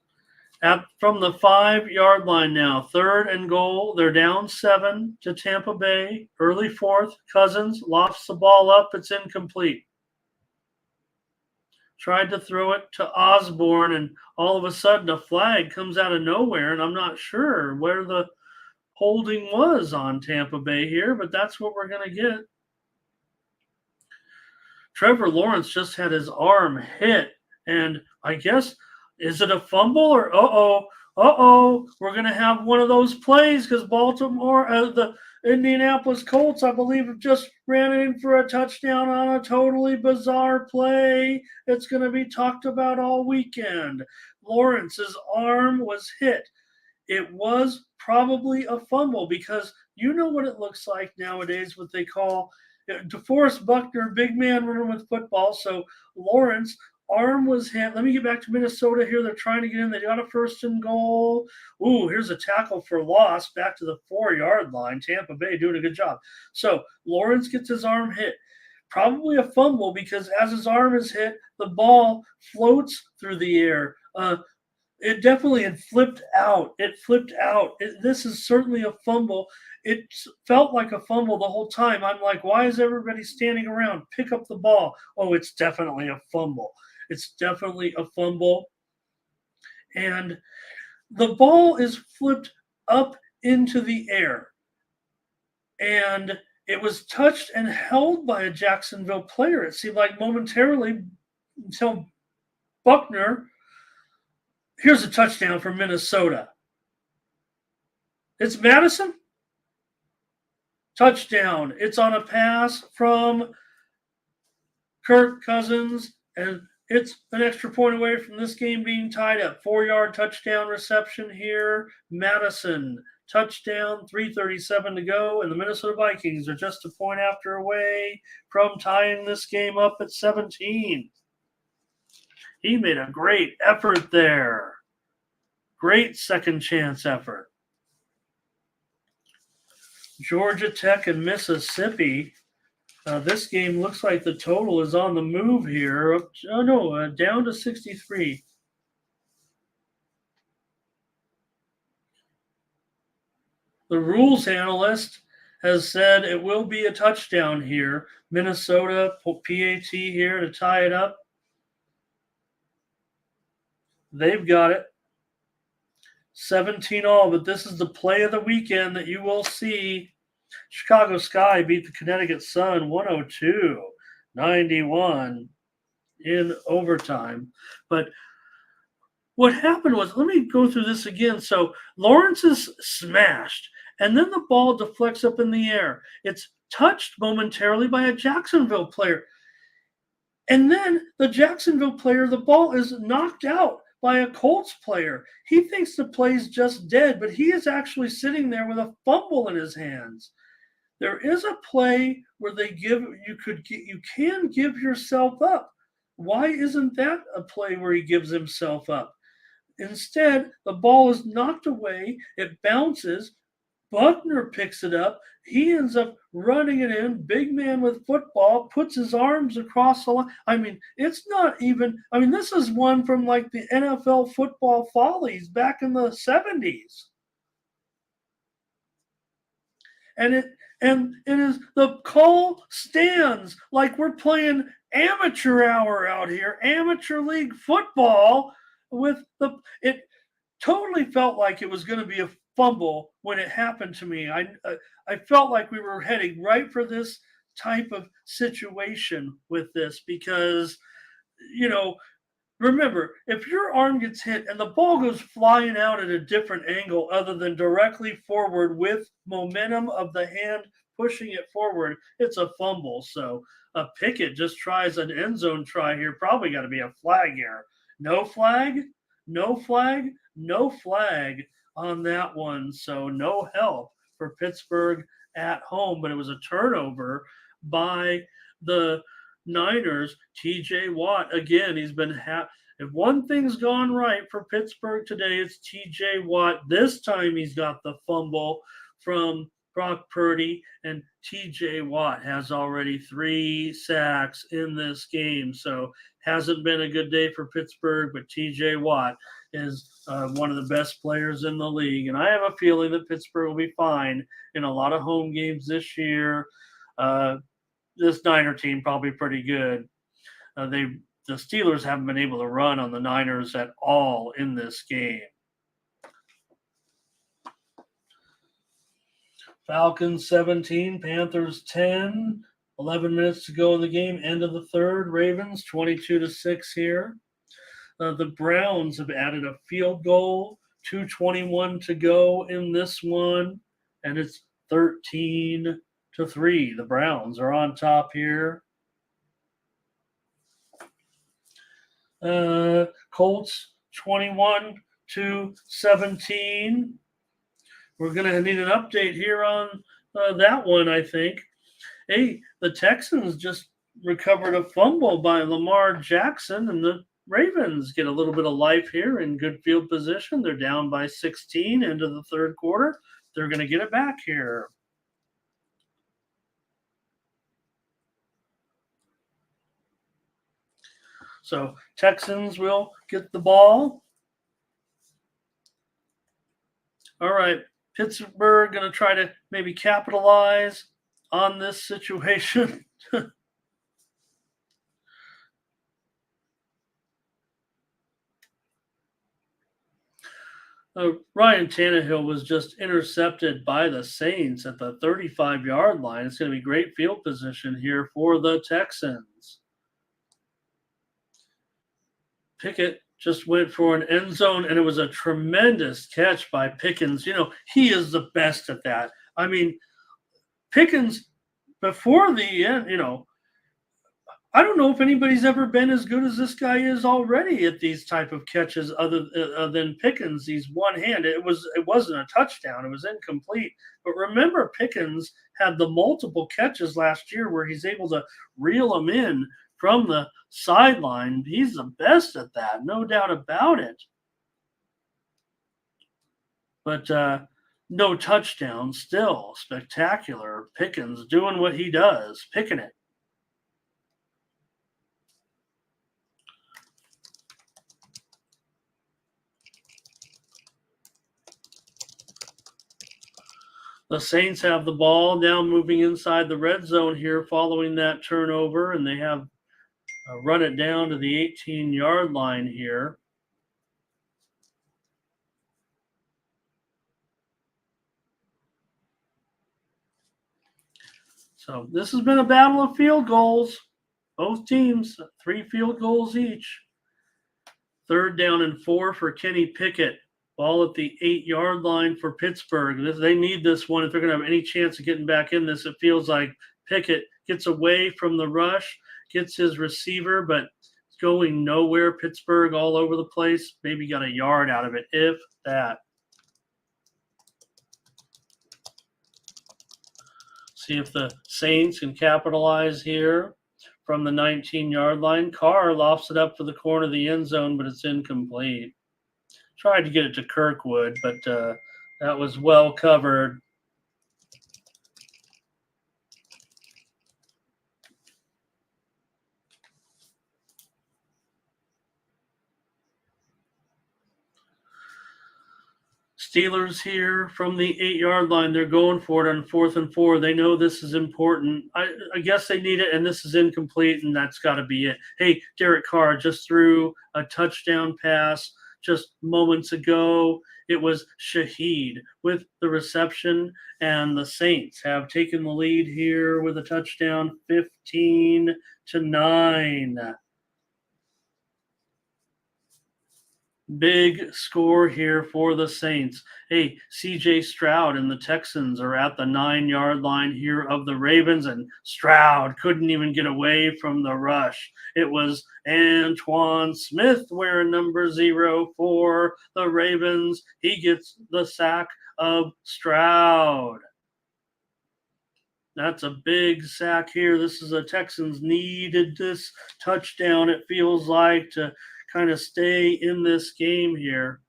from the 5-yard line now, 3rd and goal. They're down 7 to Tampa Bay. Early 4th, Cousins lofts the ball up. It's incomplete. Tried to throw it to Osborne, and all of a sudden a flag comes out of nowhere, and I'm not sure where the holding was on Tampa Bay here, but that's what we're going to get. Trevor Lawrence just had his arm hit, and I guess, is it a fumble or we're going to have one of those plays because Baltimore, the Indianapolis Colts, I believe, have just ran in for a touchdown on a totally bizarre play. It's going to be talked about all weekend. Lawrence's arm was hit. It was probably a fumble because you know what it looks like nowadays, what they call DeForest Buckner, big man running with football. So Lawrence, arm was hit. Let me get back to Minnesota here. They're trying to get in. They got a 1st and goal. Ooh, here's a tackle for loss back to the 4-yard line. Tampa Bay doing a good job. So Lawrence gets his arm hit. Probably a fumble because as his arm is hit, the ball floats through the air. It definitely had flipped out. This is certainly a fumble. It felt like a fumble the whole time. I'm like, why is everybody standing around? Pick up the ball. Oh, it's definitely a fumble. And the ball is flipped up into the air. And it was touched and held by a Jacksonville player. It seemed like momentarily until Buckner. Here's a touchdown for Minnesota. It's Madison. Touchdown. It's on a pass from Kirk Cousins, and it's an extra point away from this game being tied up. 4-yard touchdown reception here. Madison, touchdown, 3:37 to go, and the Minnesota Vikings are just a point after away from tying this game up at 17. He made a great effort there. Great second chance effort. Georgia Tech and Mississippi. This game looks like the total is on the move here. Down to 63. The rules analyst has said it will be a touchdown here. Minnesota, PAT here to tie it up. They've got it. 17-all, but this is the play of the weekend that you will see. Chicago Sky beat the Connecticut Sun 102-91 in overtime. But what happened was, let me go through this again. So Lawrence is smashed, and then the ball deflects up in the air. It's touched momentarily by a Jacksonville player. And then the Jacksonville player, the ball is knocked out by a Colts player. He thinks the play's just dead, but he is actually sitting there with a fumble in his hands. There is a play where you can give yourself up. Why isn't that a play where he gives himself up? Instead, the ball is knocked away, it bounces, Buckner picks it up. He ends up running it in. Big man with football puts his arms across the line. I mean, it's not even. I mean, this is one from like the NFL football follies back in the 70s. And it is the call stands like we're playing amateur hour out here, amateur league football with the it totally felt like it was going to be a fumble when it happened to me. I felt like we were heading right for this type of situation with this because you know remember, if your arm gets hit and the ball goes flying out at a different angle other than directly forward with momentum of the hand pushing it forward, it's a fumble. So a Pickett just tries an end zone try here. Probably got to be a flag here. No flag, no flag, no flag on that one. So no help for Pittsburgh at home, but it was a turnover by the Niners. TJ Watt, again, he's been if one thing's gone right for Pittsburgh today, it's TJ Watt. This time he's got the fumble from Brock Purdy, and TJ Watt has already 3 sacks in this game. So hasn't been a good day for Pittsburgh, but TJ Watt is one of the best players in the league. And I have a feeling that Pittsburgh will be fine in a lot of home games this year. This Niner team probably pretty good. The Steelers haven't been able to run on the Niners at all in this game. Falcons 17, Panthers 10. 11 minutes to go in the game. End of the third. Ravens 22-6 here. The Browns have added a field goal. 2:21 to go in this one, and it's 13-3. The Browns are on top here. Colts 21-17. We're going to need an update here on that one, I think. Hey, the Texans just recovered a fumble by Lamar Jackson, and the Ravens get a little bit of life here in good field position. They're down by 16 into the third quarter. They're going to get it back here. So Texans will get the ball. All right, Pittsburgh going to try to maybe capitalize on this situation. Ryan Tannehill was just intercepted by the Saints at the 35-yard line. It's going to be great field position here for the Texans. Pickett just went for an end zone, and it was a tremendous catch by Pickens. You know, he is the best at that. I mean, Pickens, before the end, you know, I don't know if anybody's ever been as good as this guy is already at these type of catches other than Pickens. He's one hand. It wasn't a touchdown. It was incomplete. But remember, Pickens had the multiple catches last year where he's able to reel them in from the sideline. He's the best at that, no doubt about it. But no touchdown, still spectacular. Pickens doing what he does, picking it. The Saints have the ball now moving inside the red zone here following that turnover, and they have run it down to the 18-yard line here. So this has been a battle of field goals. Both teams, 3 field goals each. 3rd down and 4 for Kenny Pickett. Ball at the 8-yard line for Pittsburgh. They need this one if they're going to have any chance of getting back in this. It feels like Pickett gets away from the rush, gets his receiver, but it's going nowhere. Pittsburgh all over the place. Maybe got a yard out of it, if that. See if the Saints can capitalize here from the 19-yard line. Carr lofts it up for the corner of the end zone, but it's incomplete. Tried to get it to Kirkwood, but that was well covered. Steelers here from the 8-yard line. They're going for it on 4th and 4. They know this is important. I guess they need it, and this is incomplete, and that's got to be it. Hey, Derek Carr just threw a touchdown pass just moments ago. It was Shaheed with the reception, and the Saints have taken the lead here with a touchdown, 15-9. Big score here for the Saints. Hey, CJ Stroud and the Texans are at the 9-yard line here of the Ravens, and Stroud couldn't even get away from the rush. It was Antoine Smith wearing number 0 for the Ravens. He gets the sack of Stroud. That's a big sack here. This is the Texans needed this touchdown, it feels like, to kind of stay in this game here.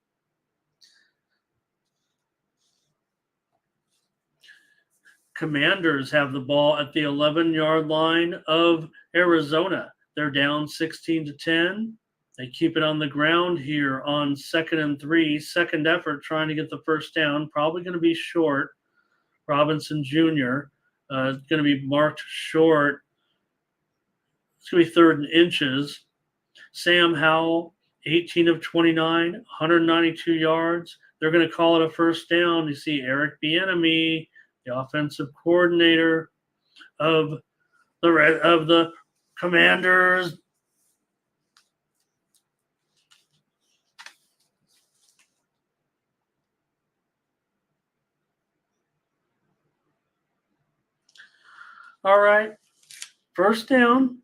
Commanders have the ball at the 11-yard line of Arizona. They're down 16-10. They keep it on the ground here on 2nd and 3. Second effort trying to get the first down. Probably going to be short. Robinson Jr. Going to be marked short. It's going to be 3rd and inches. Sam Howell, 18 of 29, 192 yards. They're going to call it a first down. You see Eric Bieniemy, the offensive coordinator of the Commanders. All right, first down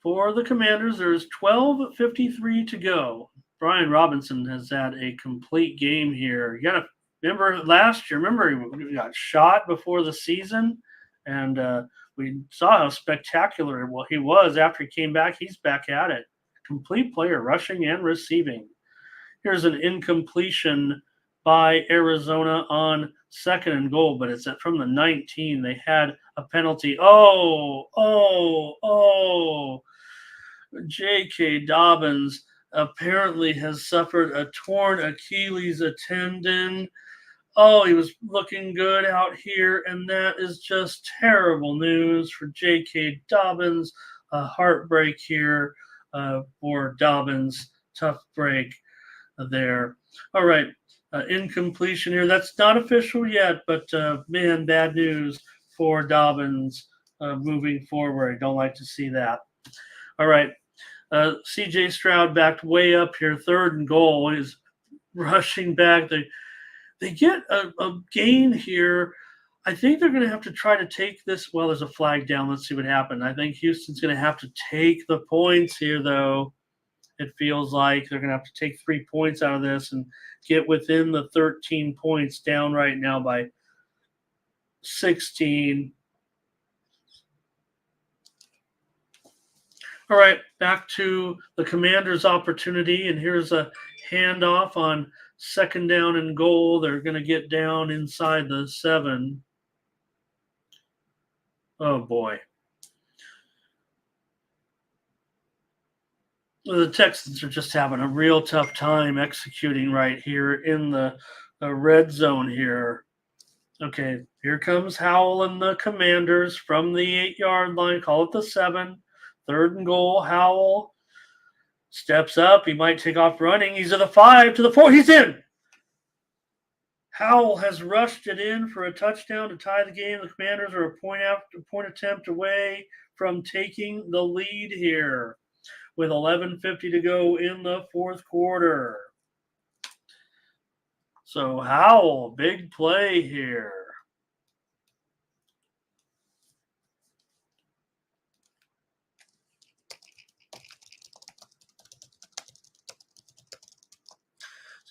for the Commanders. There's 12:53 to go. Brian Robinson has had a complete game here. You got to remember last year. Remember he got shot before the season, and we saw how spectacular he was after he came back. He's back at it. Complete player, rushing and receiving. Here's an incompletion by Arizona on 2nd and goal, but it's from the 19. They had a penalty. J.K. Dobbins apparently has suffered a torn Achilles tendon. Oh, he was looking good out here, and that is just terrible news for J.K. Dobbins. A heartbreak here for Dobbins. Tough break there. All right, incompletion here. That's not official yet, but man, bad news for Dobbins moving forward. I don't like to see that. All right, C.J. Stroud backed way up here. 3rd and goal. He's rushing back. They get a gain here. I think they're going to have to try to take this. Well, there's a flag down. Let's see what happens. I think Houston's going to have to take the points here, though. It feels like they're going to have to take 3 points out of this and get within the 13 points, down right now by 16. All right, back to the Commanders' opportunity, and here's a handoff on 2nd down and goal. They're going to get down inside the 7. Oh, boy. The Texans are just having a real tough time executing right here in the red zone here. Okay, here comes Howell and the Commanders from the 8-yard line. Call it the 7. 3rd and goal. Howell steps up. He might take off running. He's at the 5 to the 4. He's in. Howell has rushed it in for a touchdown to tie the game. The Commanders are a point attempt away from taking the lead here with 11:50 to go in the 4th quarter. So Howell, big play here.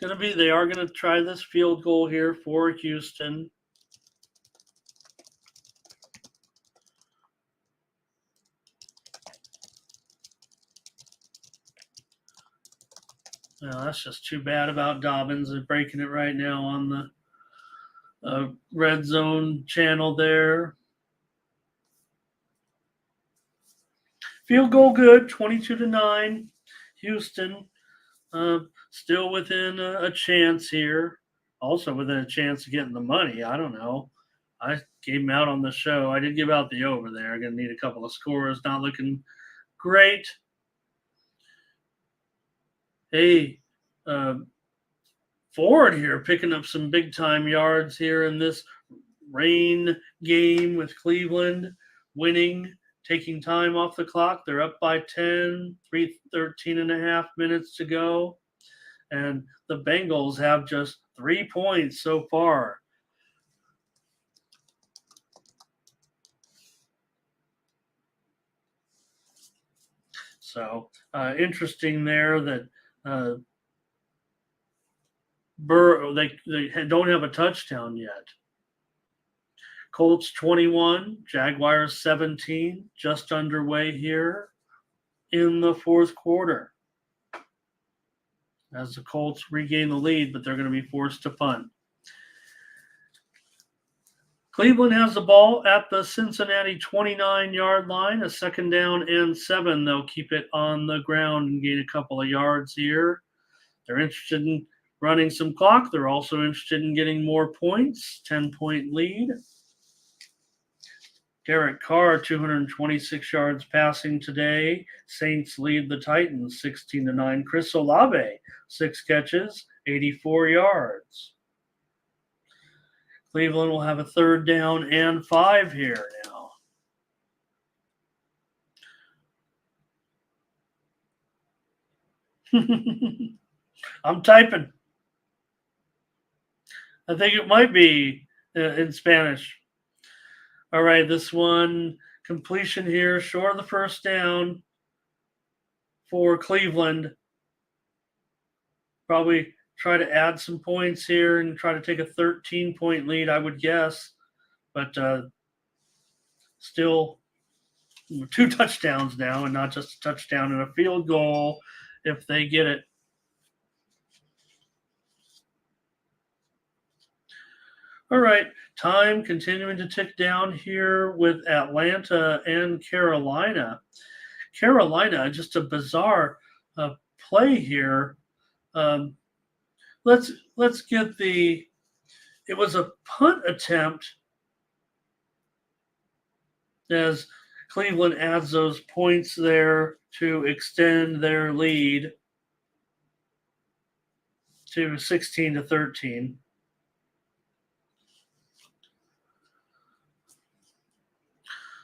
They are going to try this field goal here for Houston. Well, that's just too bad about Dobbins. They're breaking it right now on the red zone channel there. Field goal good, 22-9. Houston still within a chance here. also within a chance of getting the money. I don't know. I gave him out on the show. I did give out the over there. Going to need a couple of scores. Not looking great. Hey, uh, Ford here picking up some big time yards here in this rain game with Cleveland, winning, taking time off the clock. They're up by 10, 13 and a half minutes to go. And the Bengals have just 3 points so far. So interesting there that they don't have a touchdown yet. Colts 21, Jaguars 17, just underway here in the fourth quarter. As the Colts regain the lead, but they're going to be forced to punt. Cleveland has the ball at the Cincinnati 29-yard line, a second down and 7. They'll keep it on the ground and gain a couple of yards here. They're interested in running some clock. They're also interested in getting more points, 10-point lead. Derek Carr, 226 yards passing today. Saints lead the Titans 16-9. Chris Olave, 6 catches, 84 yards. Cleveland will have a third down and 5 here now. I'm typing. I think it might be in Spanish. All right, this one, completion here, short of the first down for Cleveland. Probably try to add some points here and try to take a 13-point lead, I would guess. But still 2 touchdowns now and not just a touchdown and a field goal if they get it. All right, time continuing to tick down here with Atlanta and Carolina. Carolina, just a bizarre play here. Let's get the. It was a punt attempt as Cleveland adds those points there to extend their lead to 16-13.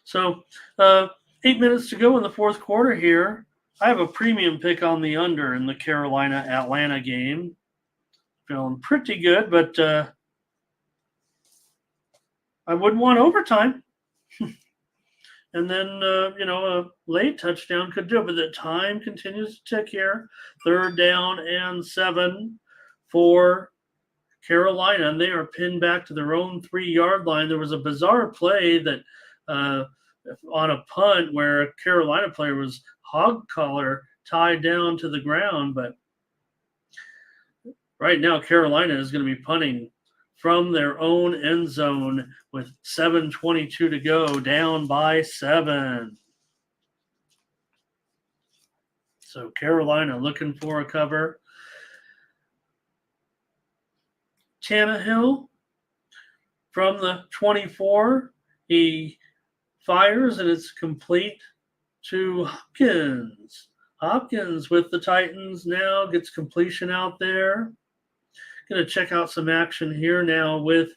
So 8 minutes to go in the fourth quarter here. I have a premium pick on the under in the Carolina-Atlanta game. Feeling pretty good, but I wouldn't want overtime. And then, a late touchdown could do it, but the time continues to tick here. Third down and 7 for Carolina, and they are pinned back to their own 3-yard line. There was a bizarre play that on a punt where a Carolina player was hog collar tied down to the ground, but right now Carolina is going to be punting from their own end zone with 7:22 to go, down by 7. So Carolina looking for a cover. Tannehill from the 24, he fires and it's complete to Hopkins. Hopkins with the Titans now gets completion out there. Going to check out some action here now with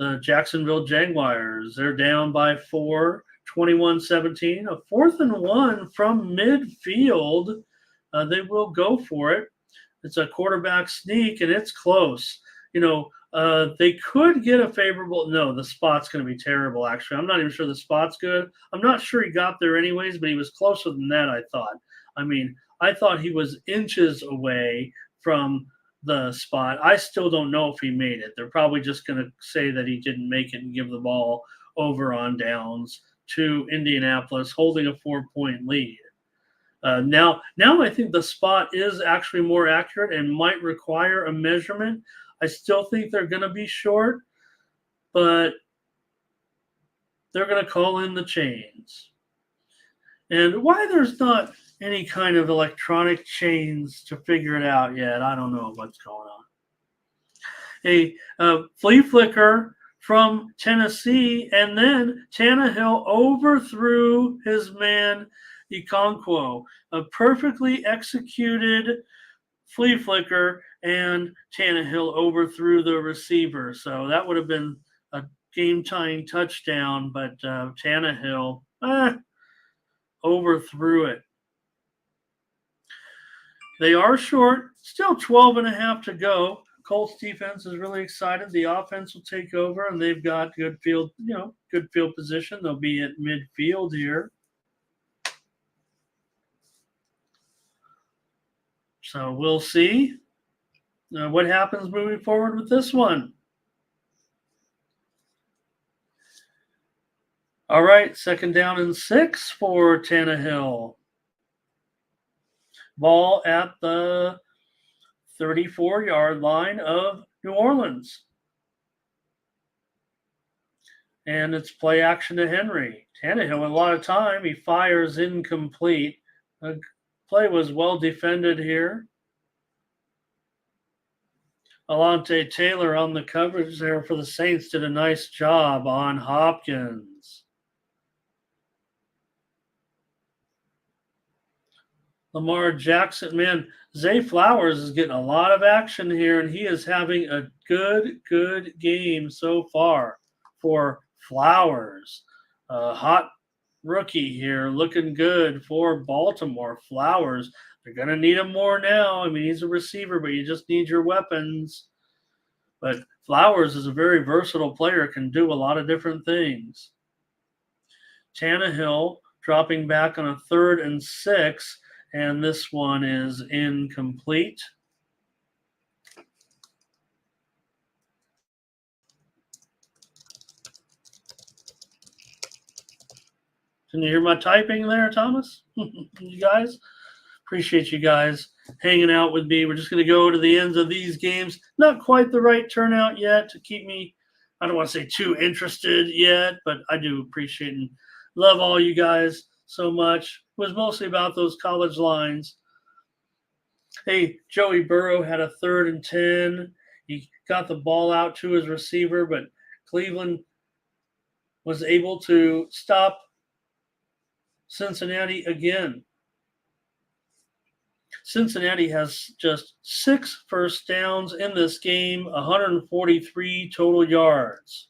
the Jacksonville Jaguars. They're down by 4, 21-17. A 4th and 1 from midfield. They will go for it. It's a quarterback sneak, and it's close. They could get a favorable – no, the spot's going to be terrible, actually. I'm not even sure the spot's good. I'm not sure he got there anyways, but he was closer than that, I thought. I mean, I thought he was inches away from – the spot. I still don't know if he made it. They're probably just going to say that he didn't make it and give the ball over on downs to Indianapolis, holding a 4-point lead. Now I think the spot is actually more accurate and might require a measurement. I still think they're going to be short, but they're going to call in the chains. And why there's not any kind of electronic chains to figure it out yet, I don't know what's going on. A flea flicker from Tennessee, and then Tannehill overthrew his man Okonkwo. A perfectly executed flea flicker, and Tannehill overthrew the receiver. So that would have been a game-tying touchdown, but Tannehill overthrew it. They are short, still 12 and a half to go. Colts defense is really excited. The offense will take over, and they've got good field position. They'll be at midfield here. So we'll see what happens moving forward with this one. All right, 2nd down and 6 for Tannehill. Ball at the 34-yard line of New Orleans. And it's play action to Henry. Tannehill with a lot of time. He fires incomplete. The play was well defended here. Alontae Taylor on the coverage there for the Saints did a nice job on Hopkins. Lamar Jackson, man, Zay Flowers is getting a lot of action here, and he is having a good game so far for Flowers. Hot rookie here, looking good for Baltimore. Flowers, they're going to need him more now. I mean, he's a receiver, but you just need your weapons. But Flowers is a very versatile player, can do a lot of different things. Tannehill dropping back on a 3rd and 6, and this one is incomplete. Can you hear my typing there, Thomas? You guys? Appreciate you guys hanging out with me. We're just going to go to the ends of these games. Not quite the right turnout yet to keep me, I don't want to say too interested yet, but I do appreciate and love all you guys so much. It was mostly about those college lines. Hey, Joey Burrow had a 3rd and 10. He got the ball out to his receiver, but Cleveland was able to stop Cincinnati again. Cincinnati has just 6 first downs in this game, 143 total yards.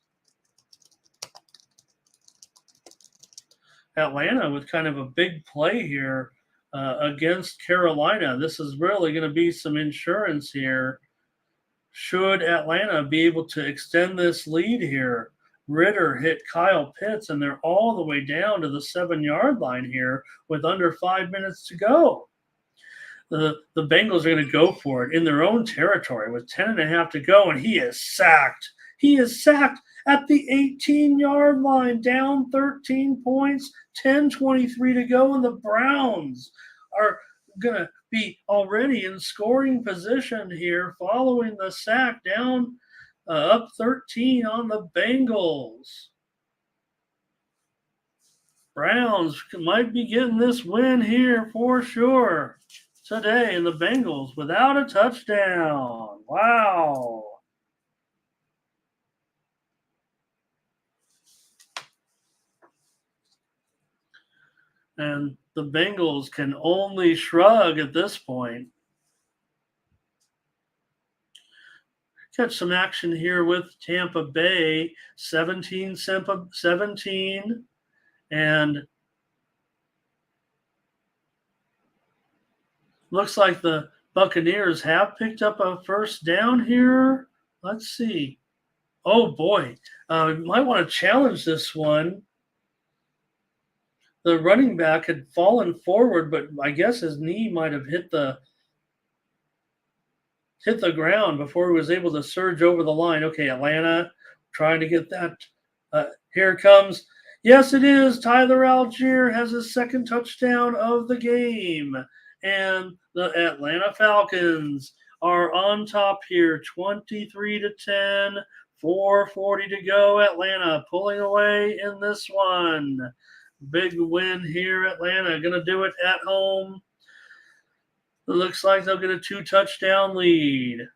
Atlanta with kind of a big play here against Carolina. This is really going to be some insurance here. Should Atlanta be able to extend this lead here? Ritter hit Kyle Pitts, and they're all the way down to the 7-yard line here with under 5 minutes to go. The Bengals are going to go for it in their own territory with 10 and a half to go, and he is sacked. He is sacked at the 18-yard line, down 13 points, 10:23 to go, and the Browns are going to be already in scoring position here following the sack, down up 13 on the Bengals. Browns might be getting this win here for sure today, and the Bengals without a touchdown. Wow. And the Bengals can only shrug at this point. Catch some action here with Tampa Bay, 17, and looks like the Buccaneers have picked up a first down here. Let's see. Oh, boy. Might want to challenge this one. The running back had fallen forward, but I guess his knee might have hit the ground before he was able to surge over the line. Okay, Atlanta trying to get that. Here it comes. Yes, it is. Tyler Algier has his 2nd touchdown of the game. And the Atlanta Falcons are on top here, 23-10, 4:40 to go. Atlanta pulling away in this one. Big win here, Atlanta. Going to do it at home. It looks like they'll get a 2-touchdown lead.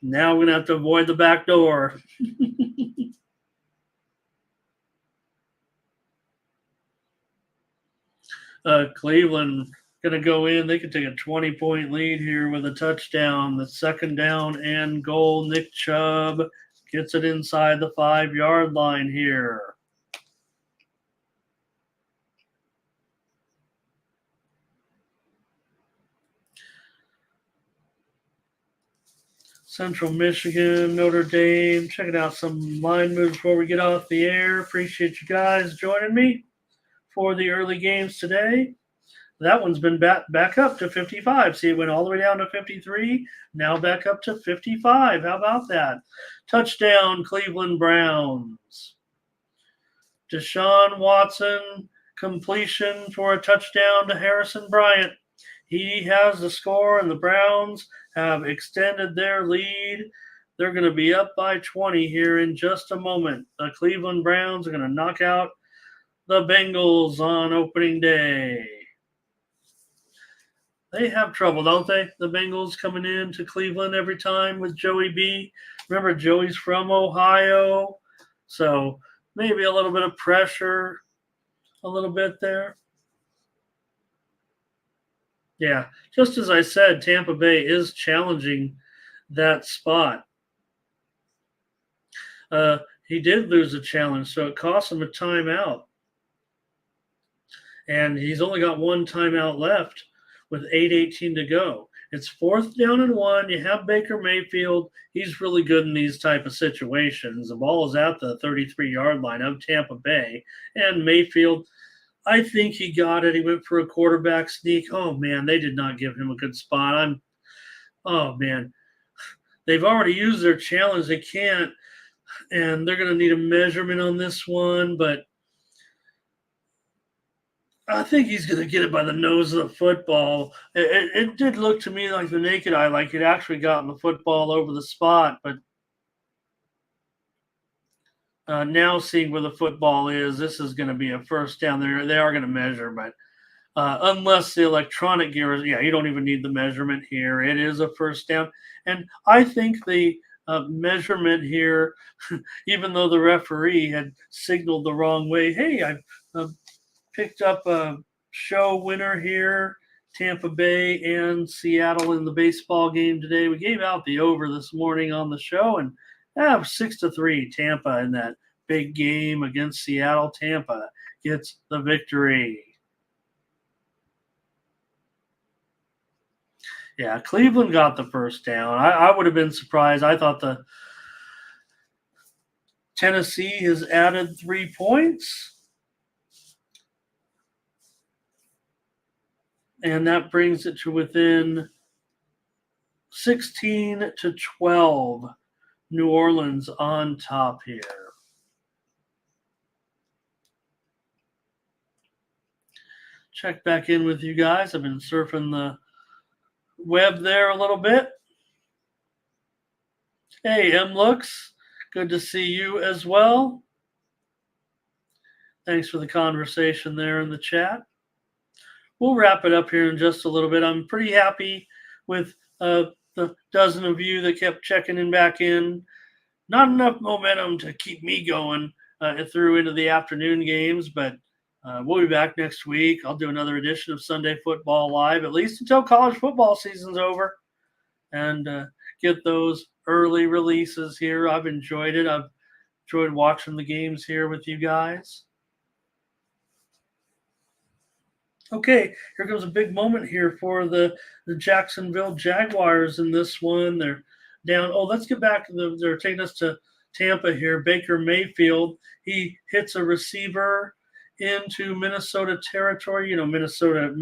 Now we're going to have to avoid the back door. Cleveland going to go in. They could take a 20-point lead here with a touchdown. The second down and goal. Nick Chubb gets it inside the 5-yard line here. Central Michigan, Notre Dame. Checking out some line moves before we get off the air. Appreciate you guys joining me for the early games today. That one's been back up to 55. See, it went all the way down to 53. Now back up to 55. How about that? Touchdown, Cleveland Browns. Deshaun Watson, completion for a touchdown to Harrison Bryant. He has the score, and the Browns have extended their lead. They're going to be up by 20 here in just a moment. The Cleveland Browns are going to knock out the Bengals on opening day. They have trouble, don't they? The Bengals coming in to Cleveland every time with Joey B. Remember, Joey's from Ohio, so maybe a little bit of pressure, a little bit there. Yeah, just as I said, Tampa Bay is challenging that spot. He did lose a challenge, so it cost him a timeout. And he's only got one timeout left with 8:18 to go. It's 4th down and 1. You have Baker Mayfield. He's really good in these type of situations. The ball is at the 33-yard line of Tampa Bay. And Mayfield, I think he got it. He went for a quarterback sneak. Oh, man, they did not give him a good spot. Oh, man. They've already used their challenge. They can't. And they're going to need a measurement on this one. But I think he's going to get it by the nose of the football. It did look to me like the naked eye, like it actually gotten the football over the spot. But now seeing where the football is, this is going to be a first down. They are going to measure, but unless the electronic gear is, you don't even need the measurement here. It is a first down. And I think the measurement here, even though the referee had signaled the wrong way, hey, I've picked up a show winner here, Tampa Bay and Seattle in the baseball game today. We gave out the over this morning on the show, and 6-3 Tampa in that big game against Seattle. Tampa gets the victory. Yeah, Cleveland got the first down. I would have been surprised. I thought the Tennessee has added 3 points. And that brings it to within 16-12. New Orleans on top here. Check back in with you guys. I've been surfing the web there a little bit. Hey, M-Looks. Good to see you as well. Thanks for the conversation there in the chat. We'll wrap it up here in just a little bit. I'm pretty happy with the dozen of you that kept checking in back in. Not enough momentum to keep me going through into the afternoon games, but we'll be back next week. I'll do another edition of Sunday Football Live, at least until college football season's over, and get those early releases here. I've enjoyed it. I've enjoyed watching the games here with you guys. Okay, here comes a big moment here for the Jacksonville Jaguars in this one. They're down. Oh, let's get back. They're taking us to Tampa here. Baker Mayfield, he hits a receiver into Minnesota territory. Minnesota,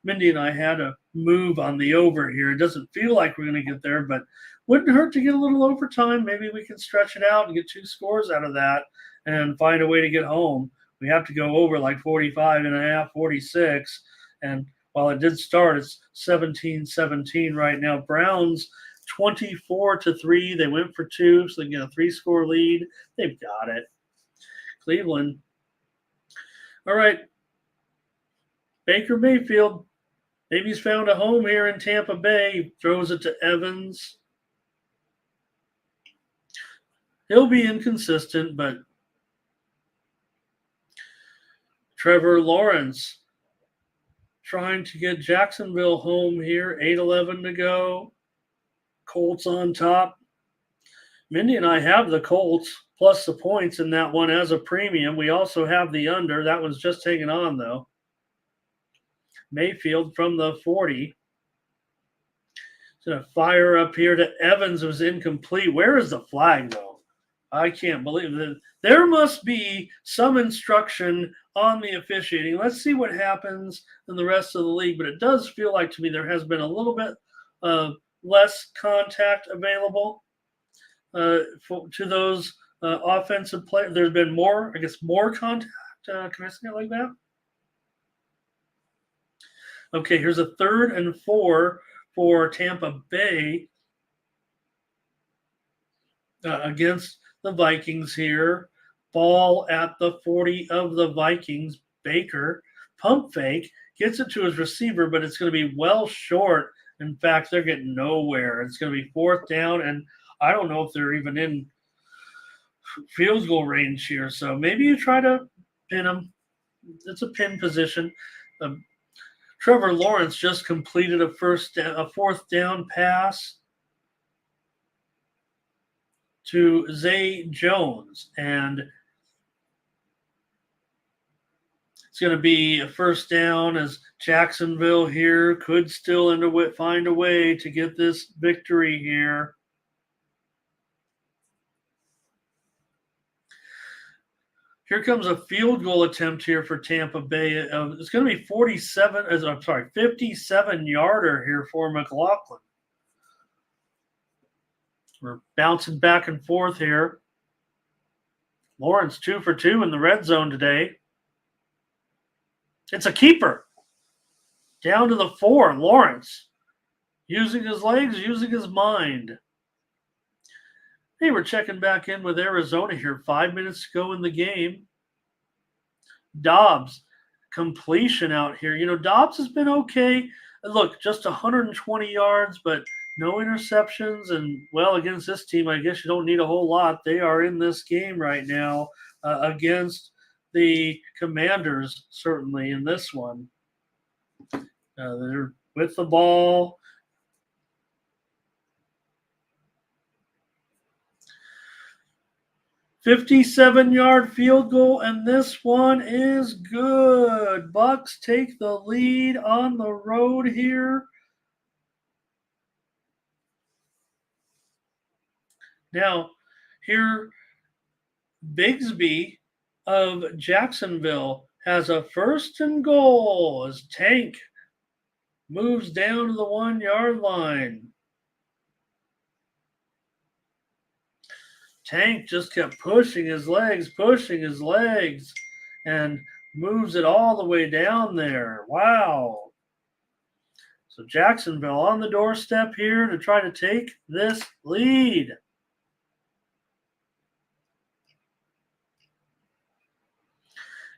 Mindy and I had a move on the over here. It doesn't feel like we're going to get there, but wouldn't hurt to get a little overtime. Maybe we can stretch it out and get 2 scores out of that and find a way to get home. We have to go over like 45.5, 46. And while it did start, it's 17-17 right now. Browns 24-3. They went for 2, so they get a 3-score lead. They've got it. Cleveland. All right. Baker Mayfield. Maybe he's found a home here in Tampa Bay. He throws it to Evans. He'll be inconsistent, but Trevor Lawrence trying to get Jacksonville home here. 8:11 to go. Colts on top. Mindy and I have the Colts plus the points in that one as a premium. We also have the under. That one's just hanging on, though. Mayfield from the 40. Going to fire up here to Evans. Was incomplete. Where is the flag, though? I can't believe that. There must be some instruction on the officiating. Let's see what happens in the rest of the league. But it does feel like to me there has been a little bit less contact available to those offensive players. There's been more, I guess, more contact. Can I say it like that? Okay, here's a 3rd and 4 for Tampa Bay against the Vikings here. Ball at the 40 of the Vikings. Baker, pump fake, gets it to his receiver, but it's going to be well short. In fact, they're getting nowhere. It's going to be 4th down, and I don't know if they're even in field goal range here. So maybe you try to pin them. It's a pin position. Trevor Lawrence just completed a 4th down pass to Zay Jones, and it's going to be a 1st down as Jacksonville here could still find a way to get this victory here. Here comes a field goal attempt here for Tampa Bay. It's going to be 57-yarder here for McLaughlin. We're bouncing back and forth here. Lawrence 2 for 2 in the red zone today. It's a keeper. Down to the 4, Lawrence. Using his legs, using his mind. Hey, we're checking back in with Arizona here. 5 minutes to go in the game. Dobbs, completion out here. Dobbs has been okay. Look, just 120 yards, but no interceptions. And, well, against this team, I guess you don't need a whole lot. They are in this game right now against the Commanders, certainly in this one. They're with the ball. "57-yard field goal, and this one is good. Bucks take the lead on the road here. Now, here, Bigsby of Jacksonville has a 1st and goal as Tank moves down to the 1-yard line. Tank just kept pushing his legs, and moves it all the way down there. Wow. So Jacksonville on the doorstep here to try to take this lead.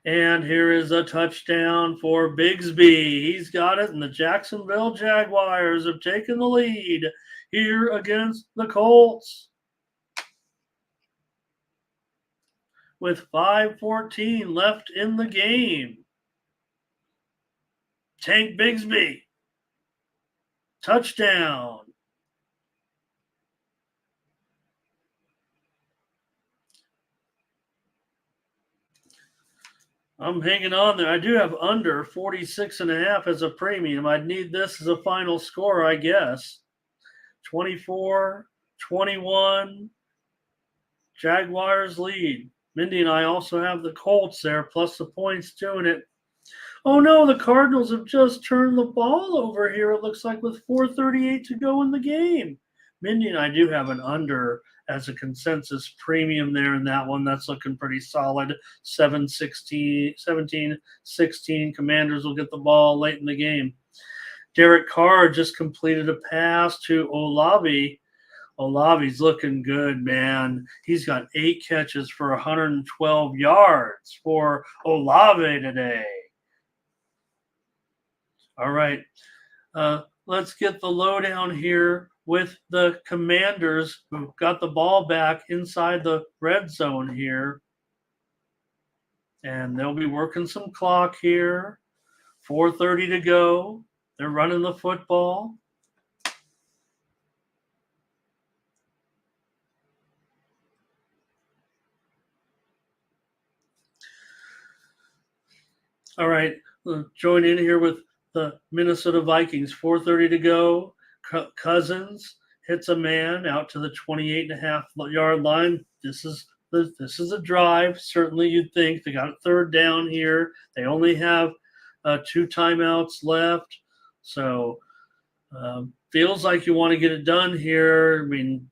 And here is a touchdown for Bigsby. He's got it, and the Jacksonville Jaguars have taken the lead here against the Colts. With 5:14 left in the game. Tank Bigsby. Touchdown. I'm hanging on there. I do have under 46.5 as a premium. I'd need this as a final score, I guess. 24-21. Jaguars lead. Mindy and I also have the Colts there, plus the points doing it. Oh no, the Cardinals have just turned the ball over here, it looks like, with 4:38 to go in the game. Mindy and I do have an under as a consensus premium there in that one. That's looking pretty solid. 17-16. Commanders will get the ball late in the game. Derek Carr just completed a pass to Olave. Olave's looking good, man. He's got 8 catches for 112 yards for Olave today. All right. Let's get the lowdown here with the Commanders, who got the ball back inside the red zone here. And they'll be working some clock here. 4:30 to go. They're running the football. All right, we'll join in here with the Minnesota Vikings. 4:30 to go. Cousins hits a man out to the 28.5-yard line. This is a drive. Certainly, you'd think they got a third down here. They only have 2 timeouts left, so feels like you want to get it done here. I mean,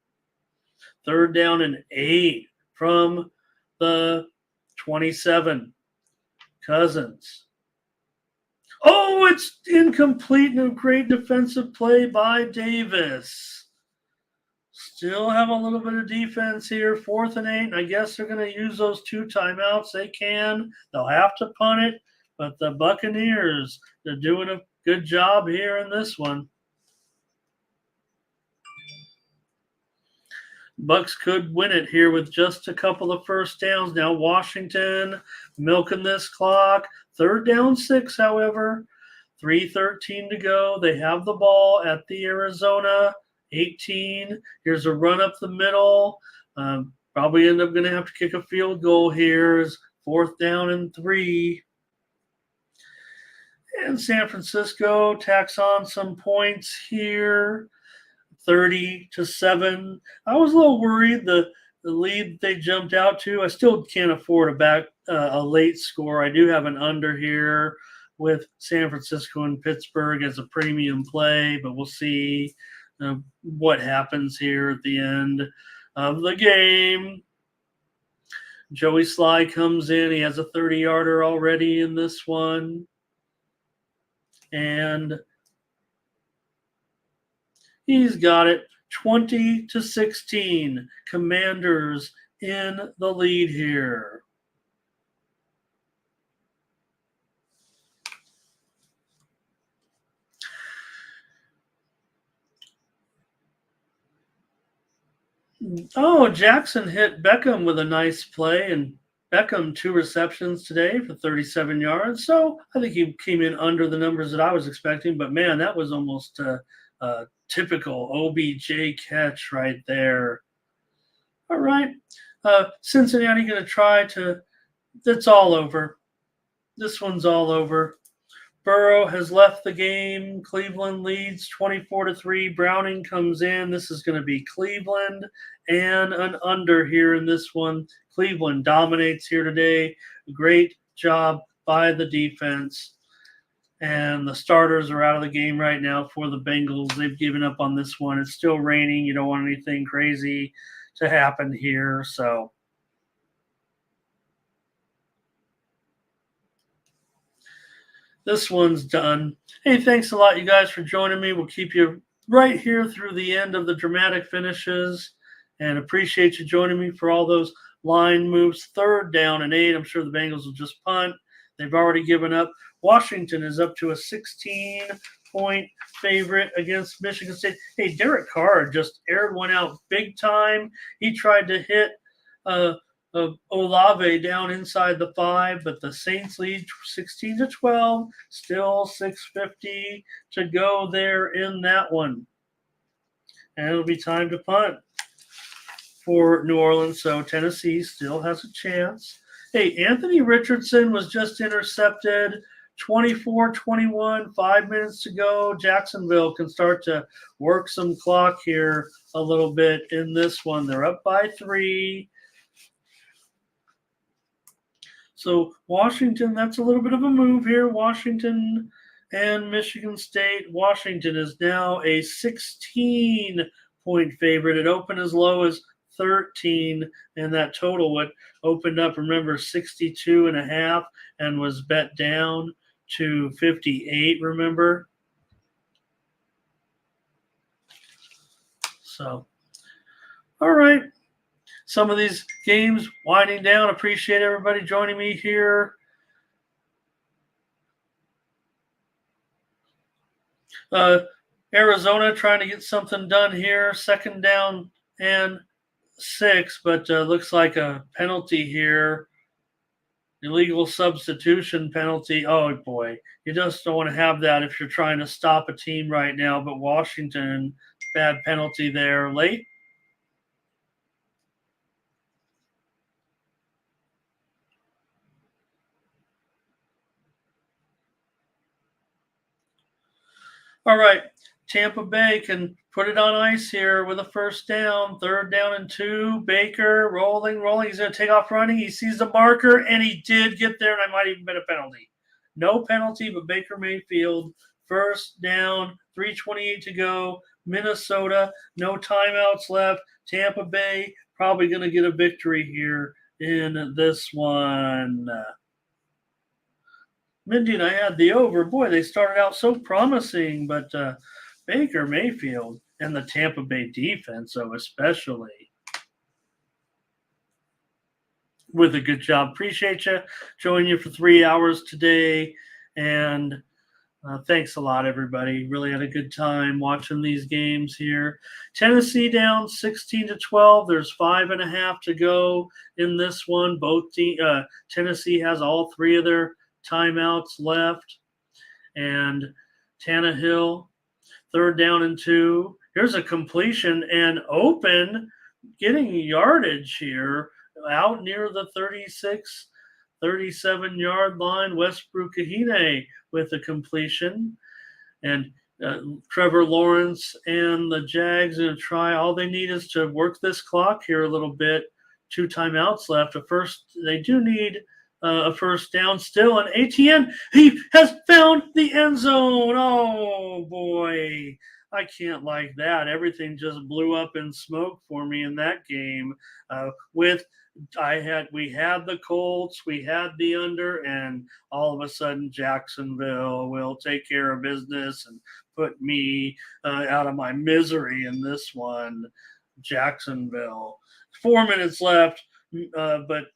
3rd down and 8 from the 27. Cousins. Oh, it's incomplete and a great defensive play by Davis. Still have a little bit of defense here. 4th and 8. And I guess they're going to use those 2 timeouts. They can. They'll have to punt it. But the Buccaneers, they're doing a good job here in this one. Bucks could win it here with just a couple of first downs. Now Washington milking this clock. 3rd down 6, however. 3:13 to go. They have the ball at the Arizona 18. Here's a run up the middle. Probably end up going to have to kick a field goal here. 4th down and 3. And San Francisco tacks on some points here. 30-7. I was a little worried the lead they jumped out to. I still can't afford a late score. I do have an under here with San Francisco and Pittsburgh as a premium play, but we'll see what happens here at the end of the game. Joey Sly comes in. He has a 30-yarder already in this one. And he's got it. 20-16. Commanders in the lead here. Oh, Jackson hit Beckham with a nice play, and Beckham 2 receptions today for 37 yards. So I think he came in under the numbers that I was expecting. But, man, that was almost a typical OBJ catch right there. All right. Cincinnati going to try to – it's all over. This one's all over. Burrow has left the game. Cleveland leads 24-3. Browning comes in. This is going to be Cleveland and an under here in this one. Cleveland dominates here today. Great job by the defense. And the starters are out of the game right now for the Bengals. They've given up on this one. It's still raining. You don't want anything crazy to happen here. So this one's done. Hey, thanks a lot, you guys, for joining me. We'll keep you right here through the end of the dramatic finishes, and appreciate you joining me for all those line moves. 3rd down and 8. I'm sure the Bengals will just punt. They've already given up. Washington is up to a 16-point favorite against Michigan State. Hey, Derek Carr just aired one out big time. He tried to hit Olave down inside the 5, but the Saints lead 16-12. Still 6:50 to go there in that one. And it'll be time to punt for New Orleans, so Tennessee still has a chance. Hey, Anthony Richardson was just intercepted. 24-21, 5 minutes to go. Jacksonville can start to work some clock here a little bit in this one. They're up by 3. So Washington, that's a little bit of a move here. Washington and Michigan State. Washington is now a 16-point favorite. It opened as low as 13, and that total what opened up, remember, 62.5 and was bet down to 58, remember? So, all right. Some of these games winding down. Appreciate everybody joining me here. Arizona trying to get something done here. 2nd down and 6, but looks like a penalty here. Illegal substitution penalty. Oh boy, you just don't want to have that if you're trying to stop a team right now. But Washington, bad penalty there late. All right, Tampa Bay can put it on ice here with a 1st down, 3rd down and 2. Baker rolling. He's going to take off running. He sees the marker, and he did get there, and I might even been a penalty. No penalty, but Baker Mayfield, 1st down, 3:28 to go. Minnesota, no timeouts left. Tampa Bay probably going to get a victory here in this one. Mindy and I had the over. Boy, they started out so promising, but Baker Mayfield and the Tampa Bay defense, so especially with a good job. Appreciate you joining you for 3 hours today, and thanks a lot, everybody. Really had a good time watching these games here. Tennessee down 16-12. There's 5.5 to go in this one. Tennessee has all 3 of their timeouts left, and Tannehill, 3rd down and 2. Here's a completion and open, getting yardage here out near the 36, 37-yard line. Westbrook-Kahine with a completion, and Trevor Lawrence and the Jags going to try. All they need is to work this clock here a little bit. 2 timeouts left. They do need a 1st down still, and ATN, he has found the end zone. Oh boy, I can't like that. Everything just blew up in smoke for me in that game. We had the Colts, we had the under, and all of a sudden Jacksonville will take care of business and put me out of my misery in this one. Jacksonville, 4 minutes left, but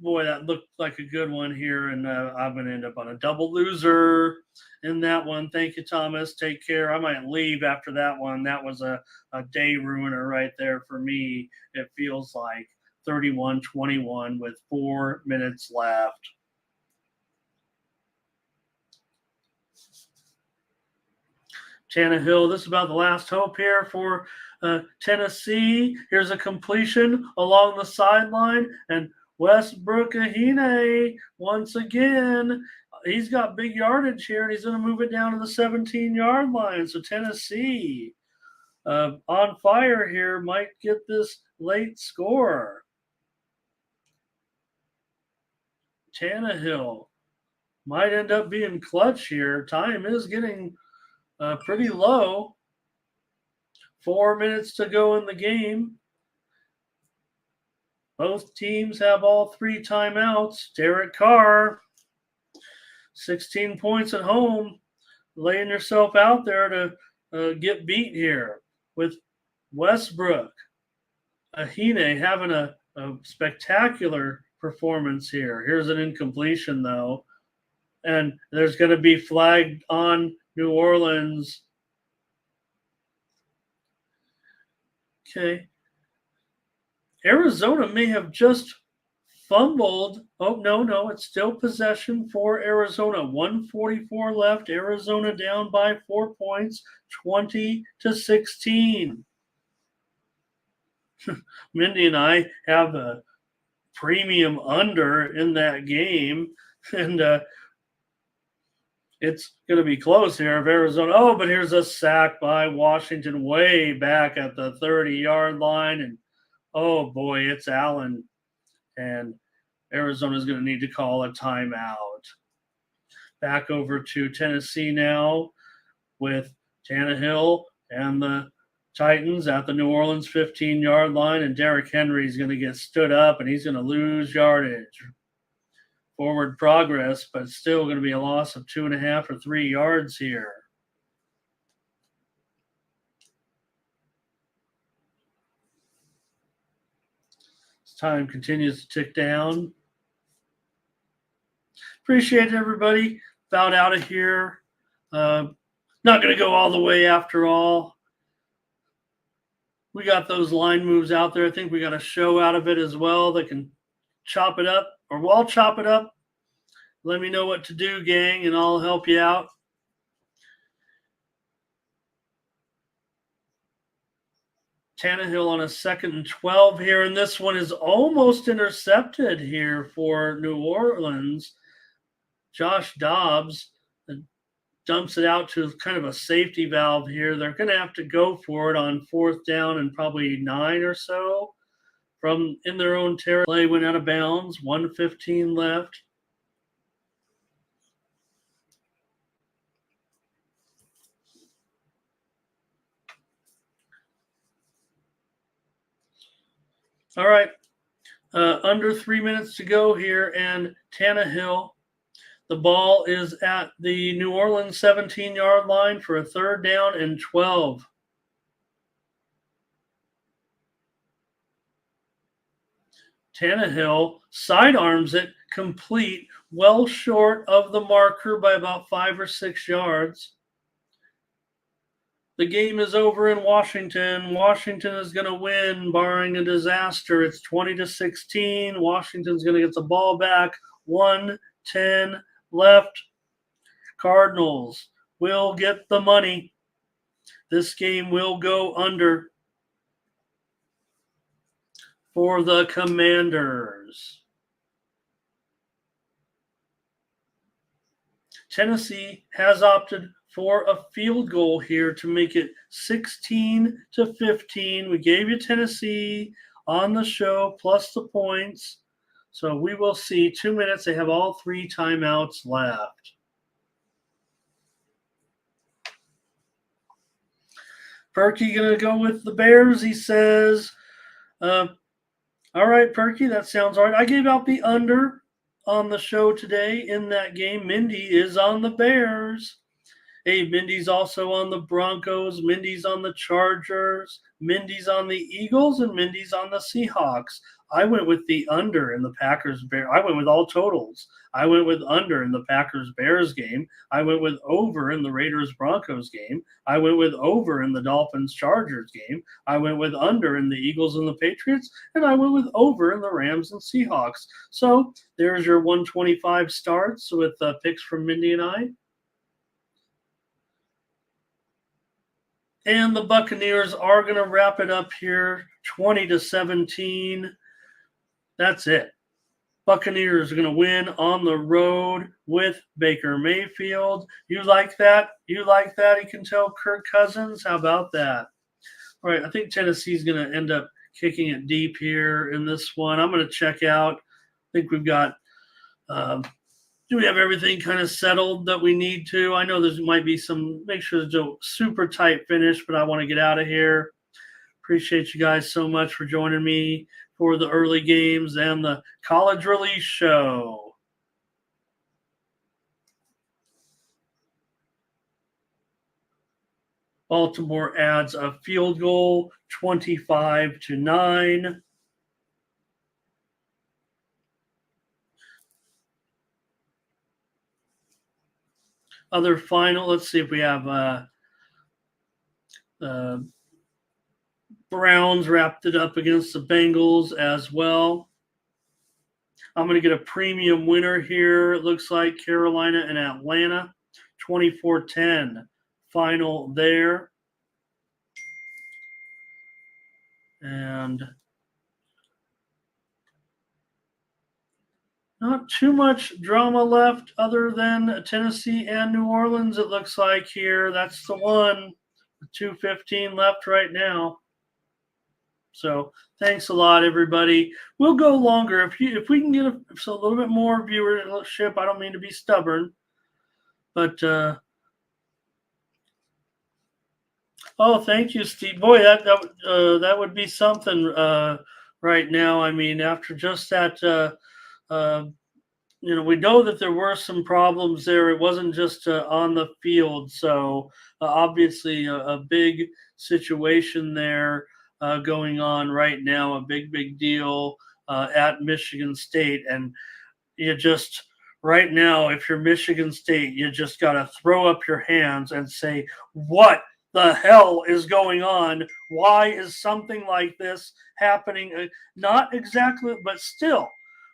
boy, that looked like a good one here, and I'm going to end up on a double loser in that one. Thank you, Thomas. Take care. I might leave after that one. That was a day ruiner right there for me. It feels like 31-21 with 4 minutes left. Tannehill, this is about the last hope here for Tennessee. Here's a completion along the sideline, and Westbrook-Kahine, once again, he's got big yardage here, and he's going to move it down to the 17-yard line. So Tennessee, on fire here, might get this late score. Tannehill might end up being clutch here. Time is getting pretty low. 4 minutes to go in the game. Both teams have all 3 timeouts. Derek Carr, 16 points at home, laying yourself out there to get beat here with Westbrook. Ahine having a spectacular performance here. Here's an incompletion, though. And there's going to be flagged on New Orleans. Okay. Arizona may have just fumbled. Oh, no, it's still possession for Arizona. 1:44 left. Arizona down by 4 points, 20-16. Mindy and I have a premium under in that game, and it's going to be close here if Arizona. Oh, but here's a sack by Washington way back at the 30-yard line, and oh boy, it's Allen, and Arizona's going to need to call a timeout. Back over to Tennessee now with Tannehill and the Titans at the New Orleans 15-yard line, and Derrick Henry is going to get stood up, and he's going to lose yardage. Forward progress, but still going to be a loss of 2.5 or 3 yards here. As time continues to tick down. Appreciate it, everybody. About out of here. Not going to go all the way after all. We got those line moves out there. I think we got a show out of it as well that can chop it up, or we'll chop it up. Let me know what to do, gang, and I'll help you out. Tannehill on a 2nd and 12 here, and this one is almost intercepted here for New Orleans. Josh Dobbs dumps it out to kind of a safety valve here. They're going to have to go for it on 4th down and probably 9 or so from in their own territory. Play went out of bounds, 1:15 left. All right, under 3 minutes to go here, and Tannehill, the ball is at the New Orleans 17-yard line for a 3rd down and 12. Tannehill sidearms it complete, well short of the marker by about 5 or 6 yards. The game is over in Washington. Washington is going to win, barring a disaster. It's 20-16. Washington's going to get the ball back. 1:10 left. Cardinals will get the money. This game will go under for the Commanders. Tennessee has opted for a field goal here to make it 16-15. We gave you Tennessee on the show plus the points. So we will see. 2 minutes. They have all 3 timeouts left. Perky going to go with the Bears, he says. All right, Perky, that sounds all right. I gave out the under on the show today in that game. Mindy is on the Bears. Hey, Mindy's also on the Broncos. Mindy's on the Chargers. Mindy's on the Eagles, and Mindy's on the Seahawks. I went with the under in the Packers-Bears. I went with all totals. I went with under in the Packers-Bears game. I went with over in the Raiders-Broncos game. I went with over in the Dolphins-Chargers game. I went with under in the Eagles and the Patriots. And I went with over in the Rams and Seahawks. So there's your 125 starts with picks from Mindy and I. And the Buccaneers are going to wrap it up here, 20-17. That's it. Buccaneers are going to win on the road with Baker Mayfield. You like that? You like that? You can tell Kirk Cousins. How about that? All right, I think Tennessee's going to end up kicking it deep here in this one. I'm going to check out. I think we've got do we have everything kind of settled that we need to? I know there might be some, make sure there's a super tight finish, but I want to get out of here. Appreciate you guys so much for joining me for the early games and the college release show. Baltimore adds a field goal, 25-9. Other final, let's see if we have Browns wrapped it up against the Bengals as well. I'm going to get a premium winner here. It looks like Carolina and Atlanta, 24-10 final there. And not too much drama left other than Tennessee and New Orleans, it looks like here. That's the one. 2:15 left right now. So thanks a lot, everybody. We'll go longer if we can get a little bit more viewership. I don't mean to be stubborn, but oh, thank you, Steve. Boy, that would be something right now. I mean, after just that, we know that there were some problems there. It wasn't just on the field, so obviously a big situation there. Going on right now, a big deal at Michigan State, and you just right now, if you're Michigan State, you just got to throw up your hands and say, what the hell is going on? Why is something like this happening? Not exactly, but still,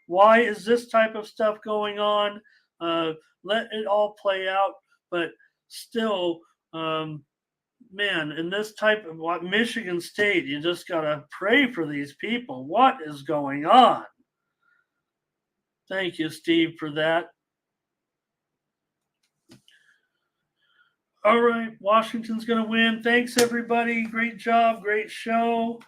why is this type of stuff going on? Uh, let it all play out, but still, man, in this type of what Michigan State, you just got to pray for these people. What is going on? Thank you, Steve, for that. All right, Washington's going to win. Thanks, everybody. Great job. Great show.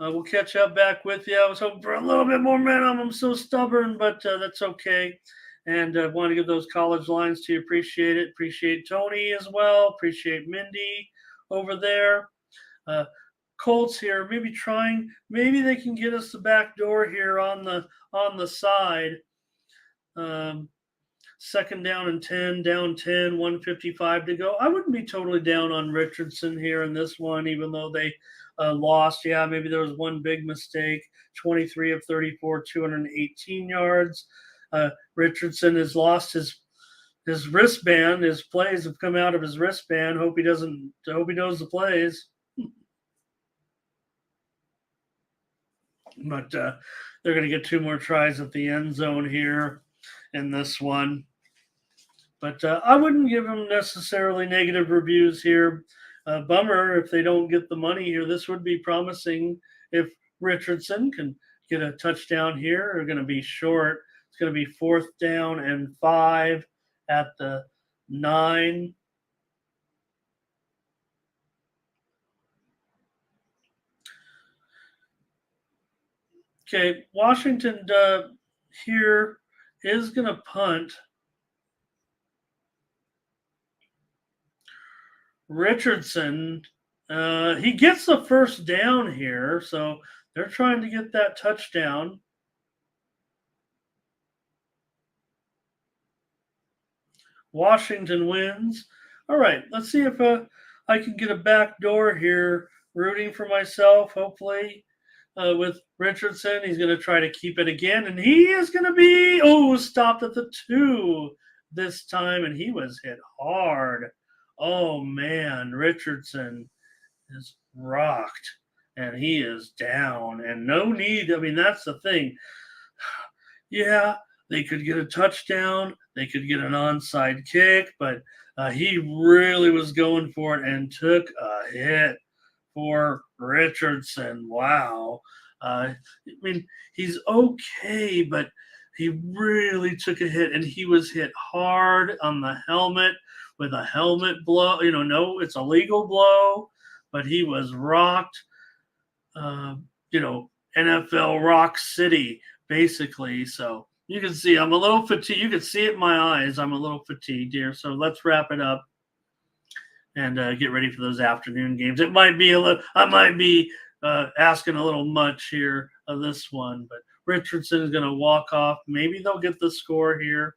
We'll catch up back with you. I was hoping for a little bit more momentum. I'm so stubborn, but that's okay. And I want to give those college lines to you. Appreciate it. Appreciate Tony as well. Appreciate Mindy over there. Colts here, maybe they can get us the back door here on the side. Second down and 10, down 10, 155 to go. I wouldn't be totally down on Richardson here in this one, even though they lost. Yeah, maybe there was one big mistake. 23 of 34, 218 yards. Richardson has lost his wristband. His plays have come out of his wristband. Hope he knows the plays. But they're going to get 2 more tries at the end zone here in this one. But I wouldn't give them necessarily negative reviews here. Bummer if they don't get the money here. This would be promising if Richardson can get a touchdown here. They're going to be short. It's going to be 4th down and 5 at the 9. Okay, Washington here is going to punt. Richardson, he gets the first down here, so they're trying to get that touchdown. Washington wins. All right, let's see if I can get a back door here. Rooting for myself, hopefully, with Richardson. He's going to try to keep it again, and he is going to be, stopped at the 2 this time, and he was hit hard. Oh, man, Richardson is rocked, and he is down, and no need. I mean, that's the thing. Yeah, they could get a touchdown. They could get an onside kick, but he really was going for it and took a hit for Richardson. Wow. I mean, he's okay, but he really took a hit, and he was hit hard on the helmet with a helmet blow. No, it's a legal blow, but he was rocked. NFL Rock City, basically. So you can see I'm a little fatigued. You can see it in my eyes. I'm a little fatigued here. So let's wrap it up and get ready for those afternoon games. It might be I might be asking a little much here of this one, but Richardson is going to walk off. Maybe they'll get the score here.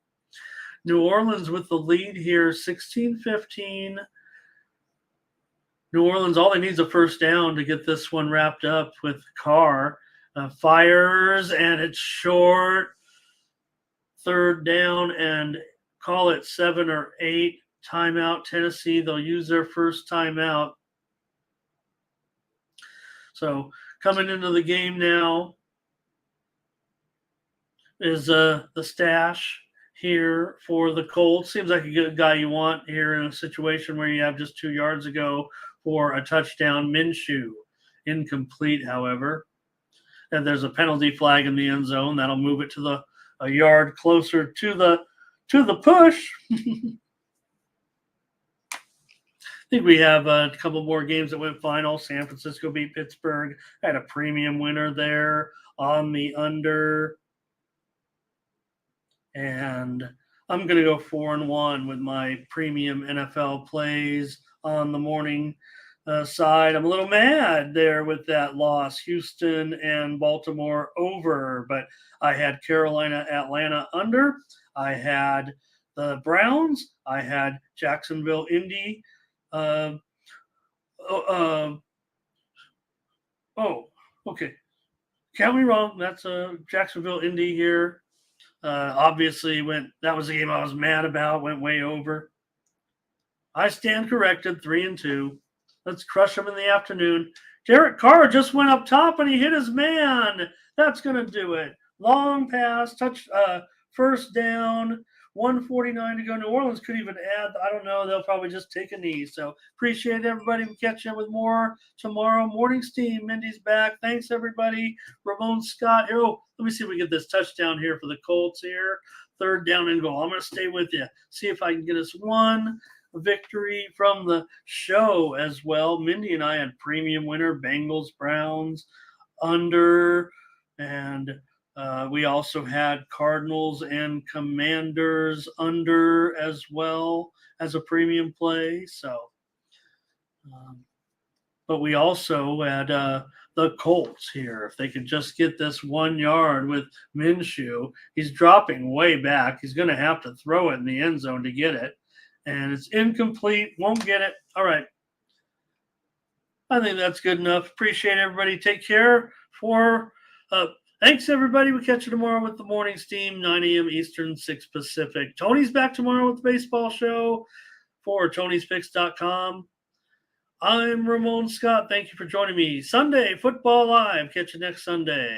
New Orleans with the lead here, 16-15. New Orleans, all they need is a first down to get this one wrapped up with Carr. Fires, and it's short. 3rd down, and call it 7 or 8. Timeout, Tennessee. They'll use their first timeout. So coming into the game now is the stash here for the Colts. Seems like a good guy you want here in a situation where you have just 2 yards ago for a touchdown. Minshew, incomplete, however. And there's a penalty flag in the end zone. That'll move it to a yard closer to the push. I think we have a couple more games that went final. San Francisco beat Pittsburgh. I had a premium winner there on the under. And I'm going to go 4-1 with my premium NFL plays on the morning side. I'm a little mad there with that loss. Houston and Baltimore over, but I had Carolina, Atlanta under. I had the Browns. I had Jacksonville, Indy. Okay. Count me wrong. That's Jacksonville, Indy here. Obviously, that was the game I was mad about. Went way over. I stand corrected. 3-2. Let's crush them in the afternoon. Derek Carr just went up top and he hit his man. That's gonna do it. Long pass, first down. 149 to go. New Orleans could even add. I don't know. They'll probably just take a knee. So appreciate everybody. We'll catch you with more tomorrow. Morning's team. Mindy's back. Thanks everybody. Ramon Scott. Oh, let me see if we get this touchdown here for the Colts here. 3rd down and goal. I'm gonna stay with you. See if I can get us one victory from the show as well. Mindy and I had premium winner Bengals Browns under, and we also had Cardinals and Commanders under as well as a premium play. So, but we also had the Colts here. If they could just get this 1 yard with Minshew, he's dropping way back. He's going to have to throw it in the end zone to get it. And it's incomplete. Won't get it. All right. I think that's good enough. Appreciate everybody. Take care. Thanks, everybody. We'll catch you tomorrow with the morning steam, 9 a.m. Eastern, 6 Pacific. Tony's back tomorrow with the baseball show for Tony'sPicks.com. I'm Ramon Scott. Thank you for joining me. Sunday, Football Live. Catch you next Sunday.